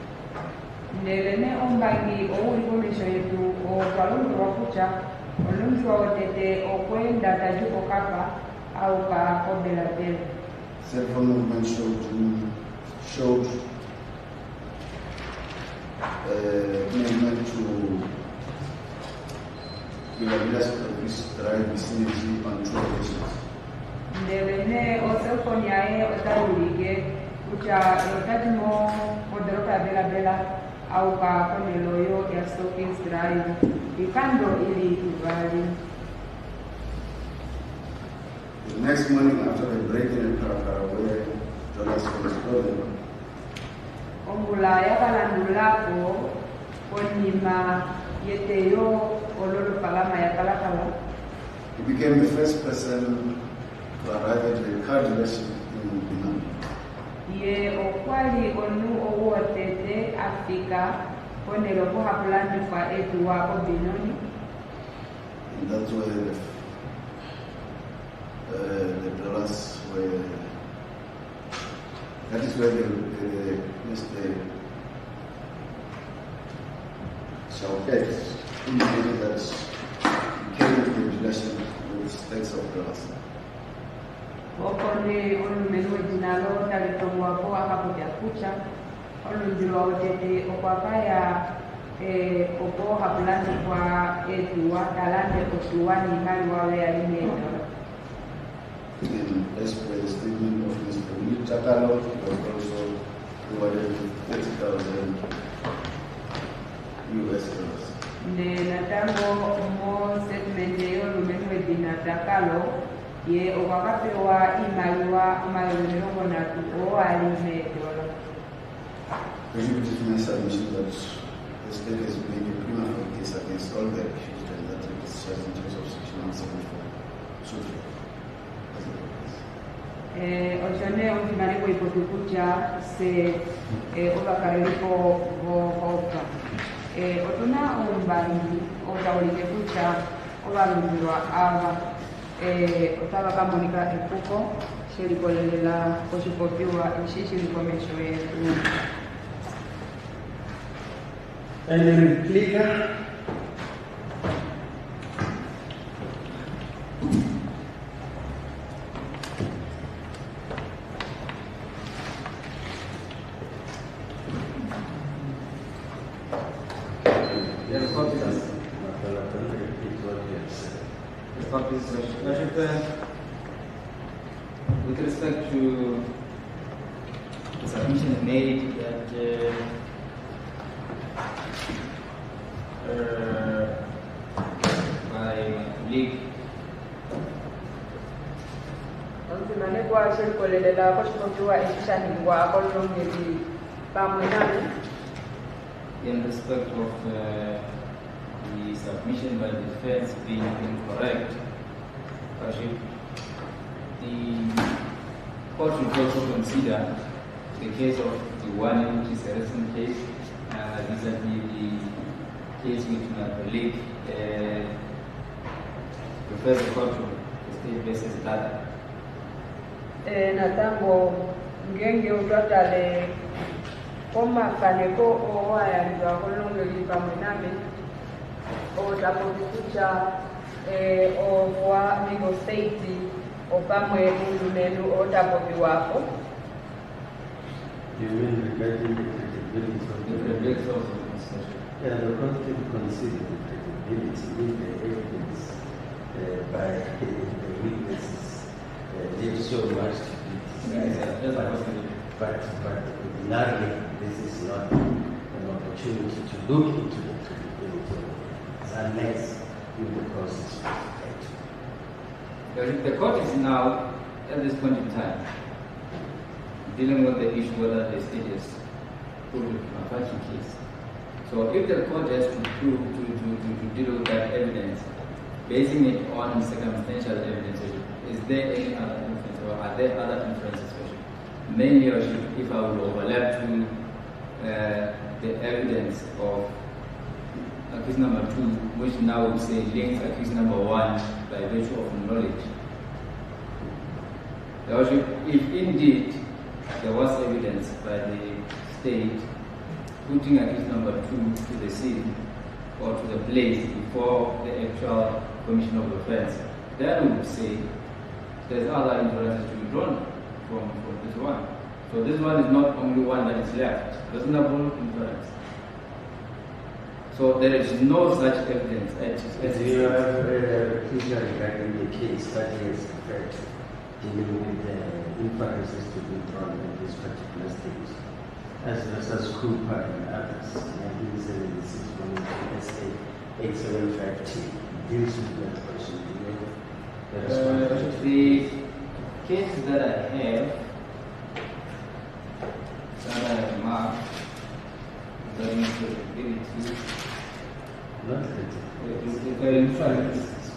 Nelene ombangi oulikomesho yetu okalundu wakucha olundu waotete okwenda tajuko kapa au kakobela bela. Cell phone movement showed movement to Bilabila's drive vicinity on 2 occasions. Nelene oselfoni yae otaulige kucha otajimo odoroka bela bela au kakoneloyo ya Stockings Drive ikando ili ivali. The next morning after the break-in in Phala Phala where dollars was stolen, Ongula yakalandulako onima yeteyo ololo palama ya Phala Phala. he became the first person to arrive at the car dealership in Binam. Ye okwali onu owotete Afrika onelo ko hapulandi fa etu wako binoni. And that's where the dollars were. That is where the 𝐬𝐻 indicated that he came to the dealership with stacks of dollars. Okone olumenu dinalo talitomo wako akakuja kucha olundilo otete okwakaya opo hapulandi kwa etu watalande otuwani hali wawe alimendo. And as per the statement of Mr. 𝐬𝐻𝐫𝐿, he was also rewarded with $30,000 US. Ne natango mo statement yo lumenu dinatakalo ye okakapewa imaliwa omayolelongo natu owalimendo. It is my submission that the state has made a prima facie case against all the accused and that it is charged in terms of section 174 should fail. Oshone ontimaneko ipotukucha se obakarelipo vohoka. Otuna ombangi otawulike kucha obalumbilwa aba otaba kamonika epuko shelipolelela oshipopiwa eshishilikomesho yetu. And then clicker. With respect to the submission made that by my colleague, Ontimaneko shelipolelela oshipopiwa eshishaningwa akolongeli pamwe nabo. in respect of the submission by the defense being incorrect, the court should also consider the case of the one which is a recent case, recently the case which my colleague refers the court to, the state versus data. Natango ngenge utwatale koma kaneko owayanzwa kulongeli pamwe nami otapokikucha owa migo state opamwe ulumelu otapokiwapo. You mean regarding the credibility of the credibility of the constitution? Yeah, the court can consider the credibility in the evidence by the witnesses. They show much to be but ordinarily this is not an opportunity to look into the credibility of evidence unless in the process of the court is now, at this point in time, dealing with the issue whether the state has proved a function case. So if the court has to prove to deal with that evidence, basing it on circumstantial evidence, is there any other inference or are there other inferences? Mainly, if I would overlap to the evidence of accused number 2, which now would say links accused number 1 by virtue of knowledge. If indeed there was evidence by the state putting accused number 2 to the scene or to the place before the actual commission of offense, then we would say there's other inferences to be drawn from this one. So this one is not only one that is left, reasonable inference. So there is no such evidence. You have regarding the case that he has referred to, dealing with the inferences to be drawn in this particular stage, as versus 𝐬𝐮𝐻 and others, 1976 from SA 8752, deals with that question. The case that I have, marked,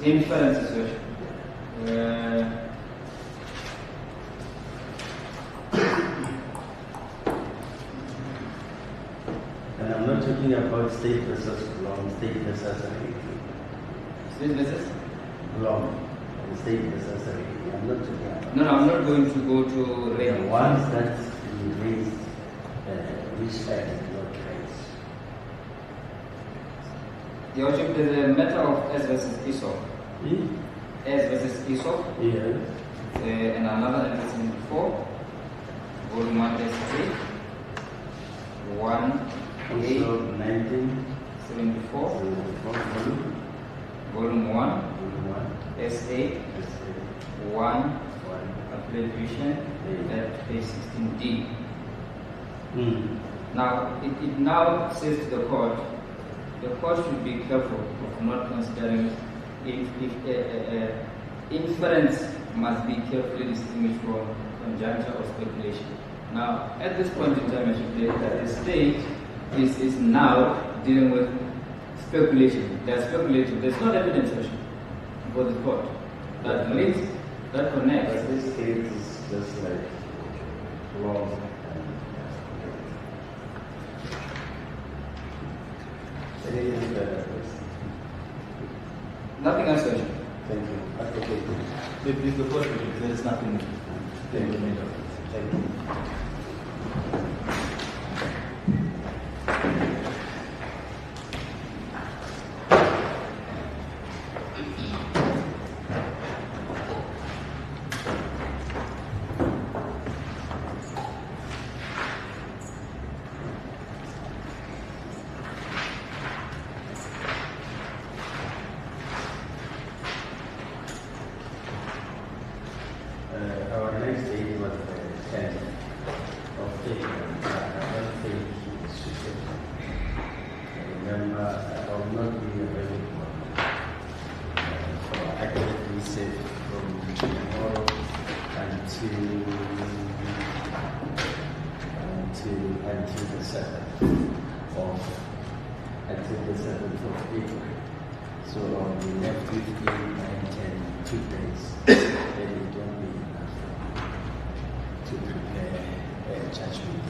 inferences. And I'm not talking about state versus long, state versus State versus? long, state versus I'm not talking about. No, I'm not going to go to the ones that you raised, which I did not raise. Your Worship, there's a matter of S versus 𝐸𝐶𝐻. S versus 𝐸𝐶𝐻. Yeah. And another evidence before. Volume 1 S3. 1 1974. Volume 1 SA 1 Appellate Division at page 16D. Now it now says to the court should be careful of not considering if inference must be carefully distinguished from conjecture or speculation. Now at this point in time, I should say that the state is now dealing with speculation. They are speculating. There's no evidence for the court that links, that connects. But this case is just like wrong. Anything further, please? Nothing else, Sir. Thank you. Okay. Please, the court, there is nothing. Thank you. Thank you. Our next date was the 10th of April. I don't think it should be. Remember, I will not be available for active research from tomorrow until the 7th of April. So I'll be left with 8, 9, 10, 2 days. Then it won't be enough to prepare a judgment.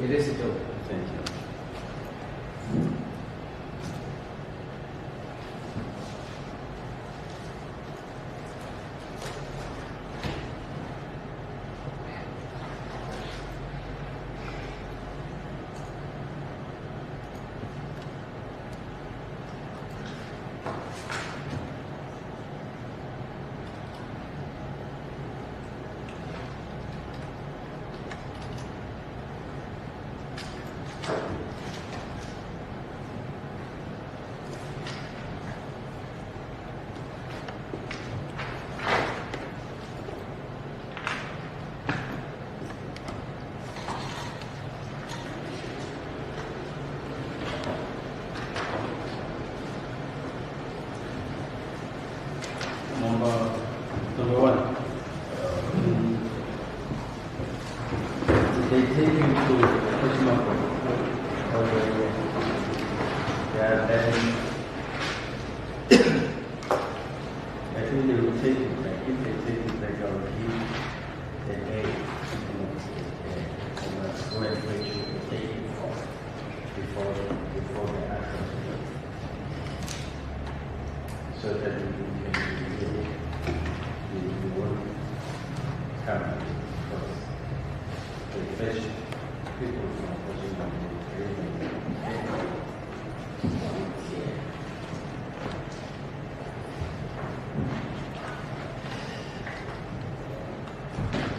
It is settled. Thank you. Number one, they take you to personal then I think they will take it, like if they take it like our key, then hey, and that's where they should take it from before the action. So that you won't come because they fetch people from personal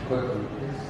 Quickly, please.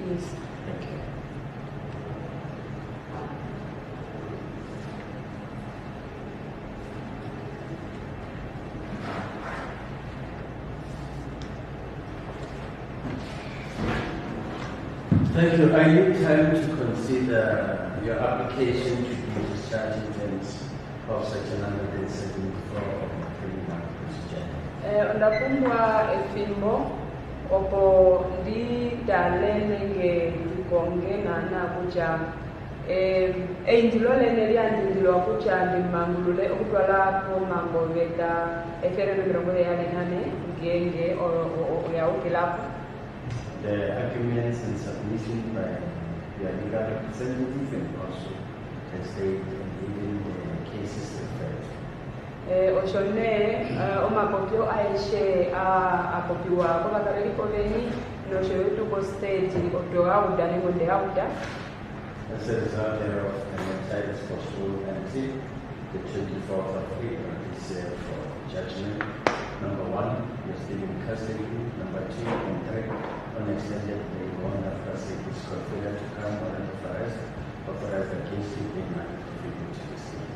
Yes. Thank you. Thank you. I need time to consider your application to be discharged in terms of Section 174 of the Criminal Procedure. Ndakumbwa efimbo opo ndi talenge likonge nana kucha einjilolene lyandindilwa kucha ndimangulule okutwala ku mangobeta efereno mirongo yale nane ngenge oyawukilapo. The arguments and submission by your legal representative and also the state and even the cases referred. Oshone omakopyo aishe akopiwa kobakareli koveni noshoyotu ko state otoa udani gonde auda. As a result thereof, the website is possible until the 24th of April this year for judgment. Number 1, you're still in custody. Number 2 and 3, on extended day 1 after safety score failure to come warrant of arrest, authorized against you in my contribution to the state.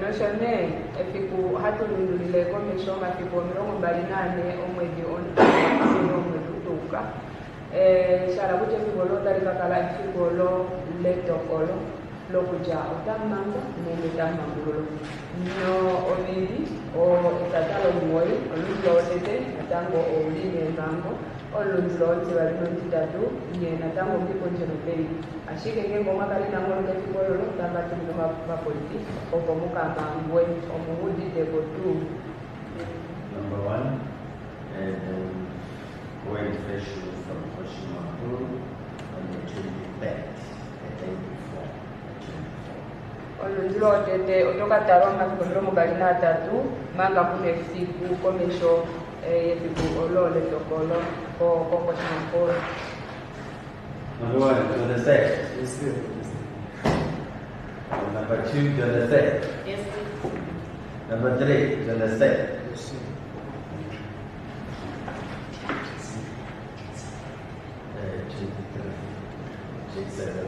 Noshane efiku hatulundulile komishonga fiku 28 omwezi omwedutuka shala kuti fikolo talikakala fikolo letokolo lokuja utamanga nende tamangulolo no omindi o itatalo mwoyi olunzilo otete natango oline mango olunzilo oti balino ntitatu nye natango mpipo njeno pei ashike ngengo mwakali nangolo kefikololo tanga tumino mapoliti oko mukama mbwe omuhudi teko tu. Number 1, going official from Koshima on the 23rd, the day before. Olunzilo otete otokatalwa mafikolo mukalina atatu manga kune siku komisho yefiku olole tokolo ko shampoo. Number 1, do you understand? Yes, sir. Number 2, do you understand? Yes, Number 3, do you understand? Yes, sir. 23, 27, 23.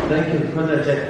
Thank you. Project.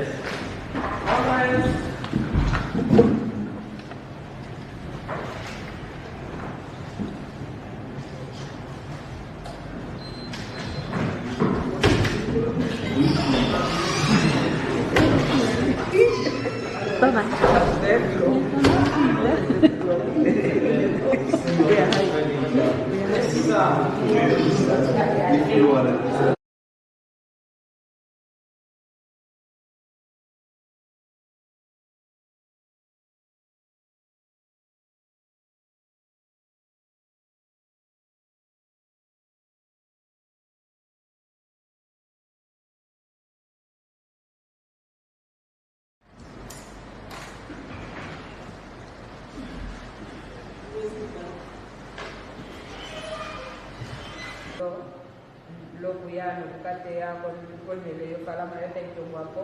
Lokuyano kukate yako konele yo Phala Phala taitongwako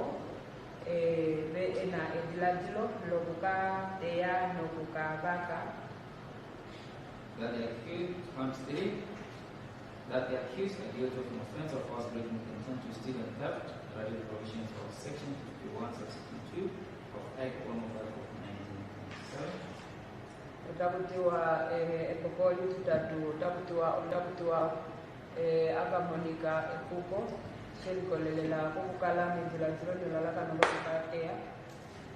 be ena edilajilo lokuka teya nokuka baka That the accused counts 3, that the accused are guilty of an offense of false breaking with intent to steal and theft, under the provisions of section 51, subsection 2 of Act 105 of 1997. utakutiwa epokoli tutatu utakutiwa akamonika ekuko shelikolelela kukukala mizilazilo nilalaka nobakukatea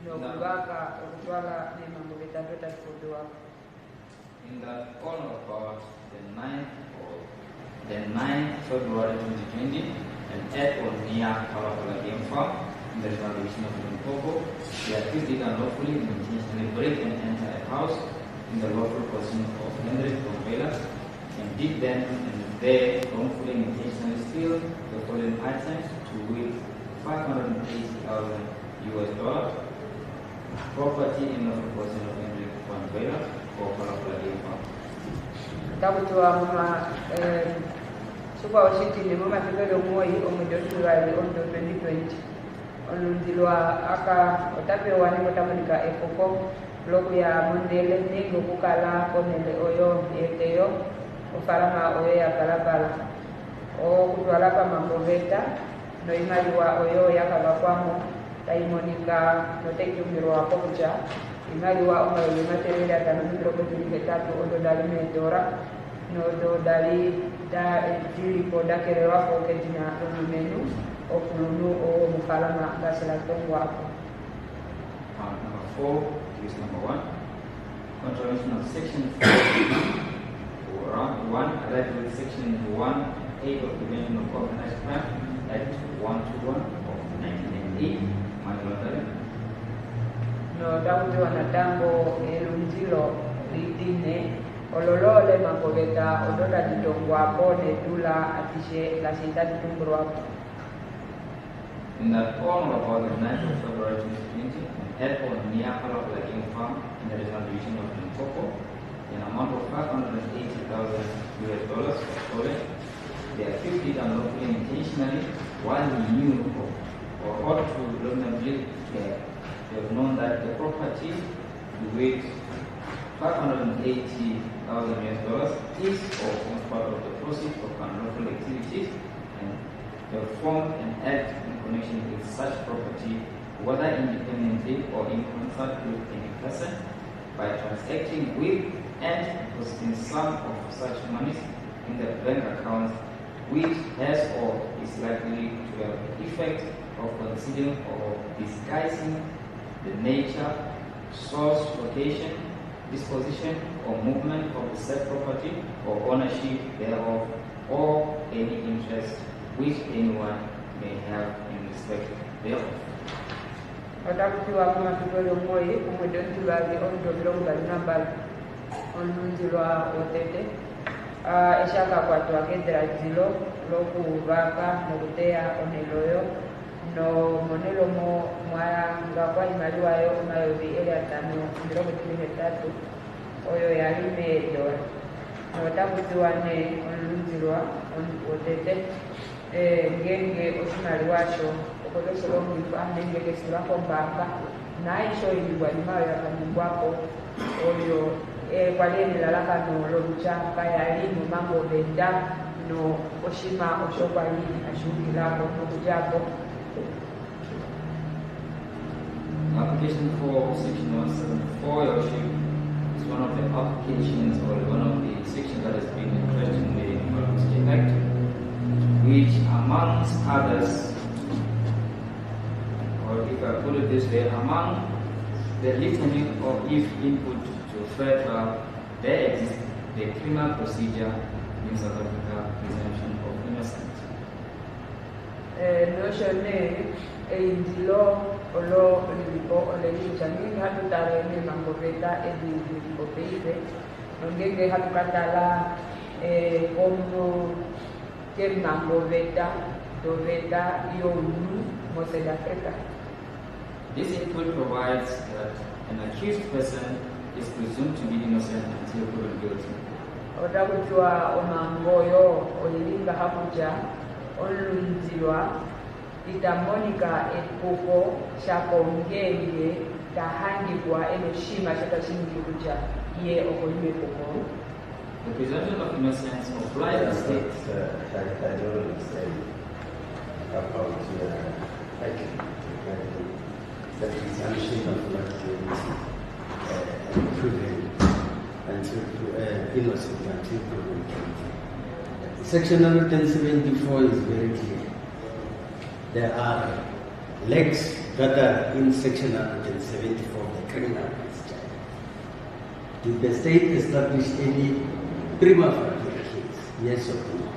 nokubaka okutwala nemambo betatu tatukudiwa. In the corner about the 9th February 2020, an ad on near Phala Phala game farm in the jurisdiction of Limpopo, the accused did unlawfully and intentionally break and enter a house in the lawful possession of 𝐬𝐮𝐬𝐽 and did then and there wrongfully and intentionally steal the following items, to wit $580,000 property in lawful possession of 𝐬𝐮𝐬𝐽 for Phala Phala game farm. Utakutiwa mama suka oshitini mama kibelo moyi omudotulwali ondo 2020 olundilwa aka otapewa ni motamonika ekoko bloku ya mondele ningo kukala konele oyo yeteyo ofalama oyo ya Phala Phala o kutwala kama mboveta no imaliwa oyo yakagakwamo taimonika notekyumirwa kokucha imaliwa omayoli materere atano mirongo ibiri hetatu ondo dali medora nodo dali dilipo dakerewako ketina olumenu okulunu o mufalama gaselatongwako. Number 4, case number 1, contravention of section 1, allied with section 1, 8 of the Prevention of Organized Crime, Act 121 of 1998, money laundering. No dakuti wanatango elunzilo litine ololole mangobeta ododa ditongwapo nedula atishe la shita ditungurwapo. In that on or about the 9th of February 2020, an airport near Phala Phala game farm in the regional division of Limpopo, an amount of $580,000 was stolen. The accused did unlawfully intentionally while he knew or ought to reasonably have known that the property worth $580,000 is or forms part of the proceeds of unlawful activities and have formed an act in connection with such property, whether independently or in concert with any person, by transacting with and depositing some of such monies in the bank account, which has or is likely to have the effect of concealing or disguising the nature, source, location, disposition, or movement of the said property or ownership thereof, or any interest which anyone may have in respect thereof. Otakutiwa kuma kitolo moyi kumwedonti lwage ondobilo nambal onunzilwa otete eshaka kwatwa 𝐬𝐮𝐫𝐿𝐵𝐿𝐿 lokubaka nokuteya oneloyo no monelomo mwanga kwa imaliwayo $5,533 oyo yali $1 notakutiwa ne onunzilwa otete ngenge oshimaliwacho okotosolongifwa nenge kesilwako mbanga naisho ilibwa limayo yakanyibwako oyo kwalienilalakano loluchaka yali mumango benda no oshima oshokwali ashukilako nokujapo. Application for Section 174, Your Worship, is one of the applications or one of the sections that has been addressed in the Burglary Act, which amongst others, or if I put it this way, among the litany of if input to further, there exists the criminal procedure in South Africa, presumption of innocence. Notion indilo olo olipo olelichani hatutare ne mangobeta edilipo peife ngenge hatukatala como que mangobeta doveta yonu South Africa. This input provides that an accused person is presumed to be innocent until proven guilty. Otakutiwa omangoyo olilinga hakuja olunzilwa itamonika ekuko shakongenge tahangibwa enoshima shakashingikuja ye okoyime kuko. The presumption of innocence applies to states. I don't understand about the presumption of not guilty proven until innocent until proven guilty. Section 174 is very clear. There are legs that are in Section 174 of the criminal procedure. Did the state establish any prima facie case? Yes or no?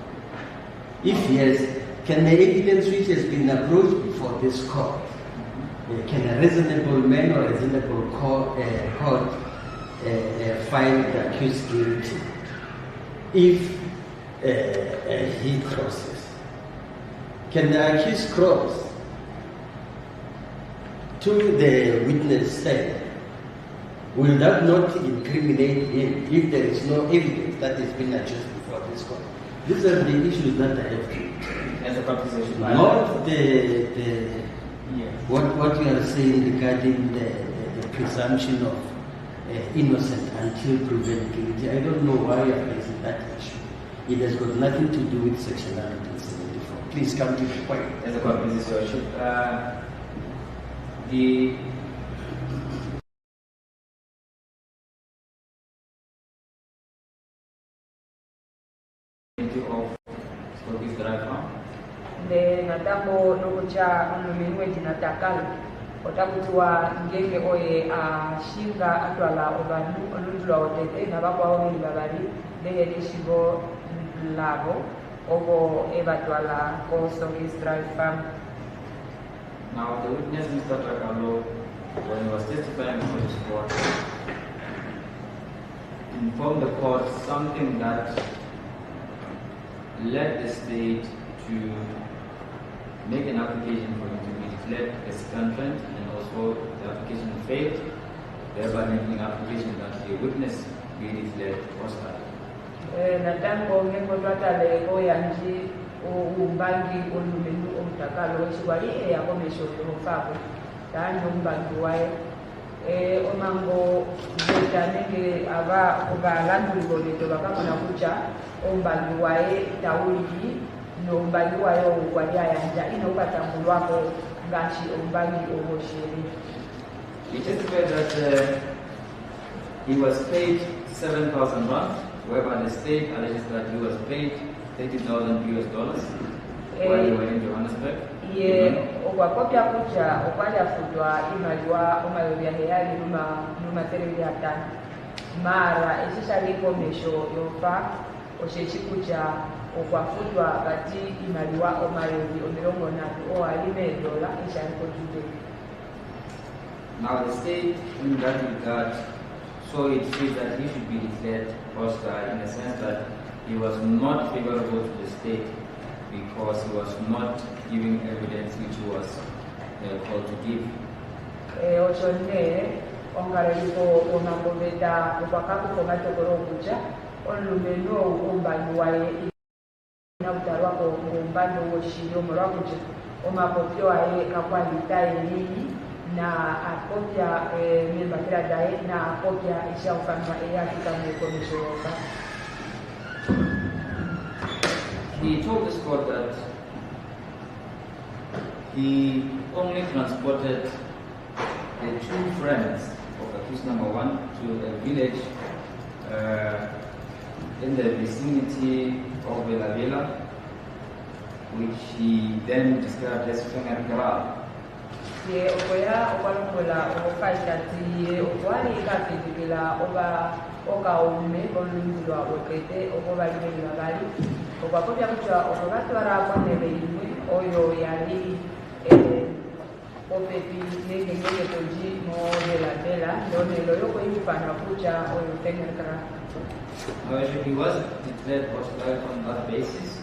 If yes, can the evidence which has been approached before this court, can a reasonable man or a reasonable court find the accused guilty if he crosses? Can the accused cross to the witness stand? Will that not incriminate him if there is no evidence that has been accused before this court? These are the issues that I have to. As a proposition. Not what you are saying regarding the presumption of innocent until proven guilty. I don't know why you are raising that issue. It has got nothing to do with Section 174. Please come to the point. As a proposition, Your Worship, the of Scottish driver. Ne natambo nokucha onuminwe tinatakala otakutiwa ngenge oye ashinga atwala obantu olunzulwa otete nabakwawo babali behereshibo labo obo ebatwala ko Scottish driver. Now the witness Mr. Takalo, when he was testifying before this court, informed the court something that led the state to make an application for him to be declared as country, and also the application failed, thereby making an application that a witness be declared hostile. Natango ngengotwatale oyanji umbangi olumenu omtakalo weshiwali eyakomesho yofako tani umbangi waye omango zetanenge aba obalanduliro leto bakamona kucha ombangi waye tawuli nombangi wayo okwali ayanja inokatambulwako ngashi ombangi obosheri. He testified that he was paid 7,000 rand, whereby the state alleges that he was paid $30,000 while he was in Johannesburg. Okwakopya kucha okwali afutwa imaliwa omayobya heyali numa terenge hatano mara eshishaliko mesho yofa oshechikucha okwafutwa kati imaliwa omayobi $30 owalimeddola eshaliko jude. Now the state in that regard, so it says that he should be declared hostile in the sense that he was not favorable to the state because he was not giving evidence which he was called to give. Ochone ongareliko onangobeta upakaku kongatokoro kucha onlumeno umbangi waye na utarwako umbando woshio murakucha omapopyo aye kakwalita elini na akopya membatera dae na akopya ishaufanywa eyafika mwekomesho yoka. He told this court that he only transported the two friends of accused number one to a village in the vicinity of Phala Phala, which he then described as 𝐬𝐮𝐻𝐿. Okoya okwalokola okaitati okwali kafitikila oba okaume olunzilwa okete okobalibelila bali okwakopya kucha okobatwala kwanebe imwe oyo yali opepi nengengenge koji mobelatela ndonelo yoko ifana kucha oyo 𝐬𝐻𝐿. However, he was declared hostile on that basis,